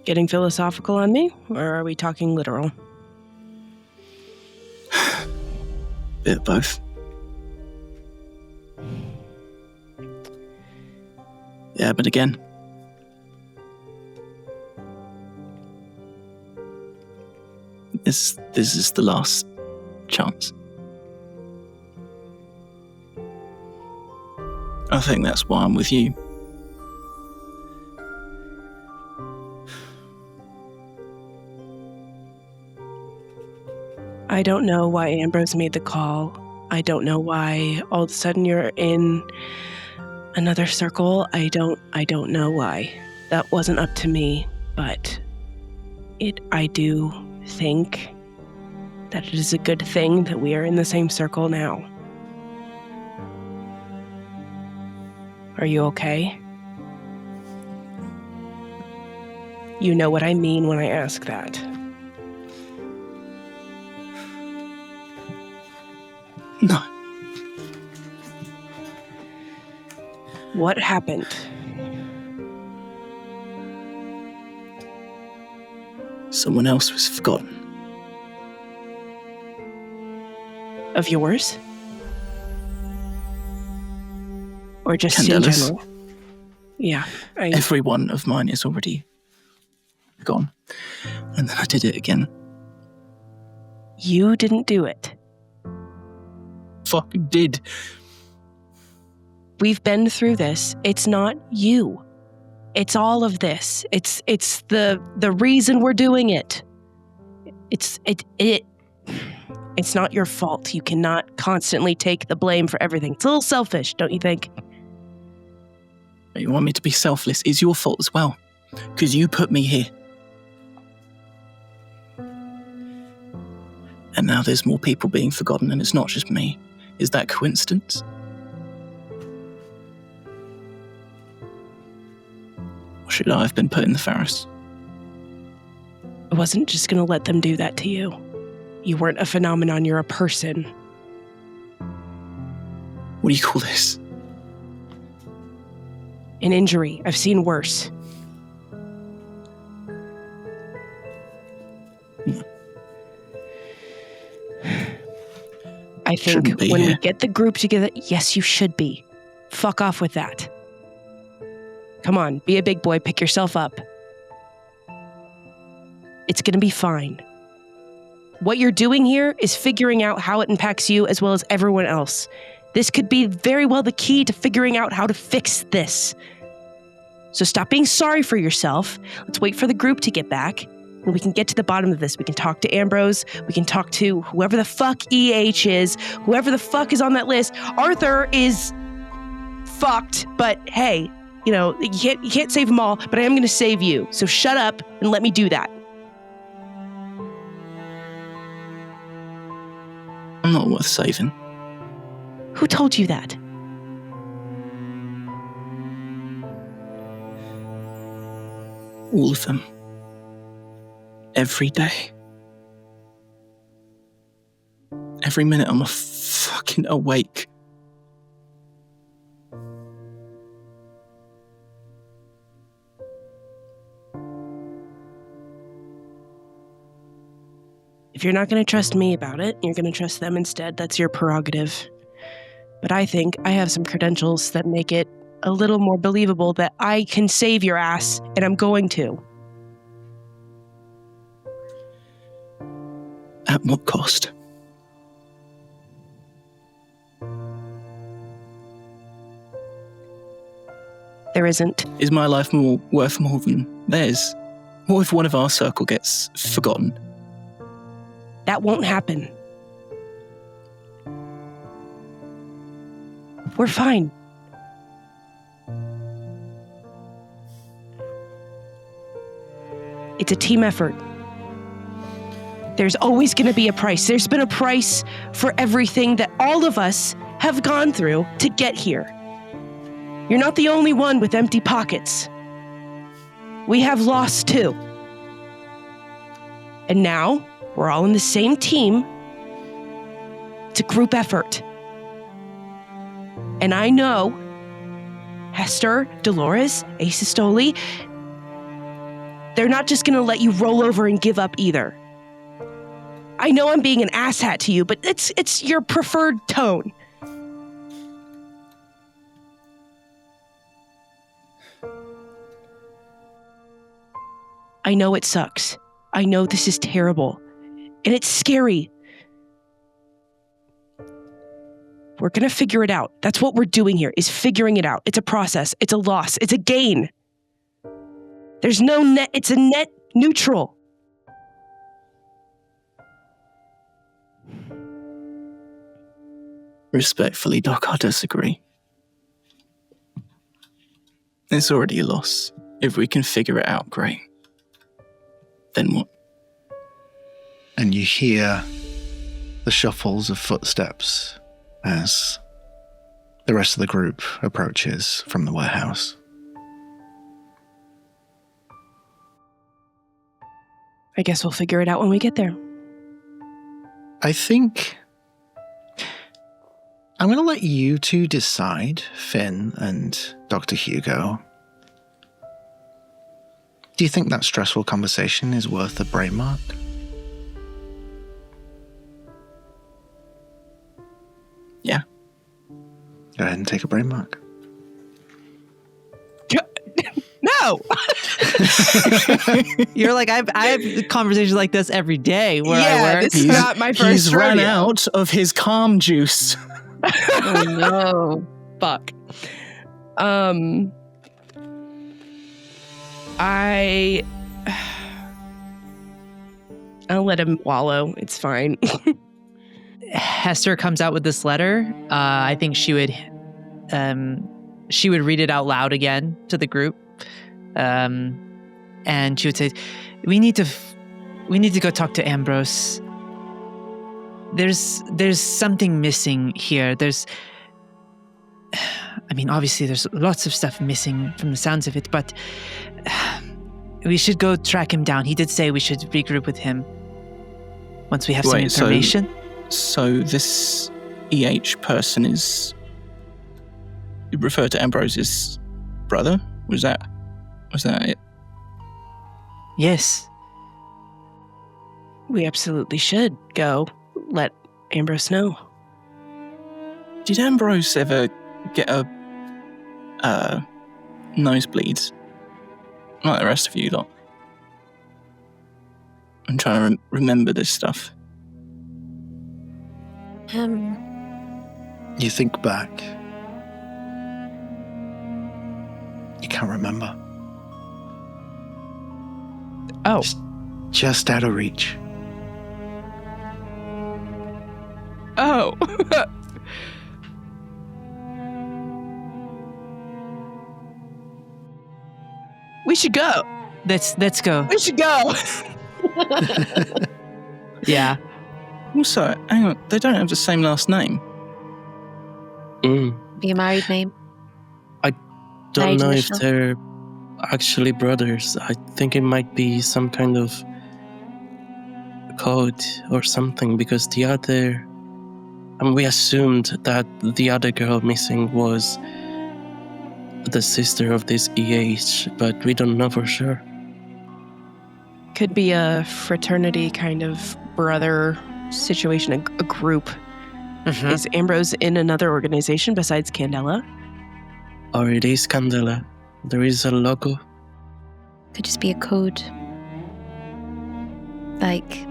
Getting philosophical on me, or are we talking literal? Bit of both. Yeah, but again, this is the last chance. I think that's why I'm with you. I don't know why Ambrose made the call. I don't know why all of a sudden you're in another circle. I don't know why. That wasn't up to me, but I do think that it is a good thing that we are in the same circle now. Are you okay? You know what I mean when I ask that. No. What happened? Someone else was forgotten. Of yours? Or just in Candela's. general? Yeah. Every one of mine is already gone. And then I did it again. You didn't do it. Fucking did. We've been through this. It's not you. It's all of this. It's the reason we're doing it. It's not your fault. You cannot constantly take the blame for everything. It's a little selfish, don't you think? You want me to be selfless? It's your fault as well. Because you put me here. And now there's more people being forgotten, and it's not just me. Is that coincidence? Or should I have been put in the Ferris? I wasn't just going to let them do that to you. You weren't a phenomenon, you're a person. What do you call this? An injury. I've seen worse. I think when we get the group together, yes, you should be. Fuck off with that. Come on, be a big boy, pick yourself up. It's going to be fine. What you're doing here is figuring out how it impacts you as well as everyone else. This could be very well the key to figuring out how to fix this. So stop being sorry for yourself. Let's wait for the group to get back, and we can get to the bottom of this. We can talk to Ambrose. We can talk to whoever the fuck EH is, whoever the fuck is on that list. Arthur is fucked, but hey, you can't save them all, but I am going to save you. So shut up and let me do that. I'm not worth saving. Who told you that? All of them. Every day. Every minute I'm fucking awake. If you're not going to trust me about it, you're going to trust them instead. That's your prerogative. But I think I have some credentials that make it a little more believable that I can save your ass, and I'm going to. At what cost? There isn't. Is my life worth more than theirs? What if one of our circle gets forgotten? That won't happen. We're fine. It's a team effort. There's always going to be a price. There's been a price for everything that all of us have gone through to get here. You're not the only one with empty pockets. We have lost too. And now, we're all in the same team. It's a group effort. And I know Hester, Dolores, Asistoli, they're not just going to let you roll over and give up either. I know I'm being an asshat to you, but it's your preferred tone. I know it sucks. I know this is terrible. And it's scary. We're going to figure it out. That's what we're doing here, is figuring it out. It's a process. It's a loss. It's a gain. There's no net. It's a net neutral. Respectfully, Doc, I disagree. It's already a loss. If we can figure it out, great. Then what? And you hear the shuffles of footsteps as the rest of the group approaches from the warehouse. I guess we'll figure it out when we get there. I think I'm going to let you two decide, Finn and Dr. Hugo. Do you think that stressful conversation is worth a brain mark? Yeah. Go ahead and take a brain mark. No! You're like, I have conversations like this every day where I work. This is not my first He's rodeo. run out of his calm juice. Oh no. Fuck. I'll let him wallow. It's fine. Hester comes out with this letter. I think she would read it out loud again to the group. And she would say, we need to go talk to Ambrose. There's something missing here. Obviously there's lots of stuff missing from the sounds of it, but we should go track him down. He did say we should regroup with him once we have some information. So this EH person is referred to Ambrose's brother? Was that it? Yes. We absolutely should go let Ambrose know. Did Ambrose ever get a nosebleeds like the rest of you lot? I'm trying to remember this stuff. You think back. You can't remember. Oh. Just out of reach. Oh. We should go. Let's go. We should go. Yeah. Also, hang on, they don't have the same last name. Be a married name. Don't Married know initial. if they're actually brothers. I think it might be some kind of code or something, because the other... we assumed that the other girl missing was the sister of this EH, but we don't know for sure. Could be a fraternity kind of brother situation, a group. Mhm. Is Ambrose in another organization besides Candela? Or it is Candela. There is a logo. Could just be a code. Like,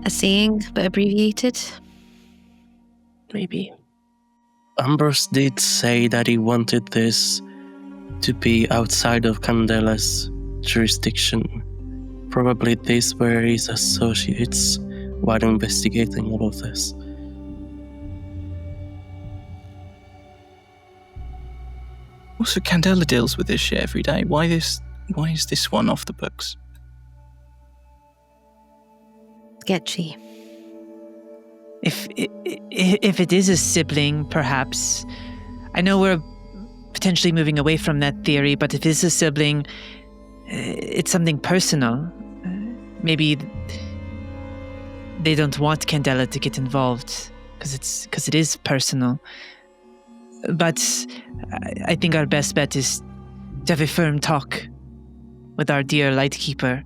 a saying, but abbreviated. Maybe. Ambrose did say that he wanted this to be outside of Candela's jurisdiction. Probably these were his associates while investigating all of this. Also, Candela deals with this shit every day. Why is this one off the books? Sketchy. If it is a sibling, perhaps. I know we're potentially moving away from that theory, but if it is a sibling, it's something personal. Maybe they don't want Candela to get involved because it is personal. But I think our best bet is to have a firm talk with our dear Lightkeeper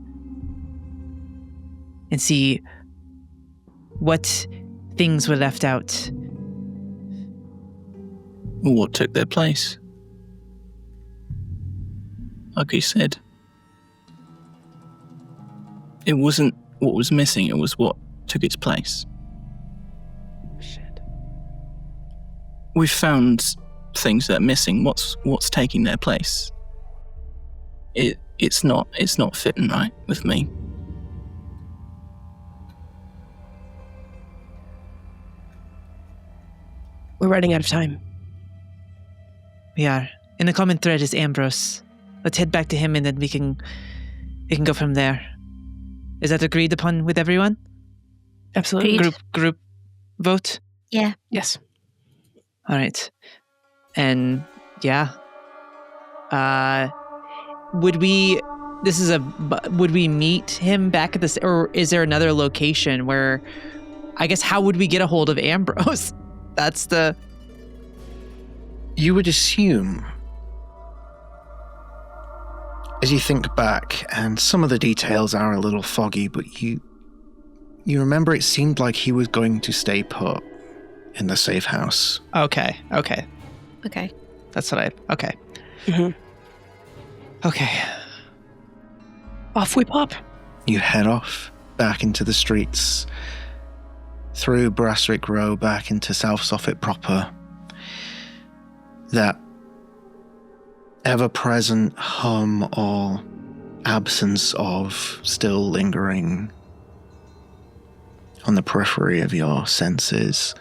and see what things were left out. What took their place? Like you said, it wasn't what was missing, it was what took its place. Shit. We've found things that are missing. What's taking their place? It's not fitting right with me. We're running out of time. We are. And the common thread is Ambrose. Let's head back to him and then we can go from there. Is that agreed upon with everyone? Absolutely. Agreed. Group vote? Yeah. Yes. All right. And yeah. Would we meet him back at this, or is there another location where, I guess, how would we get a hold of Ambrose? That's the... You would assume, as you think back, and some of the details are a little foggy, but you remember it seemed like he was going to stay put in the safe house. Okay. Okay. That's what okay. Mhm. Okay. Off we pop. You head off back into the streets, through Brasswick Row, back into South Soffit proper. That ever-present hum or absence of still lingering on the periphery of your senses.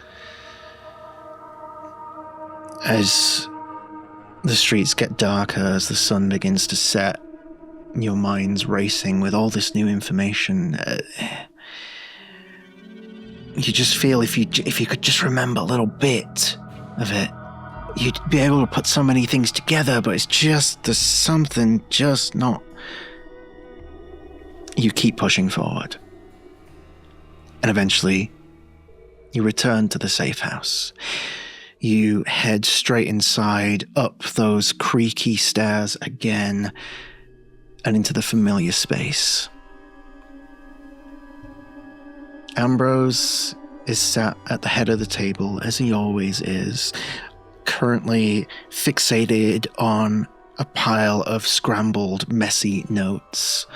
As the streets get darker, as the sun begins to set, your mind's racing with all this new information. You just feel if you could just remember a little bit of it, you'd be able to put so many things together, but it's just, there's something just not... You keep pushing forward. And eventually, you return to the safe house. You head straight inside, up those creaky stairs again, and into the familiar space. Ambrose is sat at the head of the table, as he always is, currently fixated on a pile of scrambled, messy notes.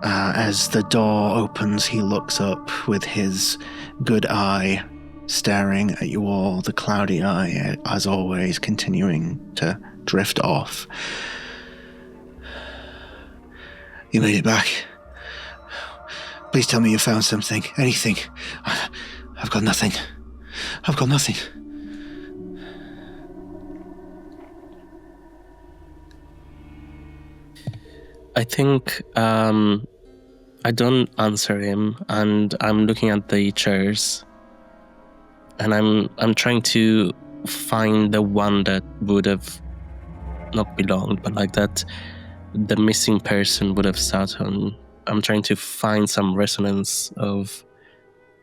As the door opens, he looks up with his good eye staring at you all, the cloudy eye, as always, continuing to drift off. You made it back. Please tell me you found something, anything. I've got nothing. I've got nothing. I think I don't answer him, and I'm looking at the chairs, and I'm trying to find the one that would have not belonged, but like that the missing person would have sat on. I'm trying to find some resonance of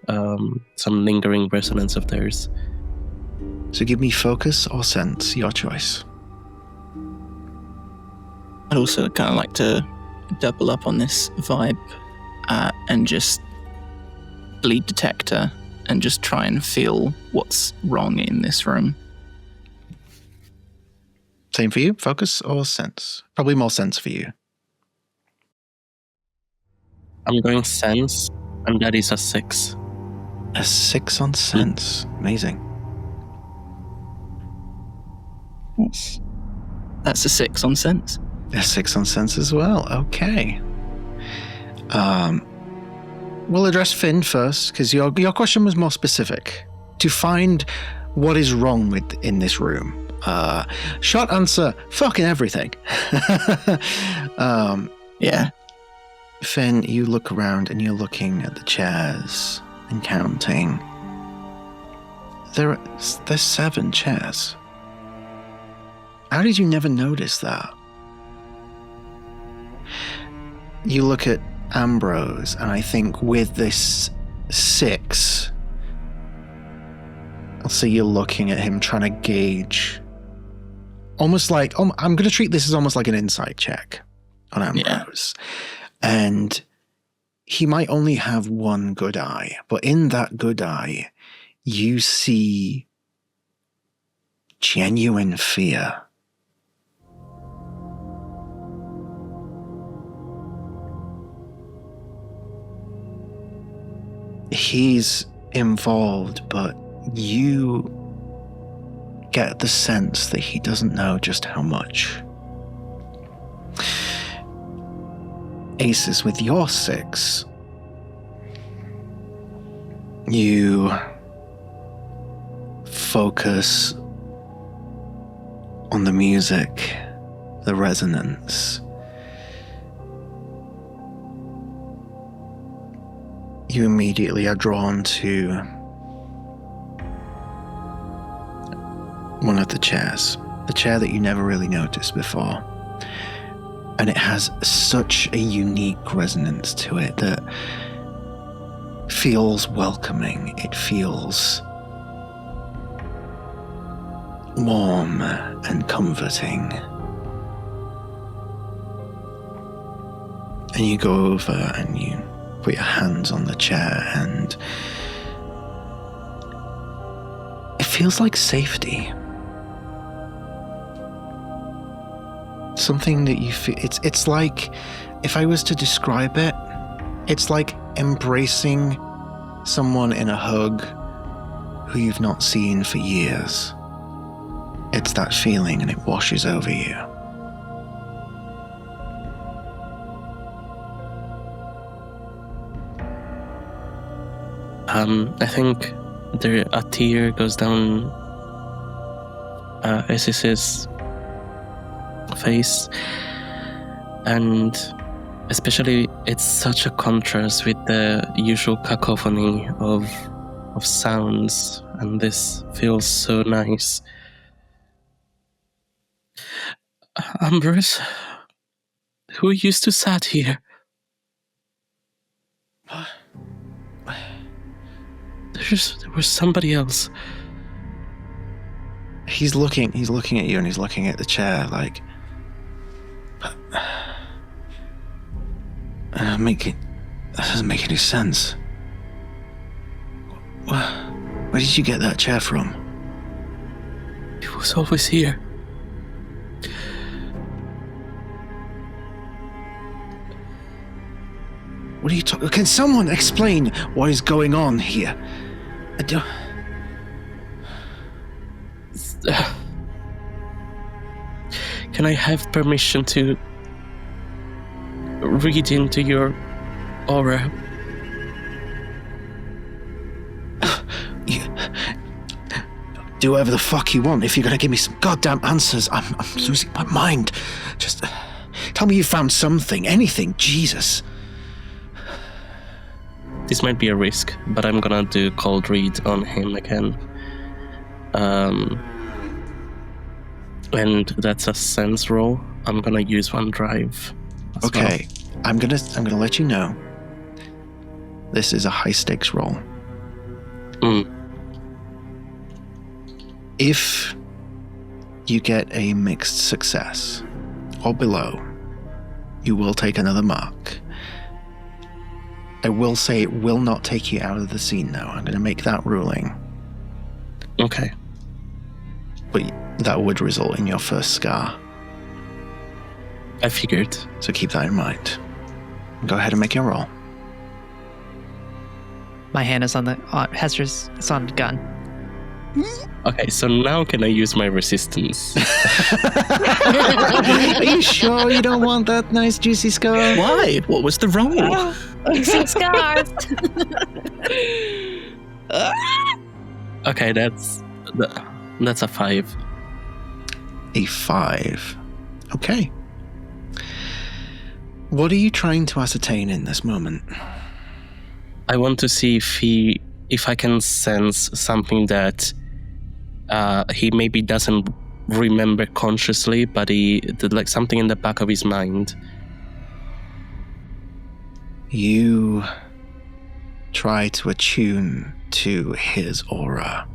some lingering resonance of theirs. So give me focus or sense, your choice. I'd also kind of like to double up on this vibe and just bleed detector and just try and feel what's wrong in this room. Same for you, focus or sense? Probably more sense for you. I'm going sense, and that is a 6. A 6 on sense. Amazing. That's a 6 on sense. A 6 on sense as well. Okay. We'll address Finn first, because your question was more specific. To find what is wrong in this room. Short answer, fucking everything. Yeah. Finn, you look around and you're looking at the chairs and counting. There's 7 chairs. How did you never notice that? You look at Ambrose, and I think with this 6, I'll see you looking at him, trying to gauge. Almost like, I'm going to treat this as almost like an insight check on Ambrose. Yeah. And he might only have one good eye, but in that good eye, you see genuine fear. He's involved, but you get the sense that he doesn't know just how much. Aces, with your 6, you focus on the music, the resonance. You immediately are drawn to one of the chairs, the chair that you never really noticed before. And it has such a unique resonance to it that feels welcoming. It feels warm and comforting. And you go over and you put your hands on the chair, and it feels like safety. Something that you feel, it's like, if I was to describe it, it's like embracing someone in a hug who you've not seen for years. It's that feeling, and it washes over you. I think a tear goes down Isis's face, and especially it's such a contrast with the usual cacophony of sounds, and this feels so nice. Ambrose, who used to sat here? There was somebody else. He's looking at you, and he's looking at the chair like, that doesn't make any sense. Where did you get that chair from? It was always here. What are you talking? Can someone explain what is going on here? I don't... Can I have permission to read into your aura? Do whatever the fuck you want. If you're gonna give me some goddamn answers, I'm losing my mind. Just tell me you found something, anything. Jesus. This might be a risk, but I'm gonna do cold read on him again. And that's a sense roll. I'm gonna use one drive. Okay, well. I'm gonna let you know. This is a high stakes roll. If you get a mixed success or below, you will take another mark. I will say it will not take you out of the scene now. I'm going to make that ruling. Okay. But that would result in your first scar. I figured. So keep that in mind. Go ahead and make your roll. My hand is on Hester's is on the gun. Okay, so now can I use my resistance? Are you sure you don't want that nice juicy scar? Why? What was the roll? You see scars. Okay, that's a 5. A 5. Okay. What are you trying to ascertain in this moment? I want to see if I can sense something that he maybe doesn't remember consciously, but like something in the back of his mind. You try to attune to his aura.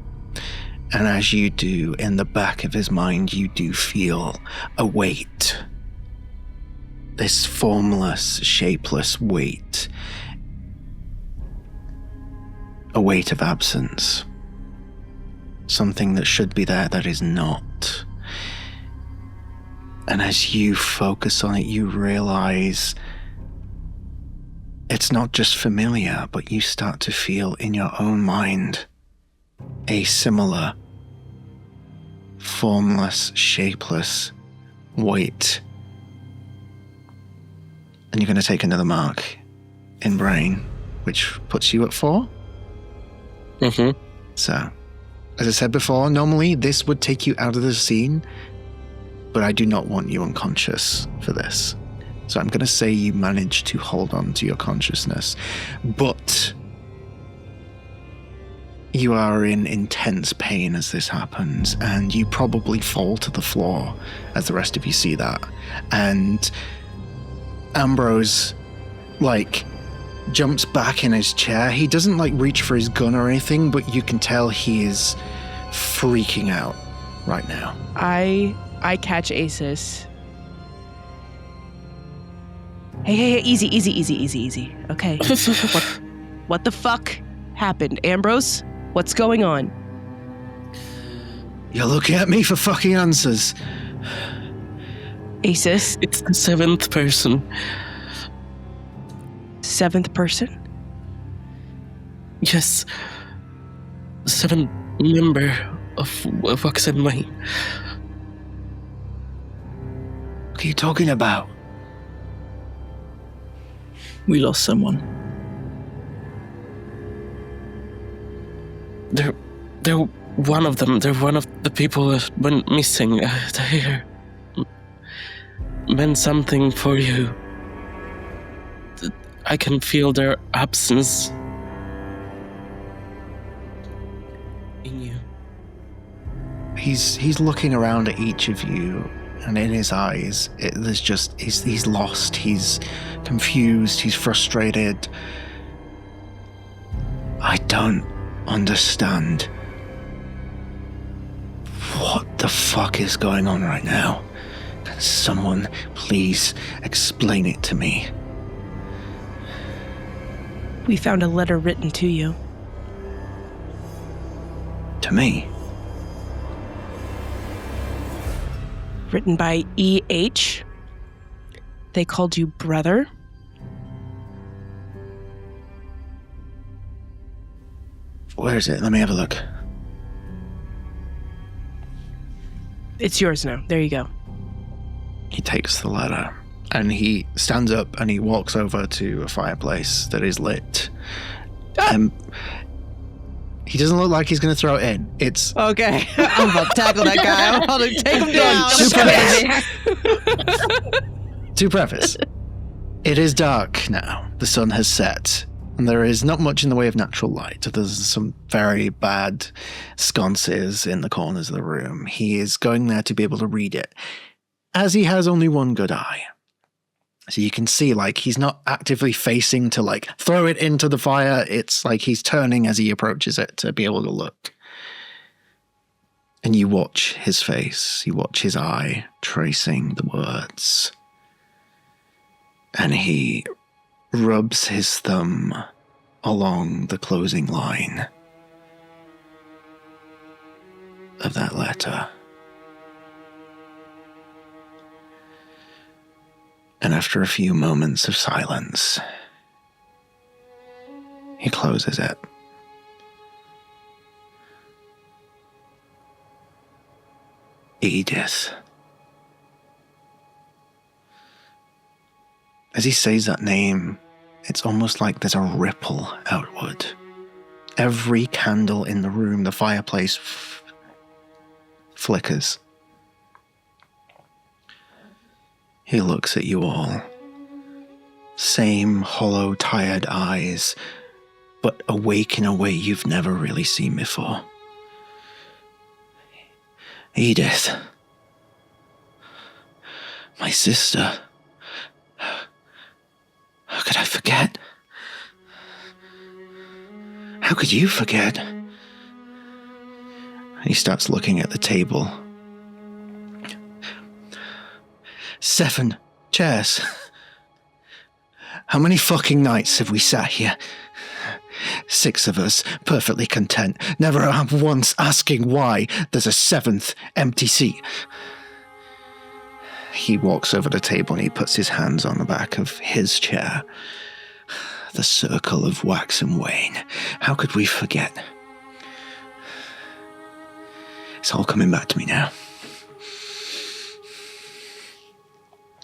And as you do, in the back of his mind, you do feel a weight. This formless, shapeless weight. A weight of absence. Something that should be there that is not. And as you focus on it, you realize it's not just familiar, but you start to feel in your own mind a similar formless, shapeless weight. And you're going to take another mark in brain, which puts you at 4. Mm-hmm. So, as I said before, normally this would take you out of the scene, but I do not want you unconscious for this. So I'm going to say you manage to hold on to your consciousness, but you are in intense pain as this happens, and you probably fall to the floor as the rest of you see that. And Ambrose, jumps back in his chair. He doesn't, reach for his gun or anything, but you can tell he is freaking out right now. I catch Asus. Hey, easy. Okay. What the fuck happened? Ambrose, what's going on? You're looking at me for fucking answers. Asus? It's the 7th person. 7th person? Yes. 7th member of Wax Wane. What are you talking about? We lost someone. They're one of them. They're one of the people that went missing. They meant something for you. I can feel their absence in you. He's looking around at each of you, and in his eyes, he's lost, he's confused, he's frustrated. I don't understand. What the fuck is going on right now? Can someone please explain it to me? We found a letter written to you. To me? Written by E.H. They called you brother. Where is it? Let me have a look. It's yours now. There you go. He takes the letter and he stands up and he walks over to a fireplace that is lit. He doesn't look like he's going to throw it in. It's Okay. I'm about to tackle that guy. I'm about to take him down. to preface. It is dark now. The sun has set. And there is not much in the way of natural light. There's some very bad sconces in the corners of the room. He is going there to be able to read it, as he has only one good eye. So you can see, like, he's not actively facing to, like, throw it into the fire. It's like he's turning as he approaches it to be able to look. And you watch his face. You watch his eye tracing the words. And he rubs his thumb along the closing line of that letter. And after a few moments of silence, he closes it. Edith. As he says that name, it's almost like there's a ripple outward. Every candle in the room, the fireplace, flickers. He looks at you all. Same hollow, tired eyes, but awake in a way you've never really seen before. Edith. My sister. How could I forget? How could you forget? He starts looking at the table. 7 chairs. How many fucking nights have we sat here? 6 of us, perfectly content, never once asking why there's a 7th empty seat. He walks over the table and he puts his hands on the back of his chair. The Circle of Wax Wane. How could we forget? It's all coming back to me now.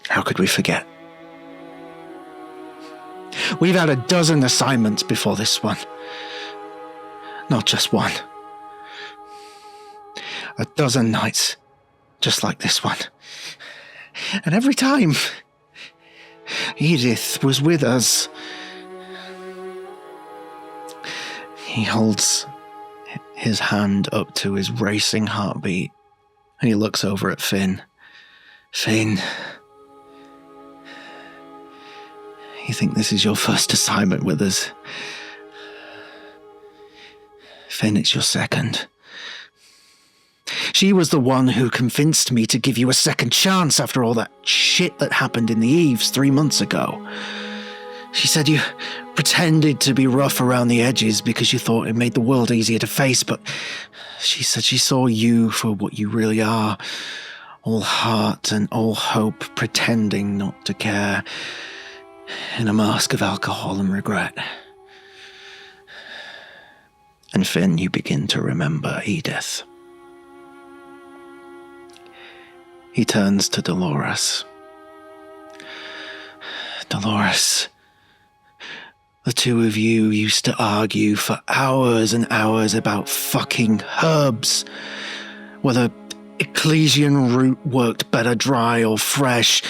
How could we forget? We've had a dozen assignments before this one. Not just one. A dozen nights just like this one. And every time, Edith was with us. He holds his hand up to his racing heartbeat, and he looks over at Finn. Finn, you think this is your first assignment with us? Finn, it's your second. She was the one who convinced me to give you a second chance after all that shit that happened in the Eaves 3 months ago. She said you pretended to be rough around the edges because you thought it made the world easier to face, but she said she saw you for what you really are. All heart and all hope, pretending not to care, in a mask of alcohol and regret. And Finn, you begin to remember Edith. He turns to Dolores. Dolores, the two of you used to argue for hours and hours about fucking herbs. Whether Ecclesian root worked better dry or fresh.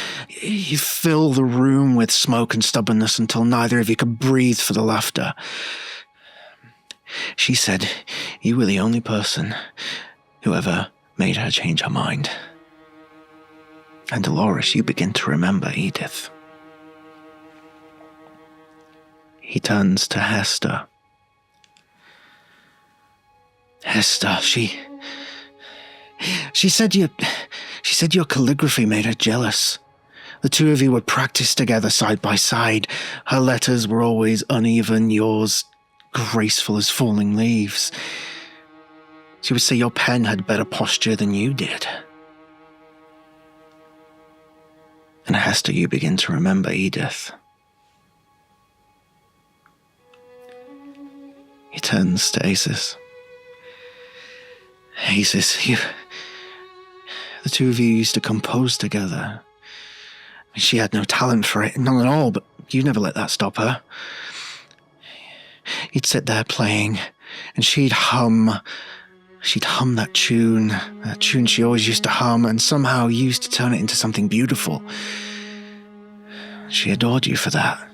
You fill the room with smoke and stubbornness until neither of you could breathe for the laughter. She said you were the only person who ever made her change her mind. And Dolores, you begin to remember Edith. He turns to Hester. Hester, she said your calligraphy made her jealous. The two of you would practice together side by side. Her letters were always uneven, yours graceful as falling leaves. She would say your pen had better posture than you did. And Hester, you begin to remember Edith. He He turns to Acis. Acis, the two of you used to compose together. She had no talent for it, none at all, but you never let that stop her. You'd sit there playing, and she'd hum that tune she always used to hum, and somehow used to turn it into something beautiful. She adored you for that.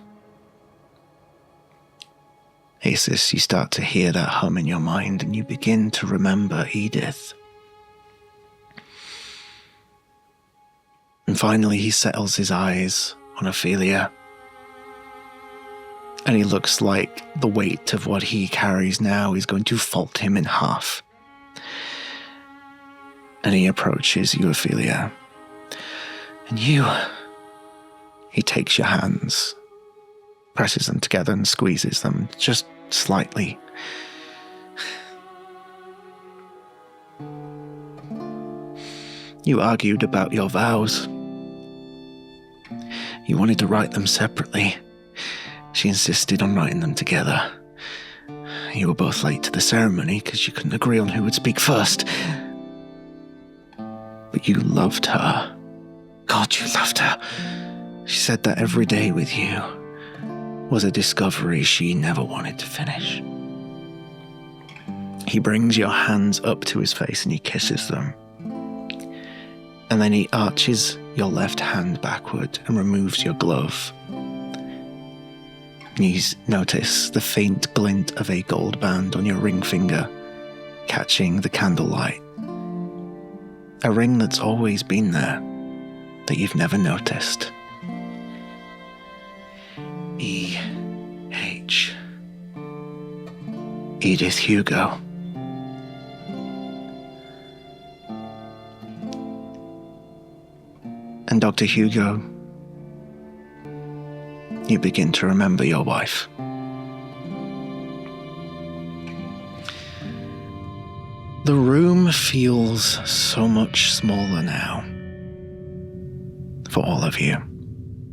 Acis, you start to hear that hum in your mind, and you begin to remember Edith. And finally he settles his eyes on Ophelia. And he looks like the weight of what he carries now is going to fold him in half. And he approaches you, Ophelia. And he takes your hands, presses them together and squeezes them just slightly. You argued about your vows. You wanted to write them separately. She insisted on writing them together. You were both late to the ceremony because you couldn't agree on who would speak first. But you loved her. God, you loved her. She said that every day with you was a discovery she never wanted to finish. He brings your hands up to his face and he kisses them. And then he arches your left hand backward and removes your glove. You notice the faint glint of a gold band on your ring finger, catching the candlelight. A ring that's always been there, that you've never noticed. E.H. Edith Hugo. And Dr. Hugo, you begin to remember your wife. The room feels so much smaller now for all of you,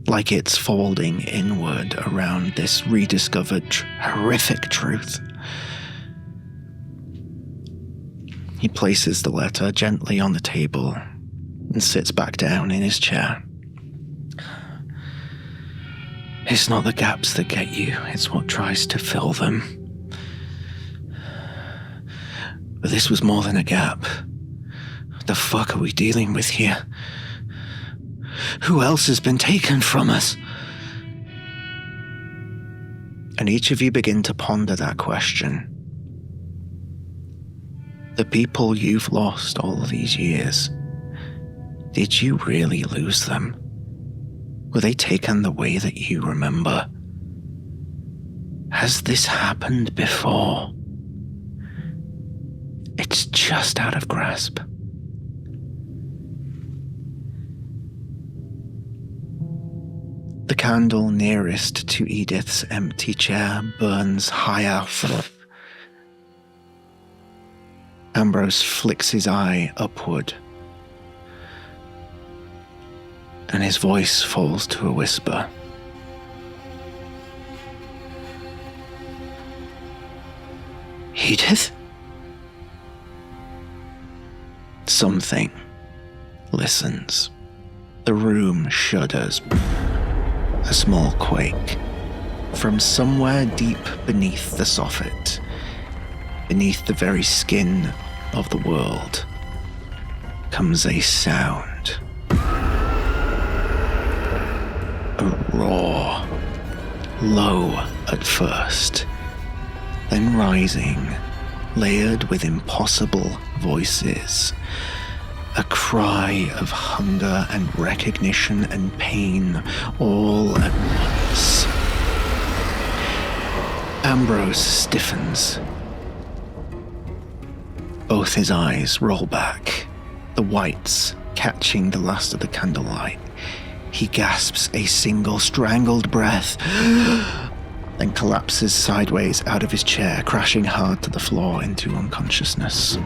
like it's folding inward around this rediscovered horrific truth. He places the letter gently on the table and sits back down in his chair. It's not the gaps that get you, it's what tries to fill them. But this was more than a gap. What the fuck are we dealing with here? Who else has been taken from us? And each of you begin to ponder that question. The people you've lost all these years, did you really lose them? Were they taken the way that you remember? Has this happened before? It's just out of grasp. The candle nearest to Edith's empty chair burns higher. Ambrose flicks his eye upward, and his voice falls to a whisper. Edith? Something listens. The room shudders. A small quake. From somewhere deep beneath the soffit, beneath the very skin of the world, comes a sound. A roar, low at first, then rising, layered with impossible voices. A cry of hunger and recognition and pain all at once. Ambrose stiffens. Both his eyes roll back, the whites catching the last of the candlelight. He gasps a single strangled breath, then collapses sideways out of his chair, crashing hard to the floor into unconsciousness.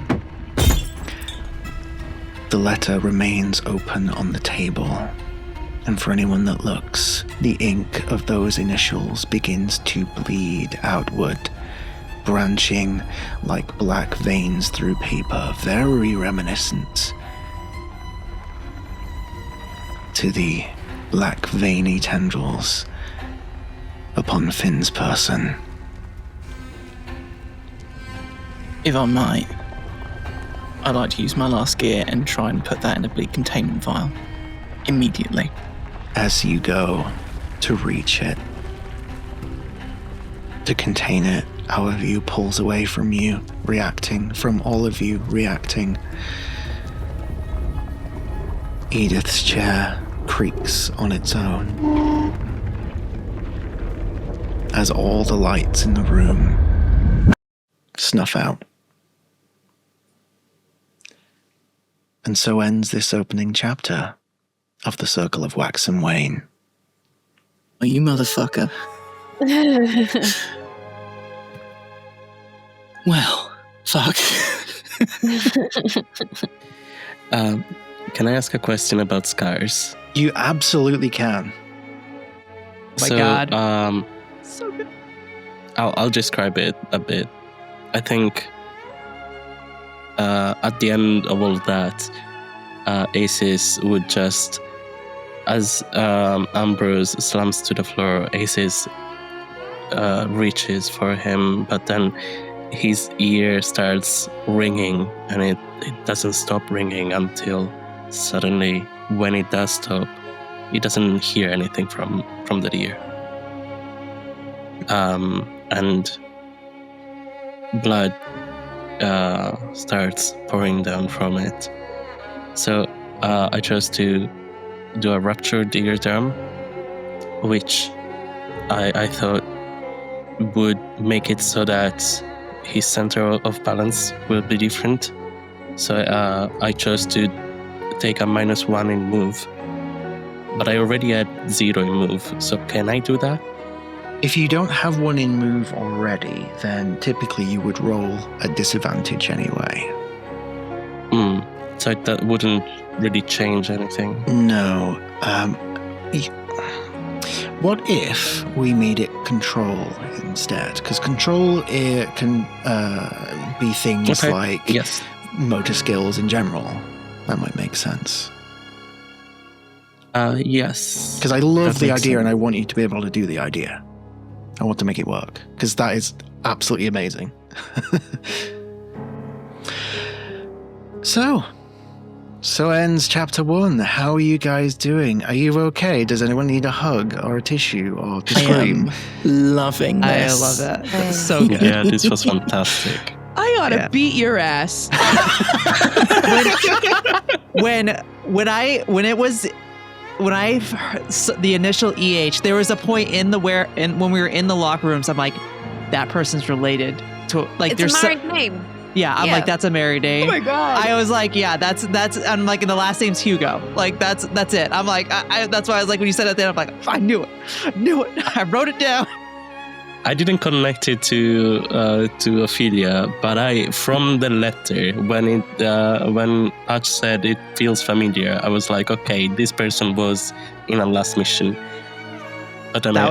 The letter remains open on the table, and for anyone that looks, the ink of those initials begins to bleed outward branching like black veins through paper, very reminiscent to the black veiny tendrils upon Finn's person. If I might, I'd like to use my last gear and try and put that in a bleed containment vial. Immediately. As you go to reach it, to contain it, however you pulls away from you, reacting, from all of you reacting. Edith's chair creaks on its own as all the lights in the room snuff out. And so ends this opening chapter of the Circle of Wax Wane. Oh, you motherfucker. Well, fuck. Can I ask a question about scars? You absolutely can. My God. So good. I'll describe it a bit. I think at the end of all that, Aces would just, as Ambrose slams to the floor, Aces reaches for him, but then his ear starts ringing, and it doesn't stop ringing until suddenly, when it does stop, he doesn't hear anything from that ear. And blood starts pouring down from it. So I chose to do a ruptured eardrum, which I thought would make it so that his center of balance will be different. So I chose to take a -1 in move, but I already had 0 in move. So can I do that? If you don't have 1 in move already, then typically you would roll at disadvantage anyway. So that wouldn't really change anything. No. What if we made it control instead? Because control can be things like motor skills in general. That might make sense. Yes. Because I love the idea and I want you to be able to do the idea. I want to make it work, because that is absolutely amazing. So ends chapter 1. How are you guys doing? Are you okay? Does anyone need a hug or a tissue or to scream? I am loving this. I love that. That's so good. Yeah, this was fantastic. I ought to beat your ass. when I heard the initial EH, there was a point when we were in the locker rooms, I'm like, that person's related to, like, It's there's a married name. Yeah, I'm like, that's a married name. Oh my God. I was like, yeah, that's. I'm like, and the last name's Hugo. Like, that's it. I'm like, that's why I was like, when you said it, then I'm like, I knew it. I wrote it down. I didn't connect it to Ophelia, but from the letter, when Arch said it feels familiar, I was like, okay, this person was in a last mission. But then I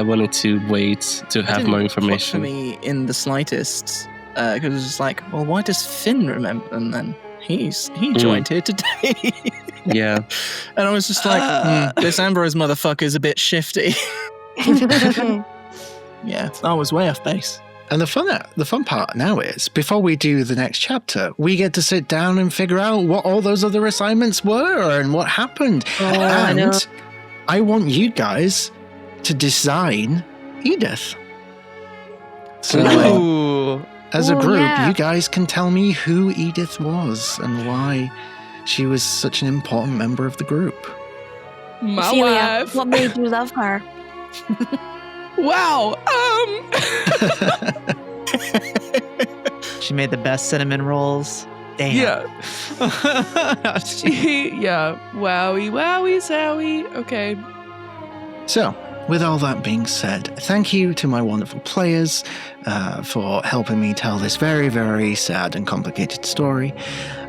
wanted to wait to have more information. For me, in the slightest, because it was just like, well, why does Finn remember? And then he joined here today. Yeah, and I was just like, this Ambrose motherfucker is a bit shifty. Yeah, I was way off base. And the fun part now is, before we do the next chapter, we get to sit down and figure out what all those other assignments were and what happened. And I want you guys to design Edith. So as a group, you guys can tell me who Edith was and why she was such an important member of the group. My Ophelia, wife. what made you love her? Wow. She made the best cinnamon rolls. Damn. Yeah. Wowie, zowie. Okay. So, with all that being said, thank you to my wonderful players for helping me tell this very, very sad and complicated story.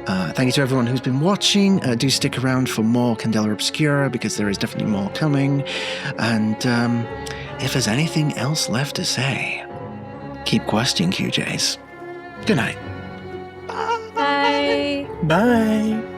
Thank you to everyone who's been watching. Do stick around for more Candela Obscura, because there is definitely more coming. And if there's anything else left to say, Keep questing, QJs. Good night. Bye. Bye.